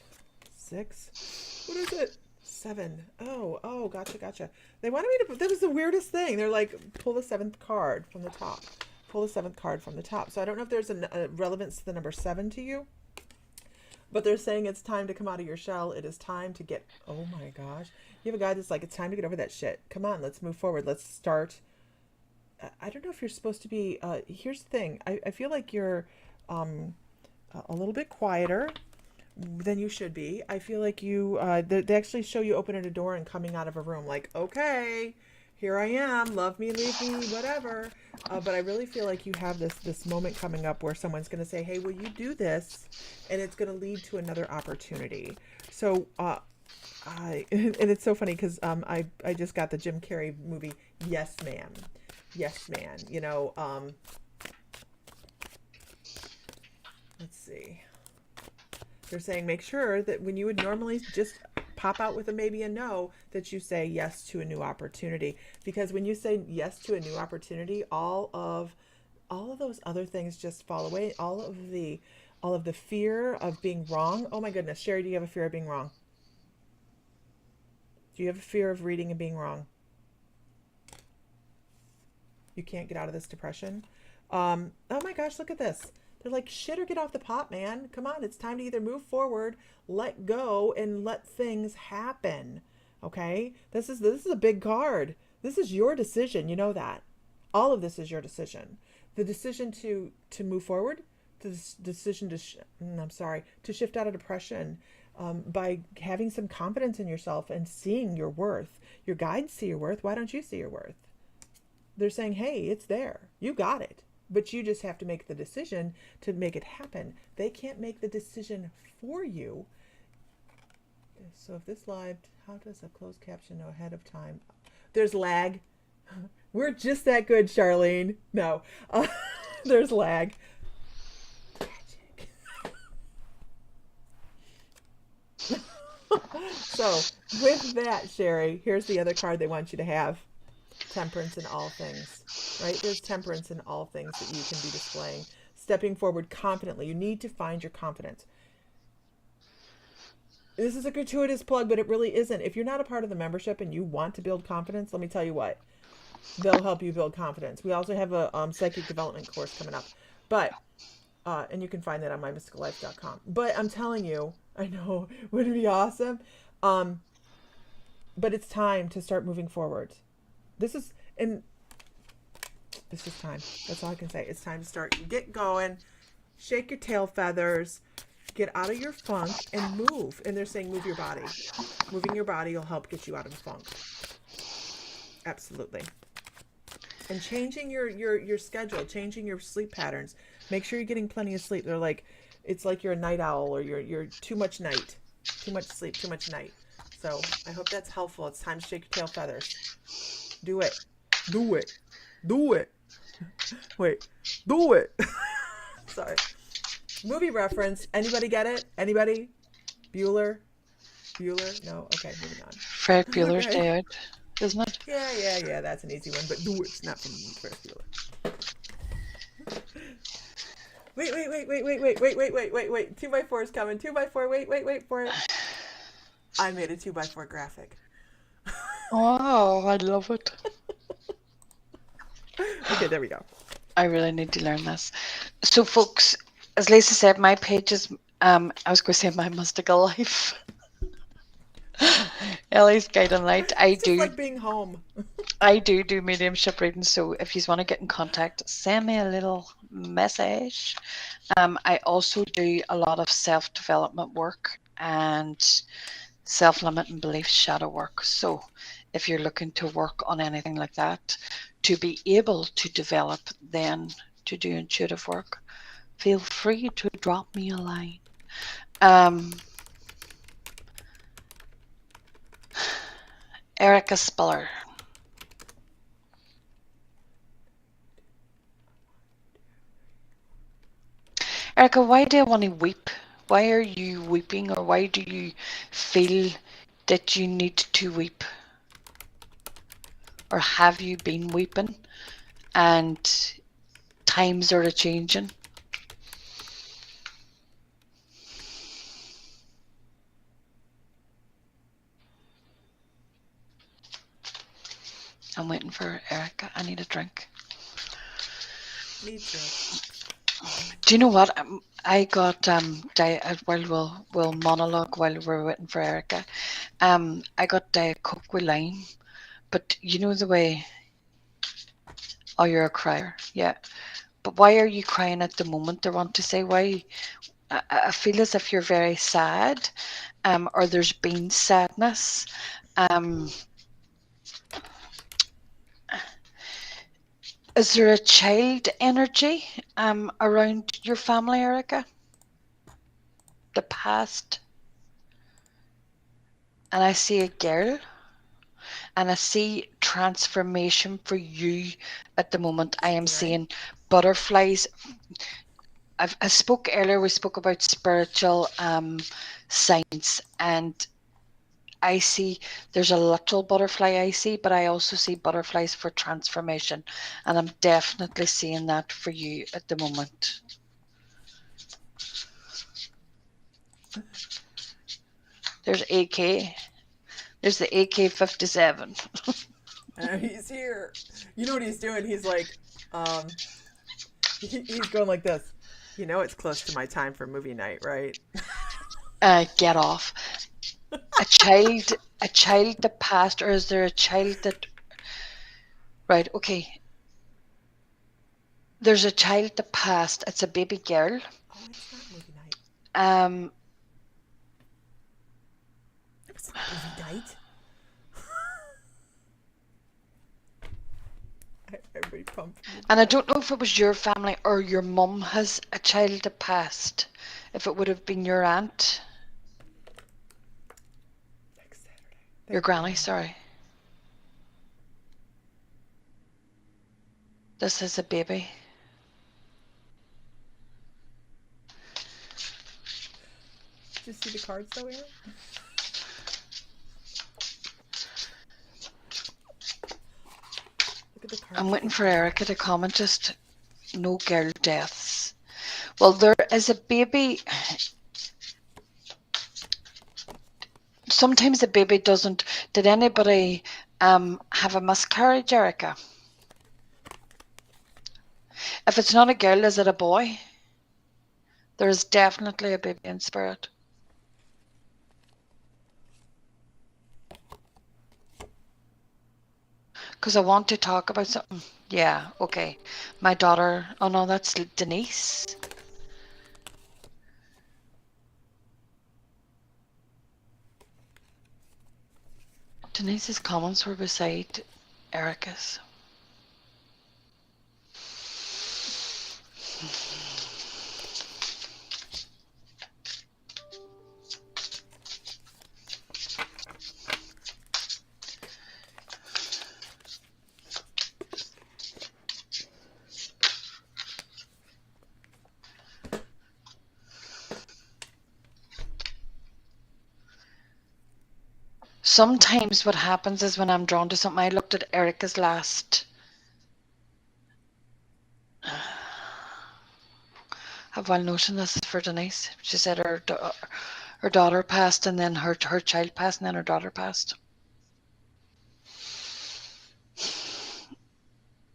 6. What is it? 7. Oh, gotcha. They wanted me to. That was the weirdest thing. They're like, pull the 7th card from the top. Pull the 7th card from the top. So I don't know if there's a relevance to the number 7 to you, but they're saying it's time to come out of your shell. It is time to get. Oh my gosh, you have a guy that's like, it's time to get over that shit. Come on, let's move forward. Let's start. I don't know if you're supposed to be. Here's the thing. I feel like you're a little bit quieter than you should be. I feel like you. They actually show you opening a door and coming out of a room. Like, okay, here I am. Love me, leave me, whatever. But I really feel like you have this moment coming up where someone's going to say, "Hey, will you do this?" And it's going to lead to another opportunity. So. And it's so funny because I just got the Jim Carrey movie Yes Man. Yes Man, let's see. They're saying make sure that when you would normally just pop out with a maybe and no, that you say yes to a new opportunity. Because when you say yes to a new opportunity, all of those other things just fall away. All of the fear of being wrong. Oh my goodness, Sherry, do you have a fear of being wrong? Do you have a fear of reading and being wrong? You can't get out of this depression. Oh my gosh, look at this. They're like, shit or get off the pot, man. Come on, it's time to either move forward, let go, and let things happen. Okay? This is a big card. This is your decision. You know that. All of this is your decision. The decision to move forward, the decision to shift out of depression, by having some confidence in yourself and seeing your worth. Your guides see your worth. Why don't you see your worth? They're saying, hey, it's there. You got it. But you just have to make the decision to make it happen. They can't make the decision for you. So if this live, how does a closed caption know ahead of time? There's lag. We're just that good, Charlene. No, there's lag. So with that, Sherry, here's the other card they want you to have. Temperance in all things, right? There's temperance in all things that you can be displaying. Stepping forward confidently. You need to find your confidence. This is a gratuitous plug, but it really isn't. If you're not a part of the membership and you want to build confidence, let me tell you what. They'll help you build confidence. We also have a psychic development course coming up. But, and you can find that on mymysticallife.com. But I'm telling you, I know, wouldn't it be awesome? But it's time to start moving forward. This is time. That's all I can say. It's time to start. Get going. Shake your tail feathers. Get out of your funk and move. And they're saying move your body. Moving your body will help get you out of the funk. Absolutely. And changing your schedule, changing your sleep patterns. Make sure you're getting plenty of sleep. They're like, it's like you're a night owl or you're too much night. Too much sleep, too much night. So I hope that's helpful. It's time to shake your tail feathers. Do it. Do it. Do it. Wait. Do it. Sorry. Movie reference. Anybody get it? Anybody? Bueller? No? Okay, moving on. Fred Bueller's Day Out, isn't it? Yeah. That's an easy one. But do it's not from Fred Bueller. Wait. 2x4 is coming. 2x4. Wait for it. I made a 2x4 graphic. Oh, I love it. Okay, there we go. I really need to learn this. So, folks, as Lisa said, my page is, I was going to say My Mystical Life. Ellie's Guide and Light. It's just like being home. I do mediumship readings, so if you want to get in contact, send me a little message. I also do a lot of self-development work and self-limiting belief shadow work. So if you're looking to work on anything like that, to be able to develop, then to do intuitive work, feel free to drop me a line. Erica Spiller. Erica, why do I want to weep? Why are you weeping, or why do you feel that you need to weep? Or have you been weeping and times are a-changing? waiting for Erica. I need a drink. Me too. Do you know what? I got while we'll monologue while we're waiting for Erica. I got Diet Coke with lime, but you know the way. Oh, you're a crier, yeah. But why are you crying at the moment? I want to say why. I feel as if you're very sad, or there's been sadness. Um, is there a child energy around your family, Erica? The past, and I see a girl. And I see transformation for you at the moment. I am 69. seeing butterflies. I spoke earlier, we spoke about spiritual signs, and I see there's a little butterfly I see, but I also see butterflies for transformation. And I'm definitely seeing that for you at the moment. There's AK. There's the AK-57. He's here. You know what he's doing? He's like, um, he's going like this. You know, it's close to my time for movie night, right? Get off. A child, a child that passed, or is there a child that? Right. Okay. There's a child that passed. It's a baby girl. Oh, it's not movie night. Um, It's not movie night. Everybody pumped for movie and I night. don't know if it was your family or your mum has a child that passed. If it would have been your aunt, Next Saturday. your granny, sorry. This is a baby. Did you see the cards though, Aaron? Look at the cards I'm that waiting they for pulled. Erica to comment. Just no girl deaths. Well, there is a baby. Sometimes the baby doesn't. Did anybody have a miscarriage, Erica? If it's not a girl, is it a boy? There is definitely a baby in spirit. Because I want to talk about something. Yeah, okay. My daughter. Oh no, that's Denise. Denise's comments were beside Erica's. Sometimes what happens is when I'm drawn to something, I looked at Erica's last. I've well notion this is for Denise. She said her daughter passed, and then her child passed, and then her daughter passed.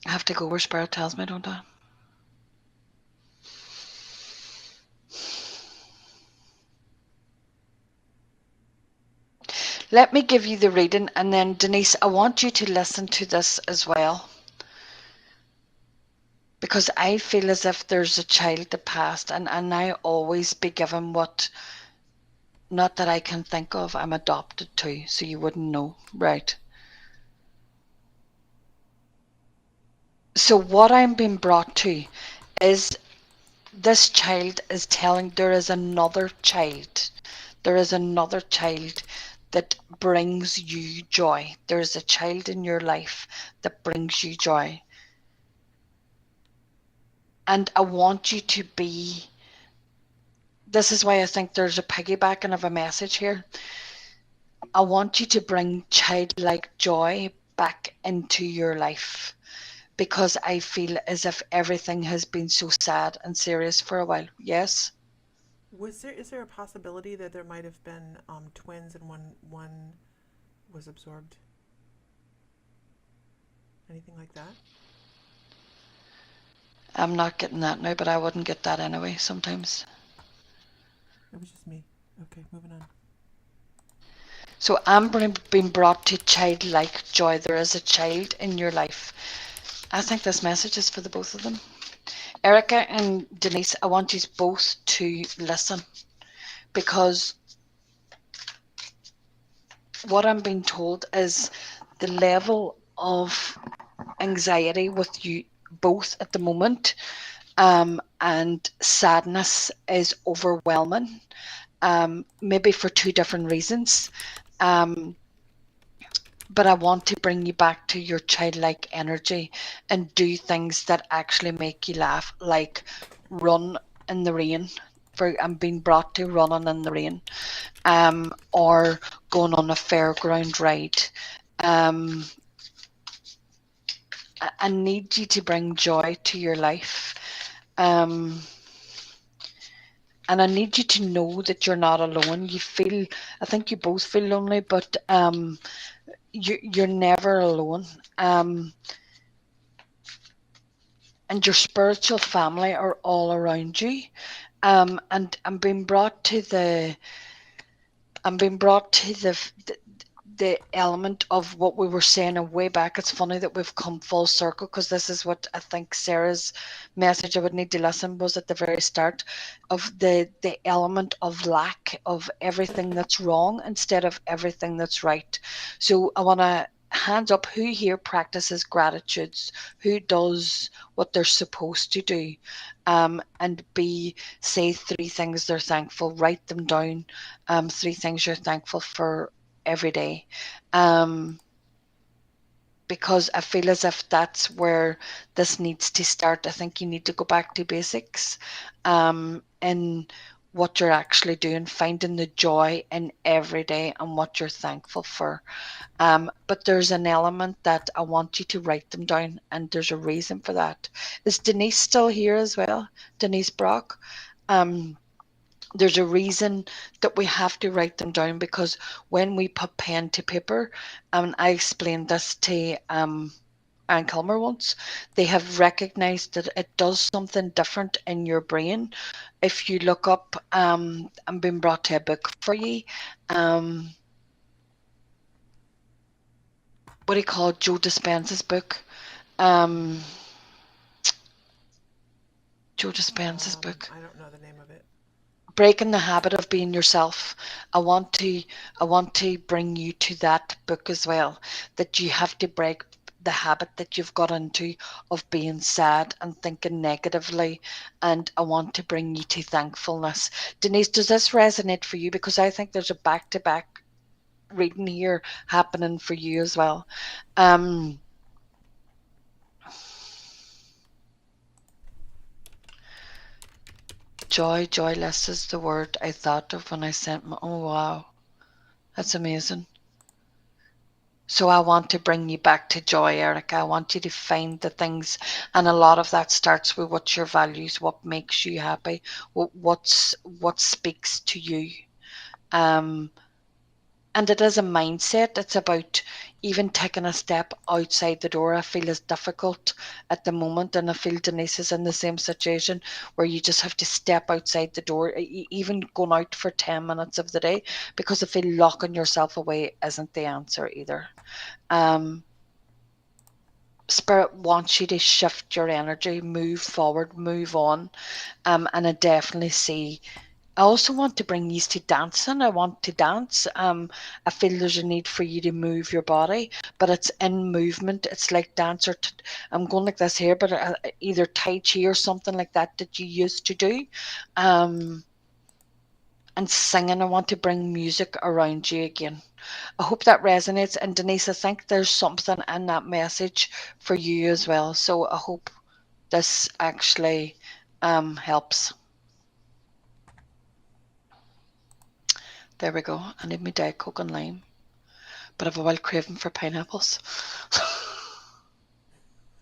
I have to go where spirit tells me, don't I? Let me give you the reading, and then Denise, I want you to listen to this as well. Because I feel as if there's a child that passed, and I always be given what, not that I can think of, I'm adopted to, so you wouldn't know, right? So what I'm being brought to is this child is telling there is another child. There is another child that brings you joy. There is a child in your life that brings you joy. And I want you to be, this is why I think there's a piggybacking of a message here. I want you to bring childlike joy back into your life, because I feel as if everything has been so sad and serious for a while. Yes? Is there a possibility that there might have been twins and one was absorbed? Anything like that? I'm not getting that now, but I wouldn't get that anyway sometimes. It was just me. Okay, moving on. So I'm being brought to childlike joy. There is a child in your life. I think this message is for the both of them. Erica and Denise, I want you both to listen, because what I'm being told is the level of anxiety with you both at the moment, and sadness is overwhelming, maybe for two different reasons. Um, but I want to bring you back to your childlike energy and do things that actually make you laugh, like run in the rain. I'm being brought to running in the rain, or going on a fairground ride. Um, I need you to bring joy to your life. Um, and I need you to know that you're not alone. I think you both feel lonely, but you're never alone. And your spiritual family are all around you. And I'm being brought to the element of what we were saying a way back. It's funny that we've come full circle, because this is what I think Sarah's message I would need to listen was at the very start, of the element of lack of everything that's wrong instead of everything that's right. So I want to hands up, who here practices gratitudes, who does what they're supposed to do, and say three things they're thankful, write them down, three things you're thankful for every day, um, because I feel as if that's where this needs to start. I think you need to go back to basics, in what you're actually doing, finding the joy in every day and what you're thankful for. But there's an element that I want you to write them down, and there's a reason for that. Is Denise still here as well? Denise Brock? Um, there's a reason that we have to write them down, because when we put pen to paper, and I explained this to Anne Kilmer once, they have recognized that it does something different in your brain. If you look up, I'm being brought to a book for you. What do you call it? Joe Dispenza's book? Um, Joe Dispenza's book. I don't know the name of it. Breaking the habit of being yourself. I want to bring you to that book as well, that you have to break the habit that you've got into of being sad and thinking negatively, and I want to bring you to thankfulness. Denise, does this resonate for you? Because I think there's a back-to-back reading here happening for you as well. Joyless is the word I thought of when I sent my, oh wow, that's amazing. So I want to bring you back to joy, Erica. I want you to find the things, and a lot of that starts with what's your values, what makes you happy, what speaks to you. Um, and it is a mindset. It's about even taking a step outside the door. I feel is difficult at the moment, and I feel Denise is in the same situation where you just have to step outside the door, even going out for 10 minutes of the day, because I feel locking yourself away isn't the answer either. Um, Spirit wants you to shift your energy, move forward, move on. And I definitely see. I also want to bring you to dancing. I want to dance. I feel there's a need for you to move your body, but it's in movement. It's like dance, or I'm going like this here, but either Tai Chi or something like that that you used to do. Um, and singing. I want to bring music around you again. I hope that resonates. And Denise, I think there's something in that message for you as well. So I hope this actually helps. There we go. I need my Diet Coke and lime, but I've a wild craving for pineapples.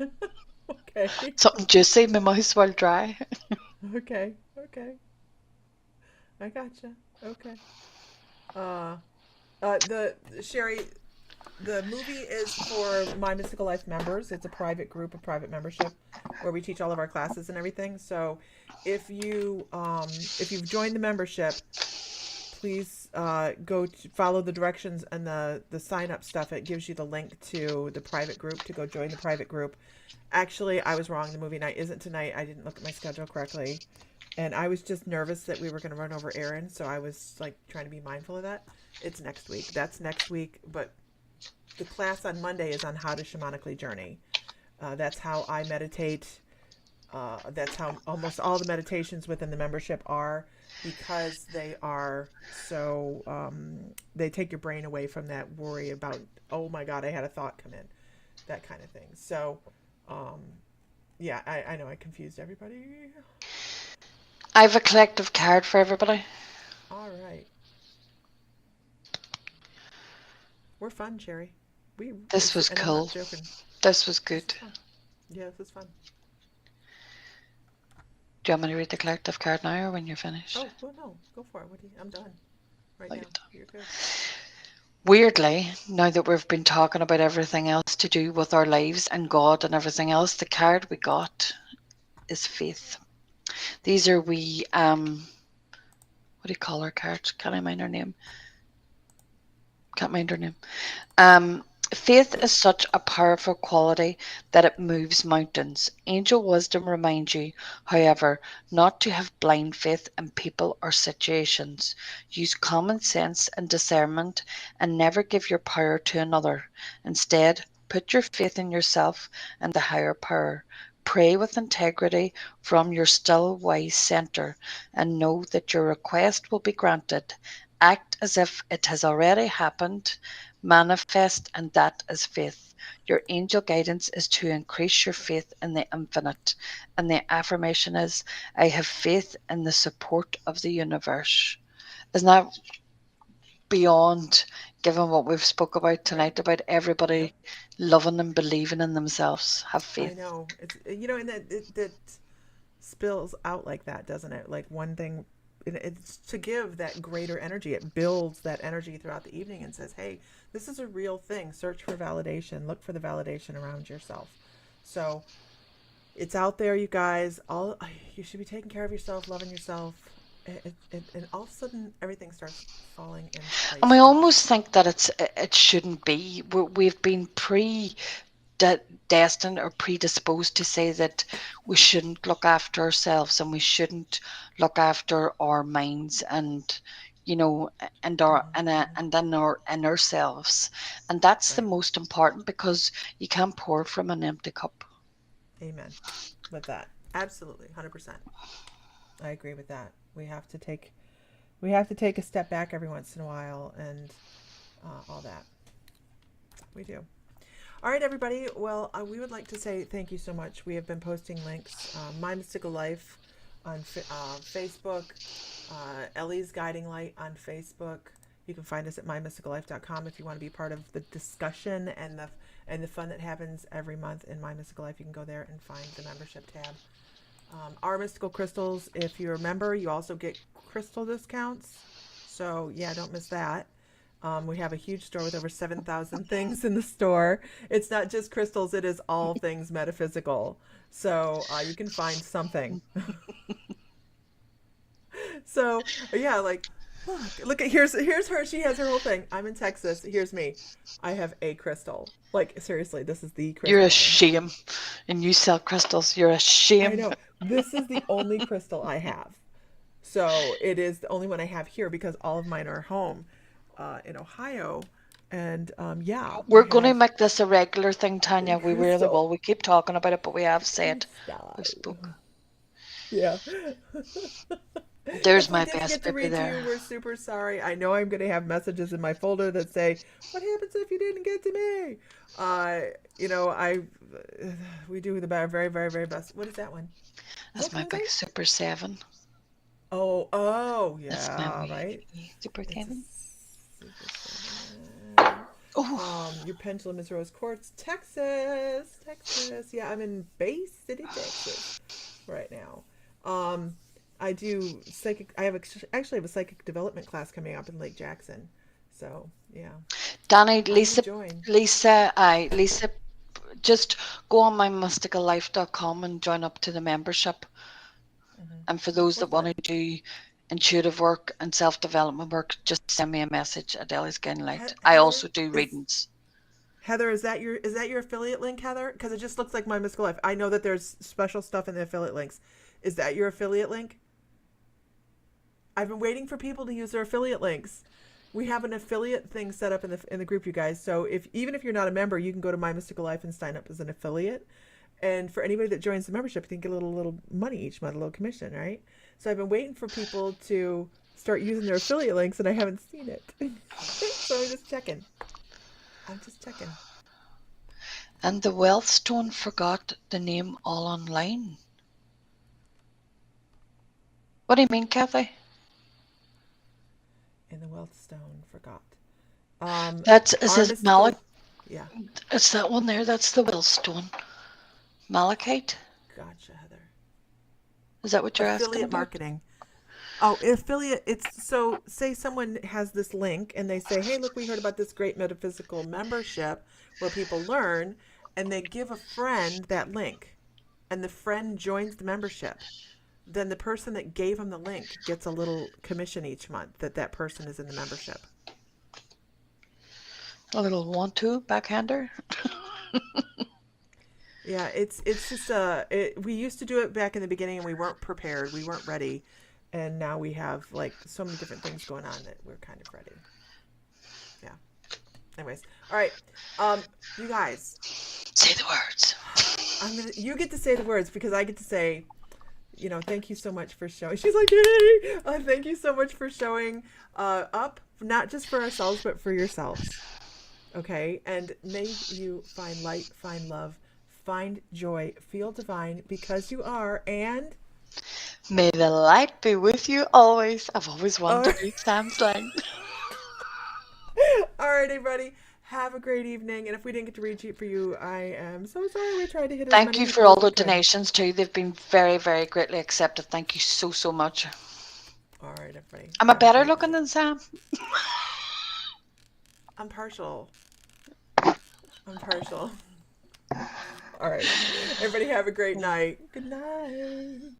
Okay. Something juicy, my mouth's well dry. Okay. Okay. I gotcha. Okay. Uh, the Sherry. The movie is for My Mystical Life members. It's a private group, a private membership, where we teach all of our classes and everything. So, if you've joined the membership, please go to follow the directions and the sign up stuff. It gives you the link to the private group to go join the private group. Actually, I was wrong. The movie night isn't tonight. I didn't look at my schedule correctly, and I was just nervous that we were going to run over Aaron. So I was like trying to be mindful of that. It's next week. That's next week. But the class on Monday is on how to shamanically journey. That's how I meditate. That's how almost all the meditations within the membership are, because they are so they take your brain away from that worry about, oh my god, I had a thought come in, that kind of thing. So um, yeah, I know I confused everybody. I have a collective card for everybody. All right, we're fun, Cherry. We This it's, was and I'm not cool. joking. This was This good. is fun. Yeah, this is fun. Do you want me to read the collective card now or when you're finished? Oh well, no, go for it. I'm done right Look now. at that. You're good. Weirdly, now that we've been talking about everything else to do with our lives and God and everything else, the card we got is faith. These are what do you call our cards? Can't I mind her name? Can't mind her name. Um, Faith is such a powerful quality that it moves mountains. Angel wisdom reminds you, however, not to have blind faith in people or situations. Use common sense and discernment and never give your power to another. Instead, put your faith in yourself and the higher power. Pray with integrity from your still wise center and know that your request will be granted. Act as if it has already happened, manifest, and that is faith. Your angel guidance is to increase your faith in the infinite. And the affirmation is, I have faith in the support of the universe. Isn't that beyond, given what we've spoke about Right. tonight, about Yep. everybody loving and believing in themselves? Have I faith. know it's, and that spills out like that, doesn't it? Like one thing, it's to give that greater energy. It builds that energy throughout the evening and says, "Hey, this is a real thing. Search for validation. Look for the validation around yourself." So it's out there, you guys. All you should be taking care of yourself, loving yourself, and all of a sudden everything starts falling into And place we for you. almost think that it shouldn't be. We've been destined or predisposed to say that we shouldn't look after ourselves and we shouldn't look after our minds and and our Hmm. and then our inner selves, and that's the Right. most important because you can't pour from an empty cup. Amen. With that, absolutely, 100%. I agree with that. We have to take a step back every once in a while, and all that we do. All right, everybody. Well, we would like to say thank you so much. We have been posting links. My Mystical Life on Facebook, Ellie's Guiding Light on Facebook. You can find us at mymysticallife.com if you want to be part of the discussion and the fun that happens every month in My Mystical Life. You can go there and find the membership tab. Our mystical crystals, if you're a member, you also get crystal discounts. So, yeah, don't miss that. We have a huge store with over 7,000 things in the store. It's not just crystals, it is all things metaphysical. So, you can find something. So, yeah, like, look at here's her. She has her whole thing. I'm in Texas. Here's me. I have a crystal. Like, seriously, this is the You're a crystal I have. shame. And you sell crystals, you're a I shame. know. This is the only crystal I have. So it is the only one I have here because all of mine are home in Ohio. And yeah, We're we going to have make this a regular thing, a Tanya. We really crystal will. We keep talking about it, but we have said we've spoke. crystal. Yeah. There's If we my didn't best get to baby read to you, there. we're super sorry. I know I'm going to have messages in my folder that say, "What happens if you didn't get to me?" Uh, I we do the very, very, very best. What is that one? Is That's that my big Candy? Super 7. Oh, That's my yeah, right. wee Super It's a 7. super seven. Oh, Your pendulum is rose quartz, Texas, Texas. Yeah, I'm in Bay City, Texas, right now. Um, I do psychic. I have actually have a psychic development class coming up in Lake Jackson. So yeah. Danny, I would Lisa, join. Lisa, just go on my mysticallife.com and join up to the membership. Hmm. And for those that What's want that? to do intuitive work and self-development work, just send me a message at Ellie's Guiding Light. I Heather also do is readings. Heather, is that your affiliate link, Heather? Because it just looks like My Mystical Life. I know that there's special stuff in the affiliate links. Is that your affiliate link? I've been waiting for people to use their affiliate links. We have an affiliate thing set up in the group, you guys. So if even if you're not a member, you can go to My Mystical Life and sign up as an affiliate. And for anybody that joins the membership, you can get a little money each month, a little commission, right? So I've been waiting for people to start using their affiliate links, and I haven't seen it. So I'm just checking. I'm just checking. And the Wealthstone forgot the name all online. What do you mean, Kathy? And the Wealth Stone forgot. Is Our it Malach? mystical, yeah, It's that one there. That's the Wealthstone. Malachite? gotcha, Heather. Is that what you're asking Affiliate about? marketing. Oh, affiliate. It's so say someone has this link and they say, "Hey, look, we heard about this great metaphysical membership where people learn," and they give a friend that link, and the friend joins the membership. Then the person that gave them the link gets a little commission each month that that person is in the membership. A little one-two backhander? Yeah, it's just we used to do it back in the beginning and we weren't prepared, we weren't ready, and now we have like so many different things going on that we're kind of ready. Yeah. Anyways, all right, you guys, Say the words. you get to say the words because I get to say, thank you so much for showing. She's like, yay! Thank you so much for showing up, not just for ourselves but for yourselves. Okay, and may you find light, find love, find joy, feel divine because you are, and May the light be with you always. I've always wanted all to read Sam's line. right, everybody. Have a great evening. And if we didn't get to reach you for you, I am so sorry. We tried to hit as Thank many you for people all as we the could. donations too. They've been very, very greatly accepted. Thank you so, so much. All right, everybody. Am I Have a better great looking night. than Sam? I'm partial. I'm partial. All right. Everybody have a great night. Good night.